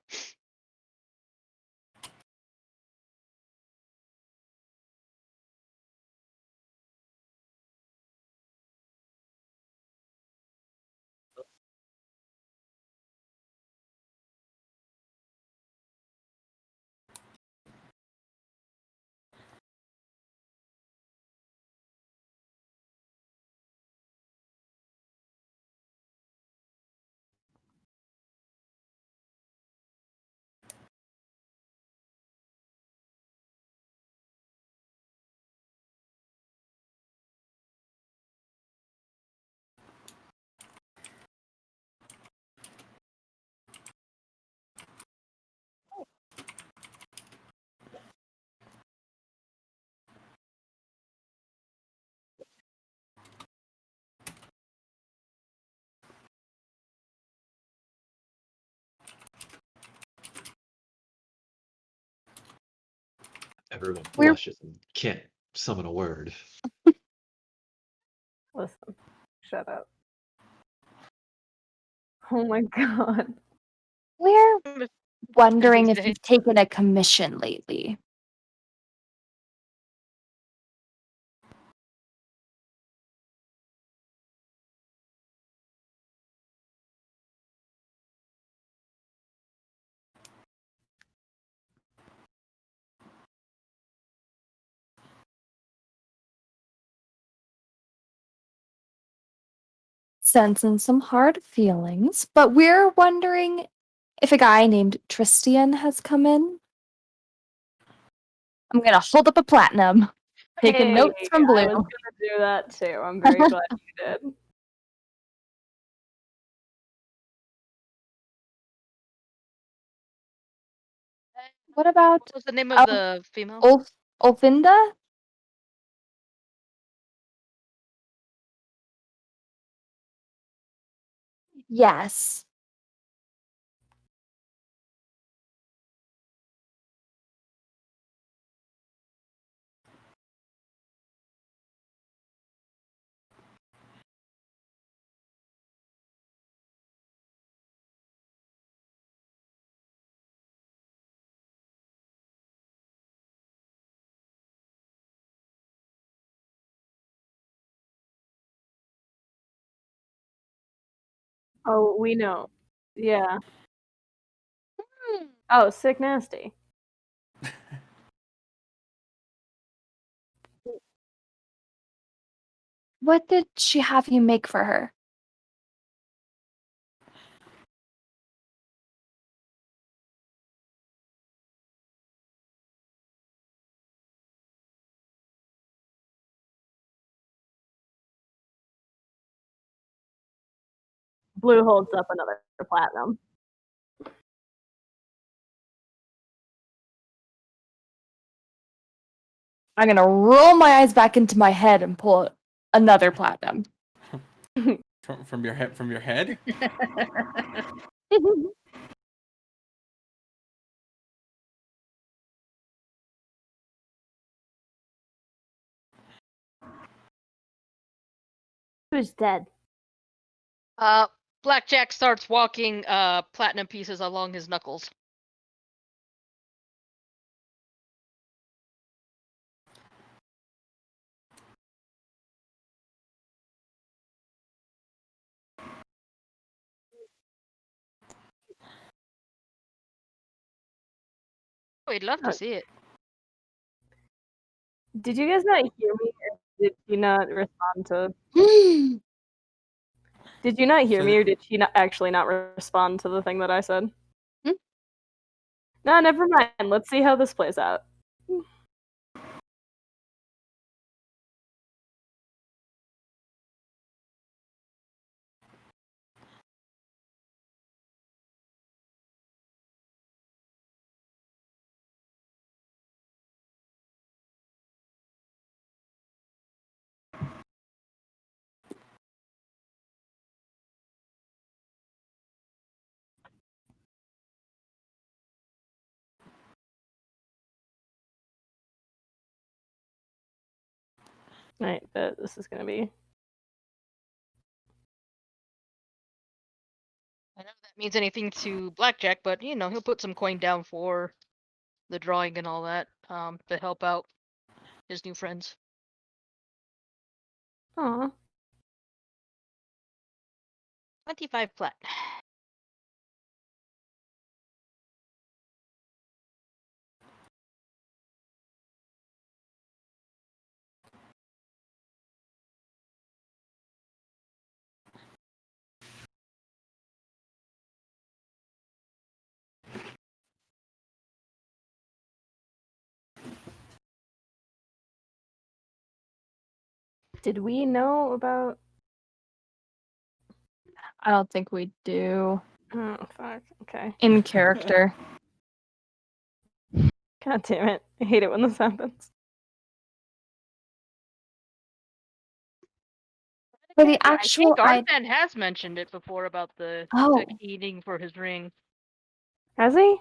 Everyone We're- blushes and can't summon a word. Listen, shut up. Oh my god. We're Mm, wondering these if days. you've taken a commission lately. Sensing some hard feelings, but we're wondering if a guy named Tristian has come in. I'm gonna hold up a platinum. Taking notes from Blue. I was gonna do that too. I'm very glad you did. What about What was the name of the female? Olfinda? Yes. Oh, we know. Yeah. Oh, sick nasty. What did she have you make for her? Blue holds up another platinum. I'm gonna roll my eyes back into my head and pull another platinum. From your head. From your head. Who's dead? Blackjack starts walking platinum pieces along his knuckles. We'd love to see it. Did you guys not hear me, or did she not respond to? Did you not hear me, or did she not actually not respond to the thing that I said? Hmm? No, never mind. Let's see how this plays out. Right, but this is gonna be. I don't know if that means anything to Blackjack, but you know, he'll put some coin down for the drawing and all that, to help out his new friends. Aw. 25 plat. Did we know about? I don't think we do. Oh fuck. Okay. In character. God damn it! I hate it when this happens. For the I actual think Arthan has mentioned it before about the Oh. eating for his ring. Has he?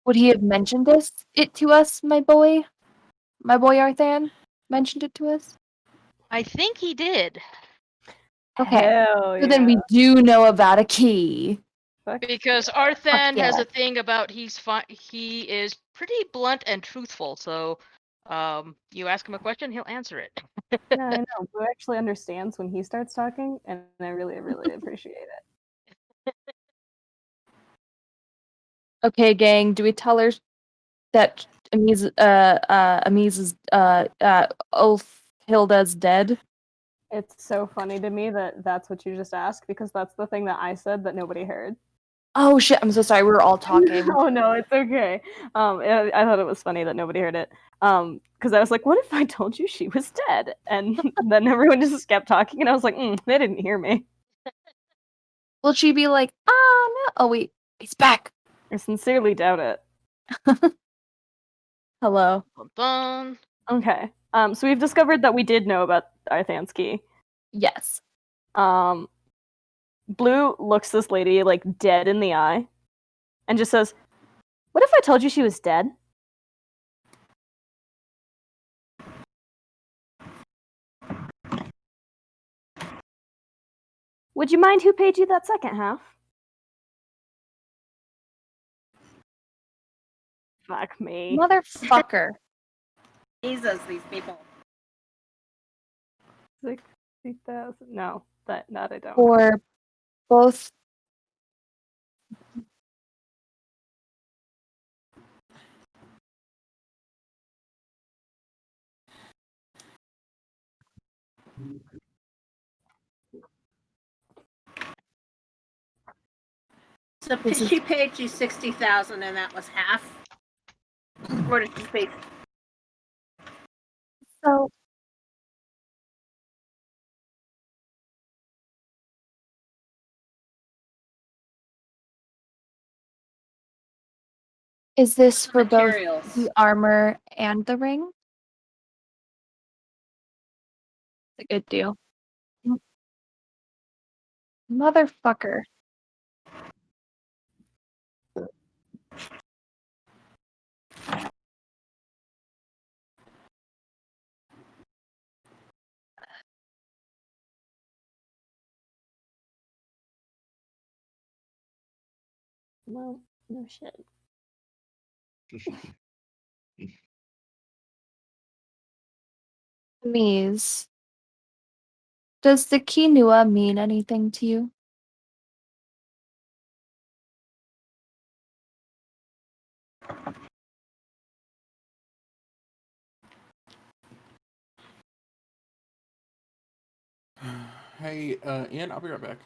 Would he have mentioned it to us, my boy? My boy Arthan mentioned it to us? I think he did. Okay. Hell So then we yeah. do know about a key. Fuck Because yeah. Arthan has yeah. a thing about he is pretty blunt and truthful, so you ask him a question, he'll answer it. Yeah, I know. Blue actually understands when he starts talking, and I really, really appreciate it. Okay, gang, do we tell her that Amiz is Hilda's dead? It's so funny to me that that's what you just asked, because that's the thing that I said that nobody heard. Oh shit, I'm so sorry, we were all talking. Oh no, it's okay. I thought it was funny that nobody heard it. Because I was like, what if I told you she was dead? And then everyone just kept talking, and I was like, they didn't hear me. Will she be like, no? Oh, wait, he's back. I sincerely doubt it. Hello. Bum, bum. Okay. So we've discovered that we did know about Arthan's key. Yes. Blue looks this lady like dead in the eye and just says, "What if I told you she was dead?" Would you mind who paid you that second half? Fuck me. Motherfucker. Jesus, these people. 60,000. No, that I don't. For both. So This is- she paid you 60,000, and that was half. Or did she pay? So, is this for both Materials. the armor and the ring? It's a good deal. Motherfucker. Well, no shit. Mies, does the quinoa mean anything to you? Hey, Ian, I'll be right back.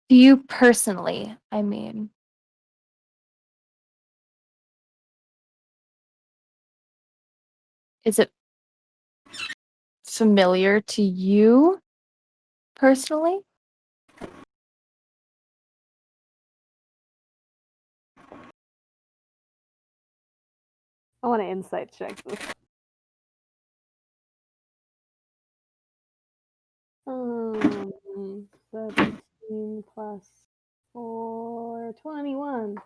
To you personally, I mean. Is it familiar to you personally? I want to insight check this. 17 plus 4, 21.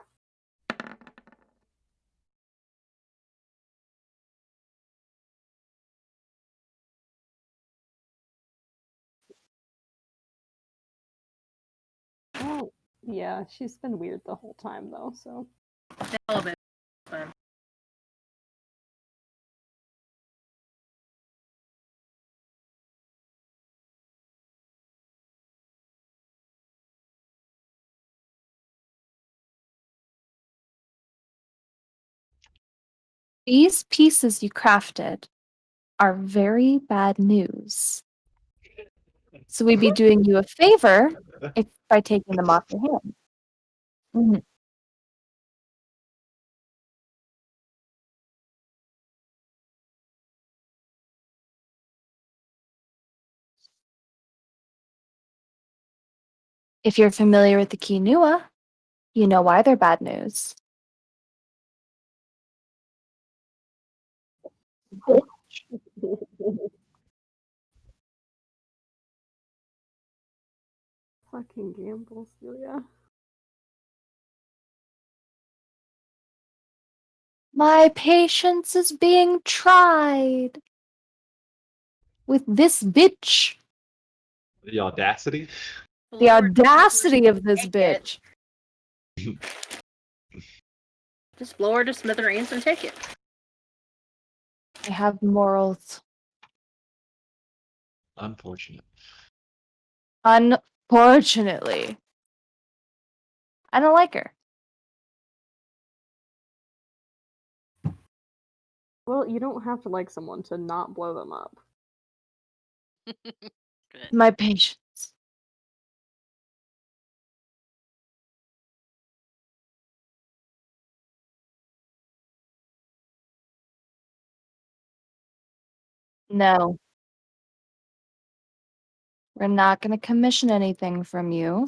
Oh, yeah, she's been weird the whole time though, so. All of it. But These pieces you crafted are very bad news. So we'd be doing you a favor by taking them off your hand. Mhm. If you're familiar with the quinoa, you know why they're bad news. Fucking gamble, Celia. My patience is being tried with this bitch. The audacity. The Lord, audacity of this take it. bitch. Just blow her to smithereens and take it. I have morals. Unfortunate. Unfortunately. I don't like her. Well, you don't have to like someone to not blow them up. Good. My patience. No. We're not going to commission anything from you.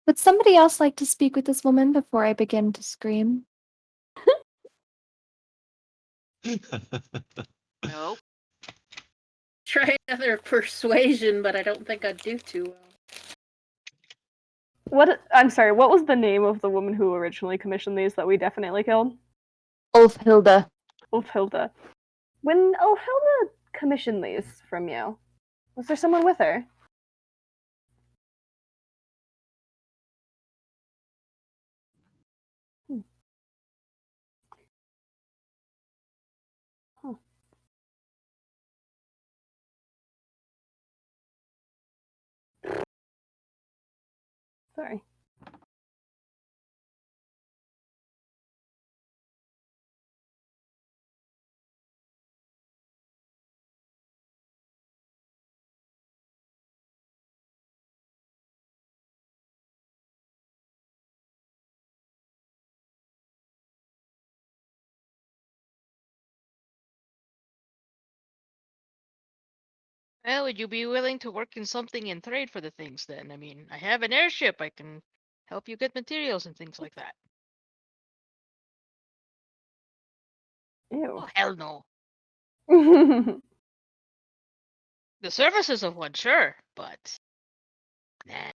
Would somebody else like to speak with this woman before I begin to scream? Nope. Try another persuasion, but I don't think I'd do too well. I'm sorry, what was the name of the woman who originally commissioned these that we definitely killed? Ulfhilda. Ulfhilda. When Ulfhilda commissioned these from you, was there someone with her? Huh. Sorry. Well, would you be willing to work in something in trade for the things then? I mean, I have an airship. I can help you get materials and things like that. Ew. Oh, hell no. The services of one, sure, but nah.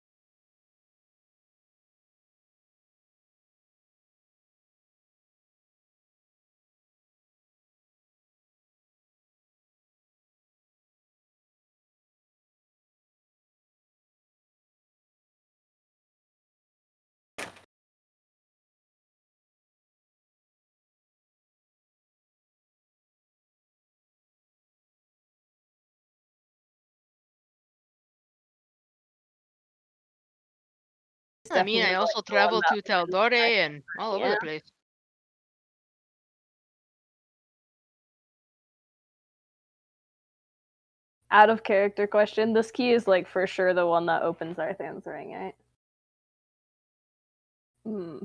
I mean, I Definitely also like on travel that to Taldore and all over the yeah. place. Out of character question, this key is like for sure the one that opens Arthan's ring, right?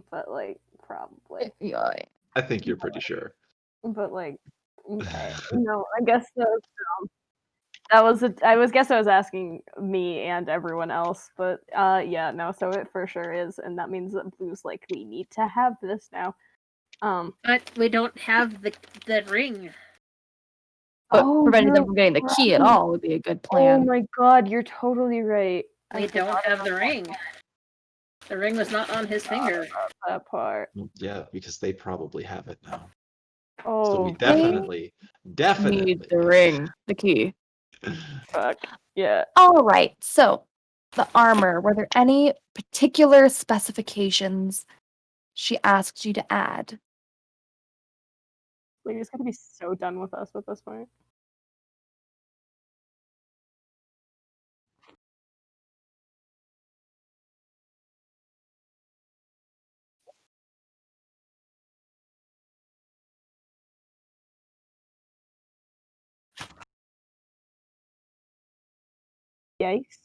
But like probably. Yeah. I think you're pretty sure. But like, okay, no, I guess so. That was I was asking me and everyone else, but yeah, no, so it for sure is, and that means that Blue's like, we need to have this now. But we don't have the ring. But preventing them you're from getting the key at right. all would be a good Oh plan. my god, you're totally right. I We don't forgot have the about ring. The ring was not on his finger. that part. Yeah, because they probably have it now. So Oh, we definitely Need the ring, the key. fuck. Yeah. All right. So, the armor. Were there any particular specifications she asked you to add? Lady's gonna be so done with us at this point. Yikes.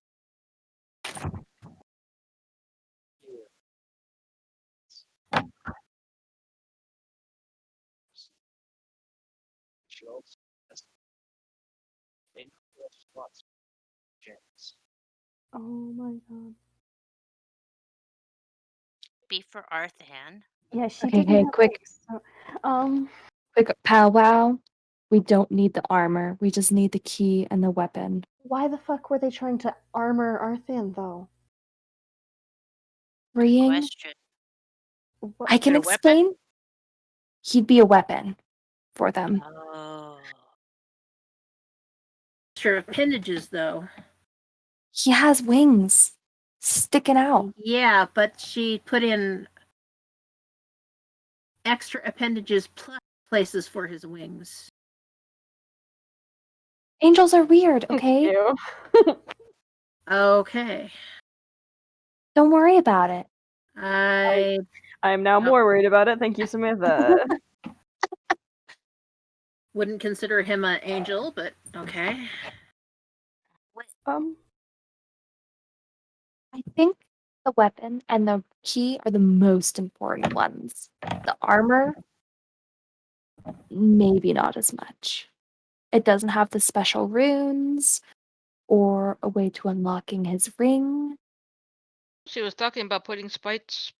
Oh my god. Be for Arthan. Yeah, she Okay, didn't hey, have quick like, powwow. We don't need the armor. We just need the key and the weapon. why the fuck were they trying to armor Arthan though? Good Freeing. question. What? I can Their weapon? explain. He'd be a weapon for them. Oh. Extra appendages, though. He has wings sticking out. Yeah, but she put in extra appendages plus places for his wings. Angels are weird, okay? Ew. Okay. Don't worry about it. I I'm now more worried about it. Thank you, Samantha. wouldn't consider him an angel, but okay. um, I think the weapon and the key are the most important ones. The armor, maybe not as much. It doesn't have the special runes or a way to unlocking his ring. She was talking about putting spots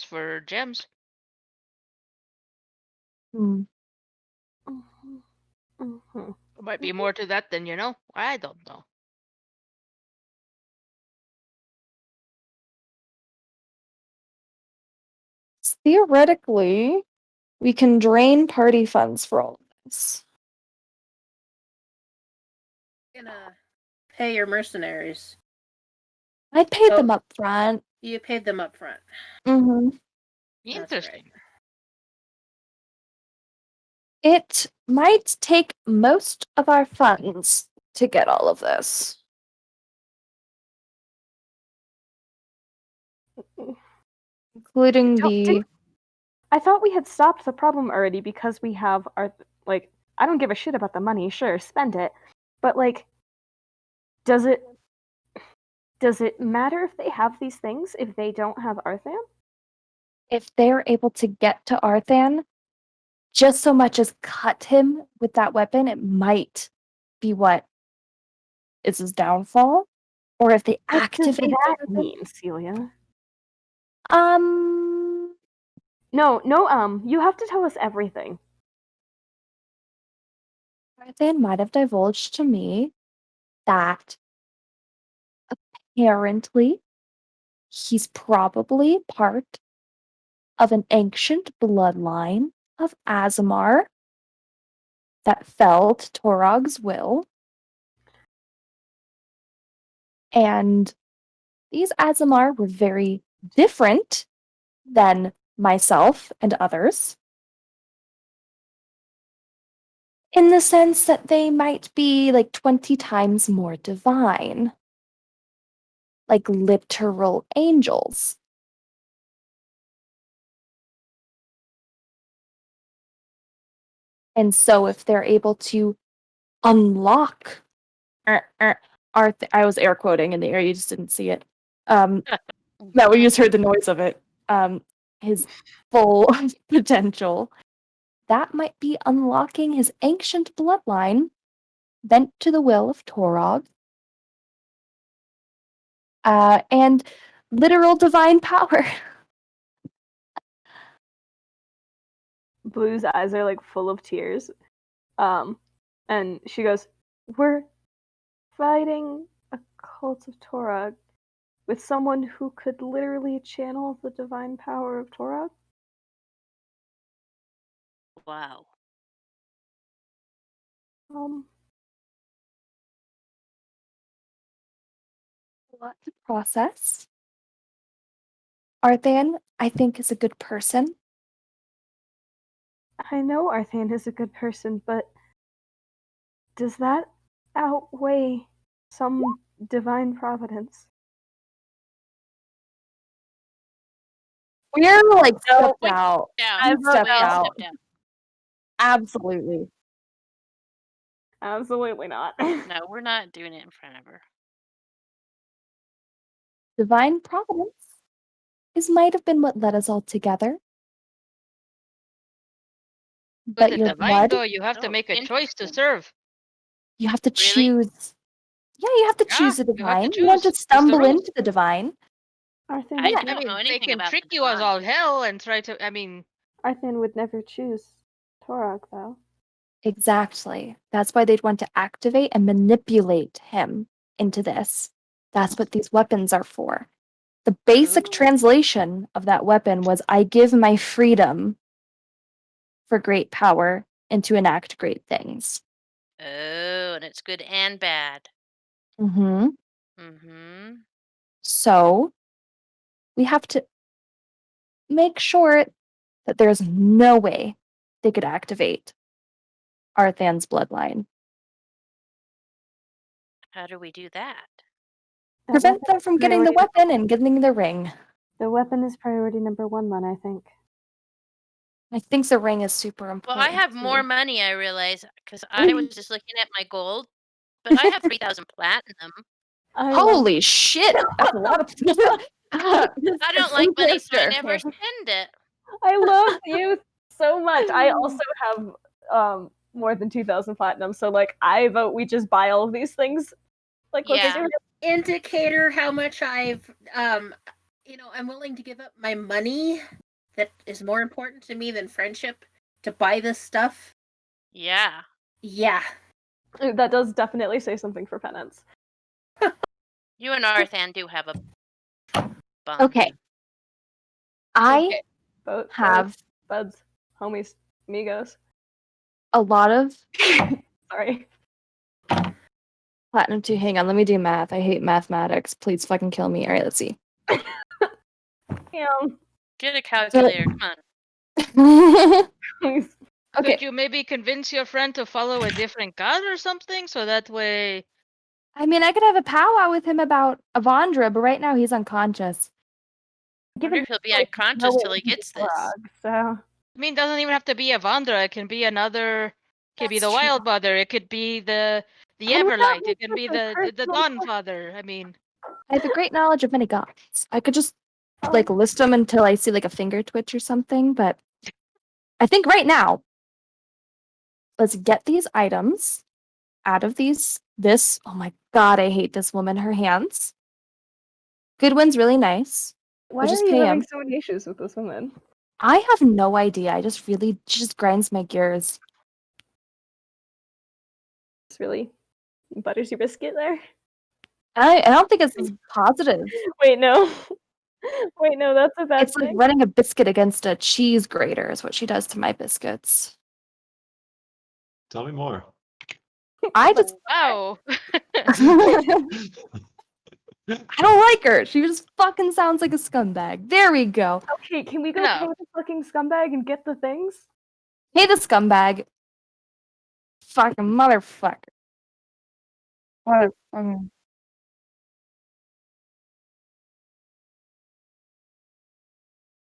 for gems. Hmm. Mhm, mhm. There might be more to that than you know. I don't know. Theoretically, we can drain party funds for all of this. Gonna pay your mercenaries. I paid Oh. them up front. You paid them up front. Mm-hmm. That's Interesting. great. It might take most of our funds to get all of this. Including the I thought we had stopped the problem already because we have our like. I don't give a shit about the money. Sure, spend it, but like, does it matter if they have these things if they don't have Arthan? if they're able to get to Arthan, just so much as cut him with that weapon, it might be what is his downfall. Or if they What does activate that the weapon. mean, Celia? Um, No, you have to tell us everything. Arthan might have divulged to me that apparently he's probably part of an ancient bloodline of Azamar that fell to Torog's will. And these Azamar were very different than myself and others, in the sense that they might be like 20 times more divine, like literal angels. And so if they're able to unlock I was air quoting in the air, you just didn't see it. No, we just heard the noise of it. His full potential. That might be unlocking his ancient bloodline, bent to the will of Torog, and literal divine power. Blue's eyes are like full of tears. And she goes, "We're fighting a cult of Torag with someone who could literally channel the divine power of Torag?" Wow. Um, A lot to process. Arthan, I think, is a good person. I know Arthan is a good person, but does that outweigh some divine providence? We're like No, stepped we out. down. I've stepped We out. stepped down. Absolutely. Absolutely not. No, we're not doing it in front of her. Divine providence might have been what led us all together. With But the your divine, blood, though, you have to Oh, make a choice to interesting. serve. you have to Really? choose. Yeah, you have to Yeah, choose the you have to divine. You don't choose. just It's the stumble rules. into the divine. Arthan I would Yeah. don't never, know They anything can about trick the you as all divine. hell and try to. I mean, Arthan would never choose Torag, though. Exactly. That's why they'd want to activate and manipulate him into this. That's what these weapons are for. The basic Oh. translation of that weapon was I give my freedom for great power and to enact great things. Oh, and it's good and bad. Mm-hmm. Mm-hmm. So we have to make sure that there's no way they could activate Arthan's bloodline. How do we do that? That Prevent weapon them is from getting the priority- weapon and getting the ring. The weapon is priority number one, then, I think. I think the ring is super Well, important. I have more too. money, I realize, because I was just looking at my gold, but I have 3,000 platinum. I love Holy shit! That's a lot of. I don't like money, so I never Okay. spend it. I love you so much. I also have more than 2,000 platinum, so like I vote we just buy all of these things. Like what Yeah. they're doing. Indicator how much I've I'm willing to give up my money that is more important to me than friendship to buy this stuff. Yeah. Yeah. That does definitely say something for penance. You and Arthan do have a bond. Okay. I Okay. Vote have buds, homies, amigos. a lot of Sorry. platinum too. Hang on, let me do math. I hate mathematics. Please fucking kill me. All right, let's see. Damn. Get a calculator. Come on. Please. Okay. Could you maybe convince your friend to follow a different god or something, so that way? I mean, I could have a powwow with him about Avandra, but right now he's unconscious. Wonder if he'll be unconscious till he gets this. So I mean, doesn't even have to be Avandra. It can be another. Could be the That's true. Wild Mother. It could be the Can we not Everlight. make It can this be a the personal Dawn Father. I mean, I have a great knowledge of many gods. I could just like list them until I see like a finger twitch or something, but I think right now, let's get these items out of this. Oh my god, I hate this woman. Her hands. Goodwin's really nice. Why just are you pay having him. so many issues with this woman? I have no idea. She just grinds my gears. It's really butters your biscuit there. I don't think it's as positive. Wait, no. Wait, no, that's a bad It's like thing. running a biscuit against a cheese grater is what she does to my biscuits. Tell me more. I just wow. I don't like her. She just fucking sounds like a scumbag. There we go. Okay, can we go No. pay the fucking scumbag and get the things? Hey, the scumbag. Fucking motherfucker. Motherfucker.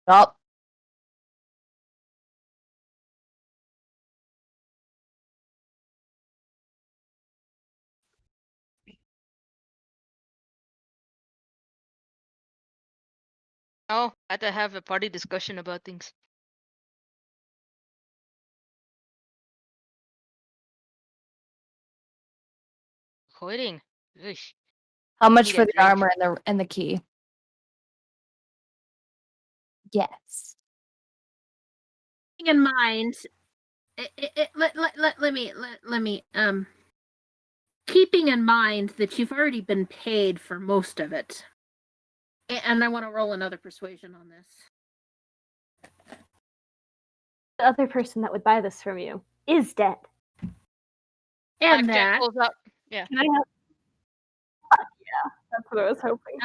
Oh. Oh, I had to have a party discussion about things. Quitting. Eesh. How much Need for a the drink. armor and the key? Yes. Keeping in mind, let me keeping in mind that you've already been paid for most of it, and I want to roll another persuasion on this. The other person that would buy this from you is dead. And Blackjack that, pulls up. Yeah. Can I have? Yeah, that's what I was hoping.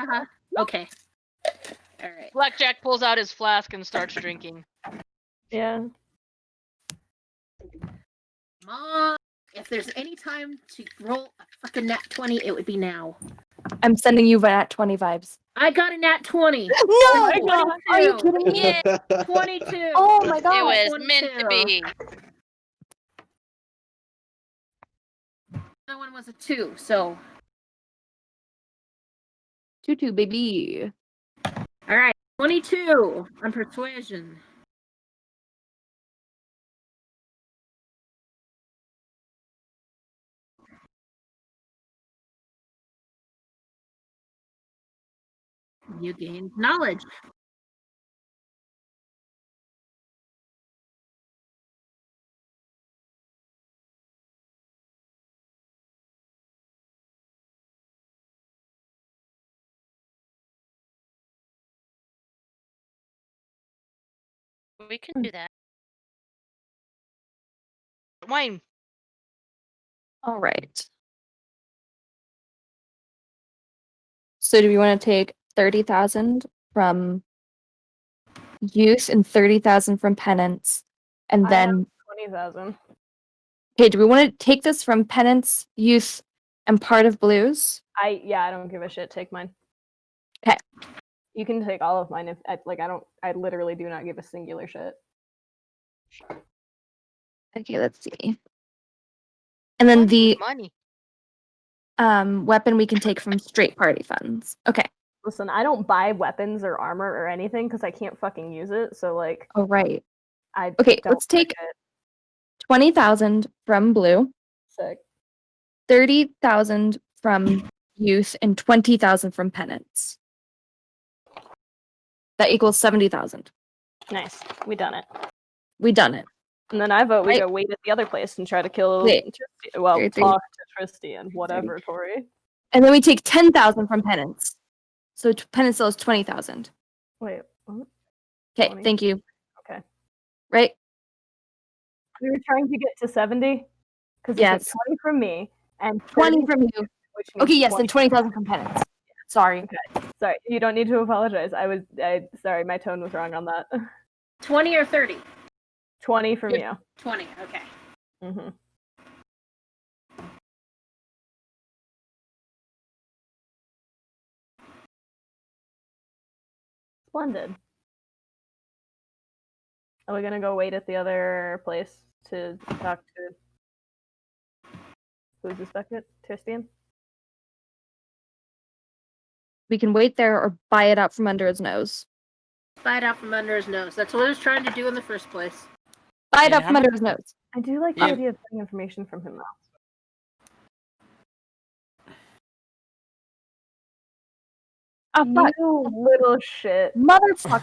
okay, all right. Blackjack pulls out his flask and starts drinking. Yeah. Come on. If there's any time to roll a fucking nat 20, it would be now. I'm sending you at 20 vibes. I got a nat 20. No! Oh my god. Are you kidding me? Yeah, 22. Oh my it god. was meant to 22. be. The other one was a 2, so. Tutu, baby. All right, 22 on persuasion. You gained knowledge. We can do that. Wine. All right. So do we want to take 30,000 from youth and 30,000 from penance? And I have then 20,000. okay, do we want to take this from penance, youth, and part of blues? I don't give a shit. Take mine. 'Kay. You can take all of mine if I literally do not give a singular shit. Okay, let's see. And then the Money. weapon we can take from straight party funds. Okay. Listen, I don't buy weapons or armor or anything because I can't fucking use it. So like, Oh, right. I Okay, don't let's take like it. 20,000 from blue, Sick. 30,000 from youth, and 20,000 from penance. That equals 70,000. Nice. We done it. We done it. And then I vote we Right. go wait at the other place and try to kill Wait. Tristy. Well, 33. talk to Tristy and whatever, Tori. And then we take 10,000 from penance. So penance still is 20,000. Wait. What? Okay, 20. thank you. Okay. Right? We were trying to get to 70 because Yes. you took 20 from me and 20 from you. which means Okay, yes, 20 and 20,000 from penance. Sorry. Okay. Sorry, you don't need to apologize. Sorry, my tone was wrong on that. 20 or 30? 20 from you. 20, okay. Mm-hmm. Splendid. Are we gonna go wait at the other place to talk to who's this bucket? Tristian? We can wait there or buy it out from under his nose. Buy it out from under his nose. That's what I was trying to do in the first place. Buy it And out how from under much- his nose. I do like the Yeah. idea of getting information from him though. Oh, fuck. You little shit. Motherfucker.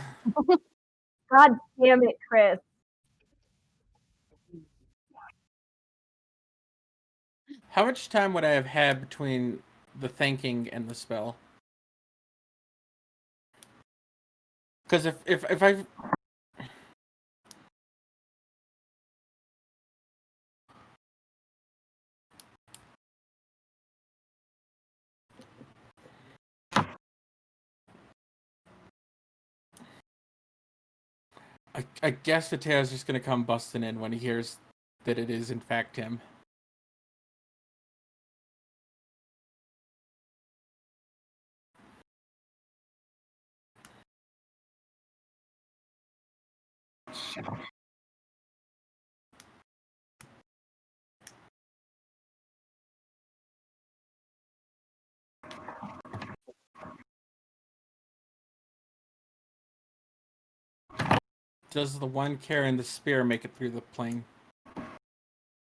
God damn it, Chris. How much time would I have had between the thanking and the spell? Because if I I guess Mateo's just gonna come busting in when he hears that it is in fact him. Does the one carrying the spear make it through the plane?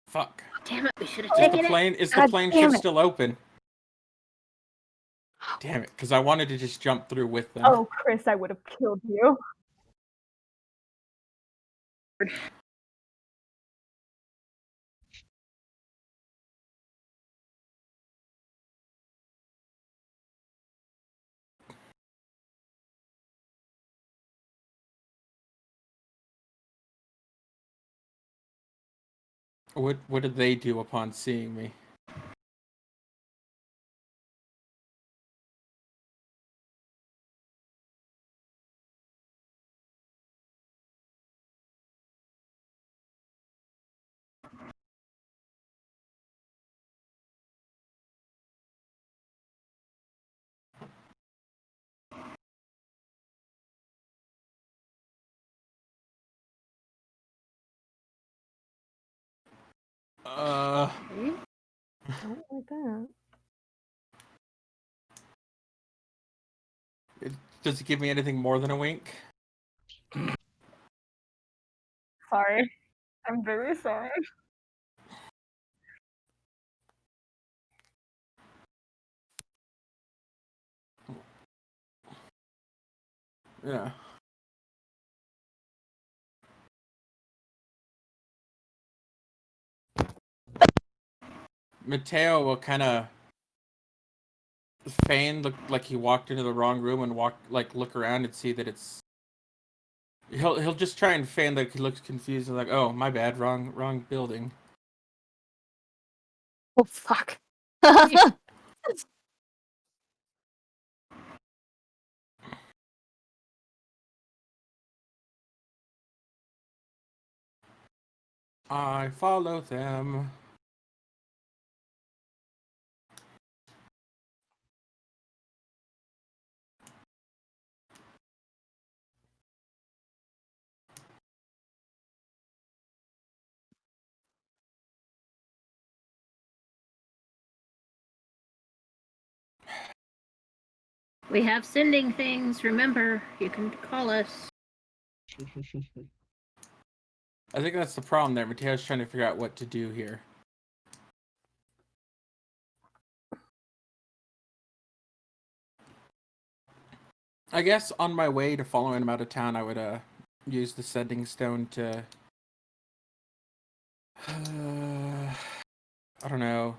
Fuck. Damn it, we should have Is taken the it. plane is the God plane damn shift it. still open? Damn it, because I wanted to just jump through with them. Oh, Chris, I would have killed you. What did they do upon seeing me? I don't like that. Does it give me anything more than a wink? Sorry. I'm very sorry. Yeah. Mateo will kind of feign look like he walked into the wrong room and look around and see that it's. He'll just try and feign like he looks confused and like, oh my bad, wrong building. Oh, fuck. I follow them. We have sending things. Remember, you can call us. I think that's the problem there. Mateo's trying to figure out what to do here. I guess on my way to following him out of town, I would use the sending stone to... I don't know.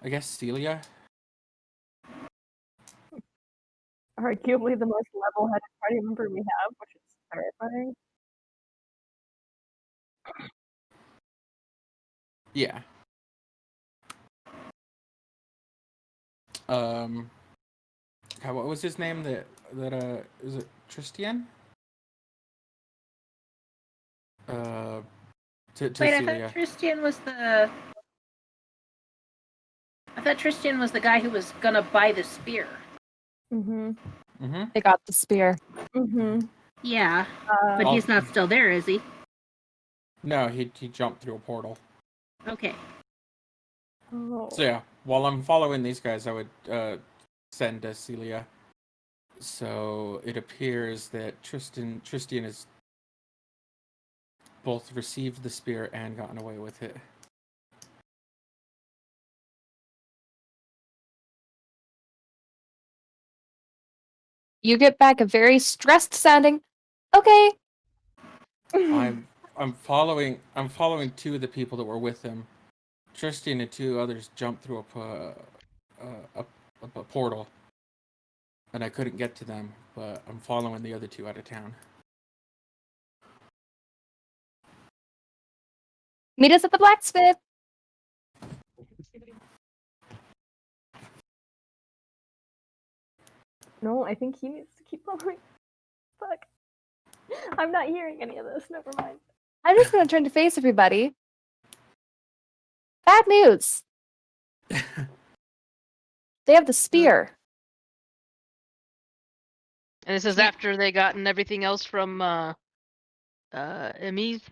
I guess Celia? Arguably the most level-headed party member we have, which is terrifying. Yeah. God, what was his name? Is it Tristian? To Wait, Celia. I thought Tristian was the guy who was gonna buy the spear. Mm-hmm. Mm-hmm. They got the spear. Mm-hmm. Yeah, but he's not still there, is he? No, he jumped through a portal. Okay. Oh. So yeah, while I'm following these guys, I would send Celia. So it appears that Tristian has both received the spear and gotten away with it. You get back a very stressed sounding, okay. I'm following two of the people that were with him. Tristian and two others jumped through a portal, and I couldn't get to them. But I'm following the other two out of town. Meet us at the blacksmith. No, I think he needs to keep following. Fuck. I'm not hearing any of this. Never mind. I'm just gonna turn to face everybody. Bad news. They have the spear. And this is after they gotten everything else from Emmy's.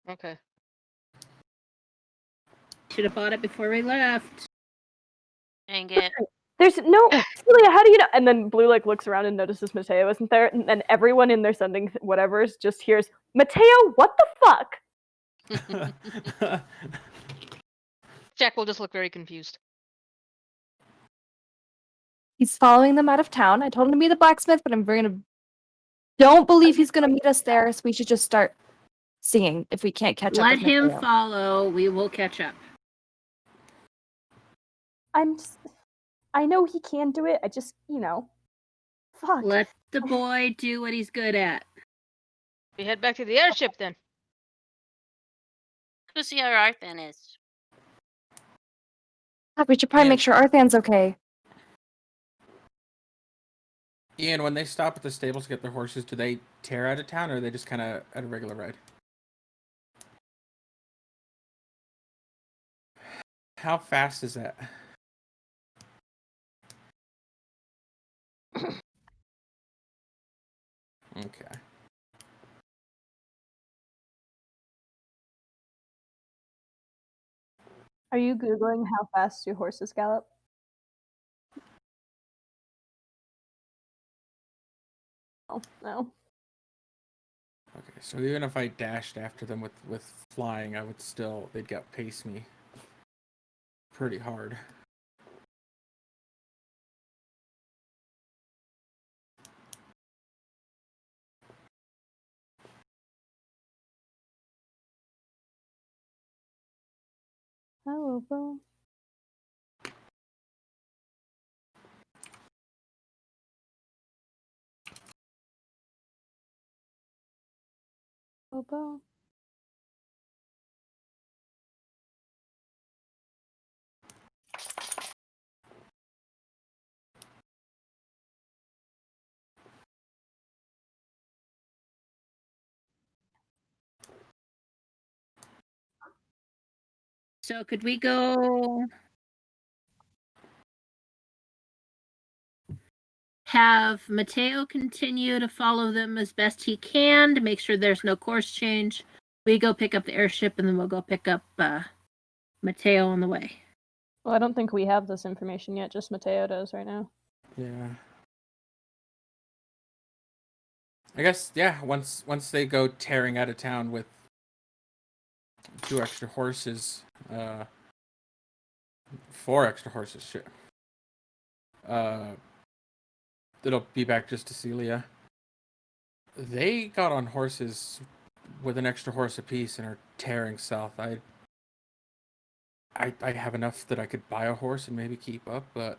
Okay. Should have bought it before we left. Dang it. There's no Celia. How do you know? And then Blue like looks around and notices Mateo isn't there, and then everyone in their sending whatever's just hears Mateo. What the fuck? Jack will just look very confused. He's following them out of town. I told him to be the blacksmith, but don't believe he's gonna meet us there, so we should just start singing if we can't catch up Let with him Mateo. follow. We will catch up. I know he can do it. I just, fuck. Let the boy do what he's good at. We head back to the airship then. Go see how Arthan is. We should probably make sure Arthan's okay. Ian, when they stop at the stables to get their horses, do they tear out of town, or are they just kind of at a regular ride? How fast is that? Okay. Are you Googling how fast do horses gallop? Oh, no. Okay, so even if I dashed after them with flying, they'd outpace me pretty hard. Oh, well. Oh, well. So could we go have Mateo continue to follow them as best he can to make sure there's no course change? We go pick up the airship, and then we'll go pick up Mateo on the way. Well, I don't think we have this information yet. Just Mateo does right now. Yeah. I guess, yeah, once they go tearing out of town with 2 extra horses, 4 extra horses, shit. It'll be back just to Celia. They got on horses with an extra horse apiece and are tearing south. I have enough that I could buy a horse and maybe keep up, but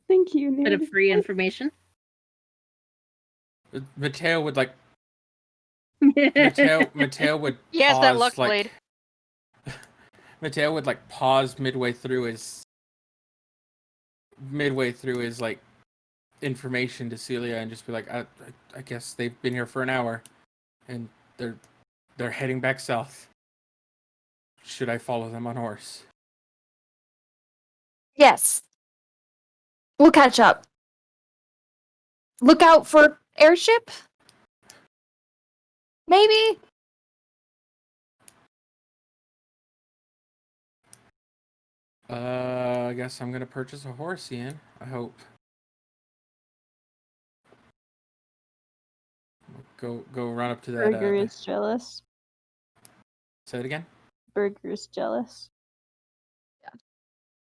Thank you, Bit of free information. Mateo would like Mateo would He has that pause, luck like, blade. Mateo would like pause midway through his like information to Celia and just be like, I guess they've been here for an hour and they're heading back south. Should I follow them on horse? Yes. We'll catch up. Look out for airship? Maybe? I guess I'm gonna purchase a horse, Ian. I hope. Go run up to that. Burger is jealous. Say it again. Burger is jealous.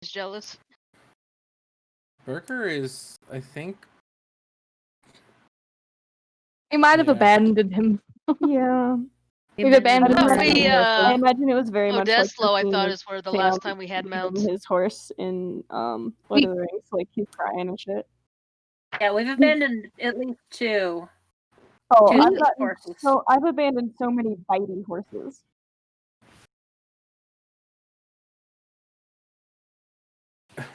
He's jealous. Burger is, I think. We might have Yeah. abandoned him. Yeah. We've abandoned I thought him. we, I imagine it was very much like Odeslo, I the thought, scene is where the of last Sam time we had leaving mounts. his horse in Lord of the Rings, like he's crying and shit. Yeah, we've abandoned at least 2. Oh, Two I've horses. I've abandoned so many bitey horses.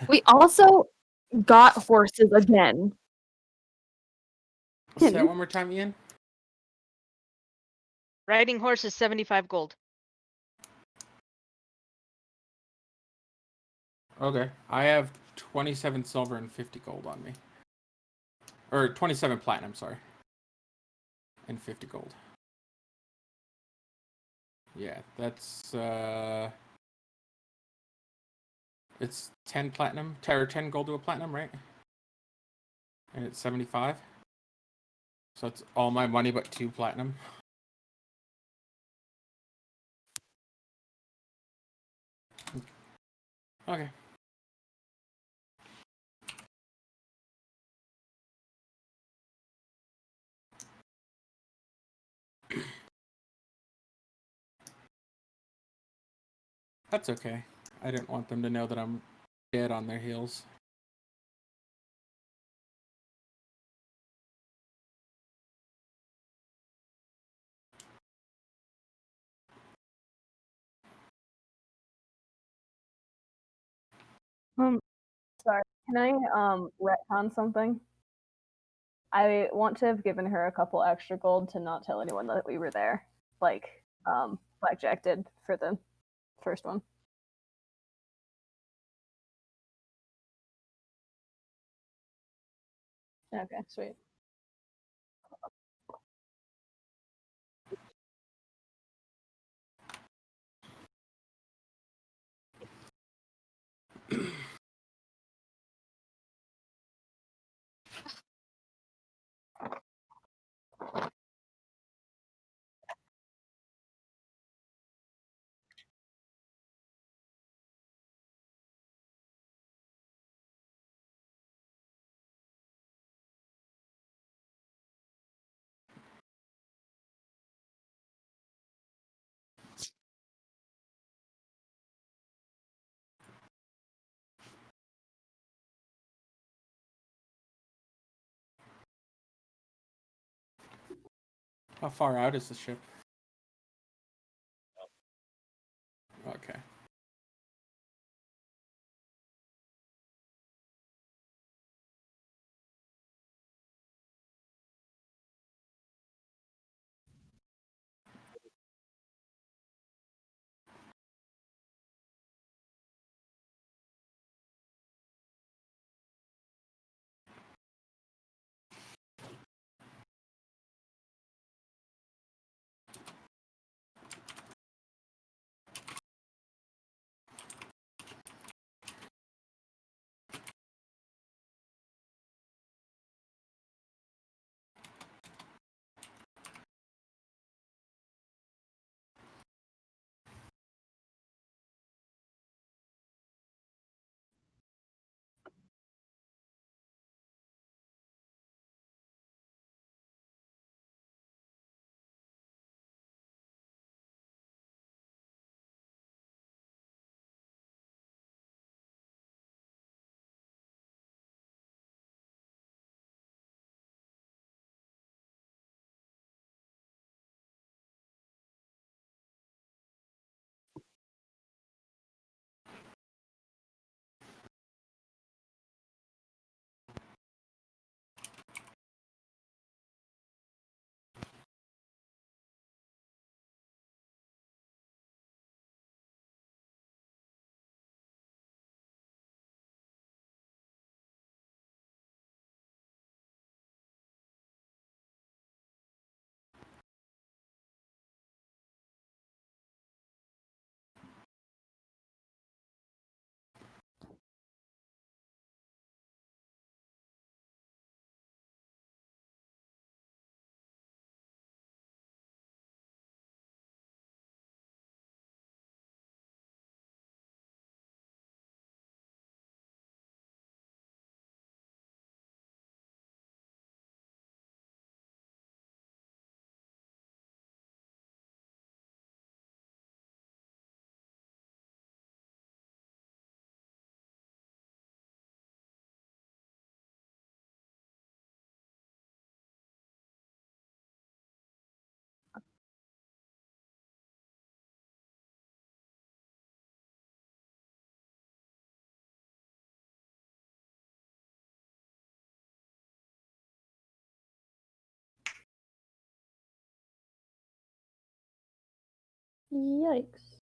We also got horses again. Say that one more time, Ian. Riding horse is 75 gold. Okay. I have 27 silver and 50 gold on me. Or 27 platinum, sorry. And 50 gold. Yeah, that's it's 10 platinum, or 10 gold to a platinum, right? And it's 75. So it's all my money but 2 platinum. Okay. That's okay. I didn't want them to know that I'm dead on their heels. Sorry. Can I retcon something? I want to have given her a couple extra gold to not tell anyone that we were there, like Blackjack did for the first one. Okay, sweet. How far out is the ship? Yikes.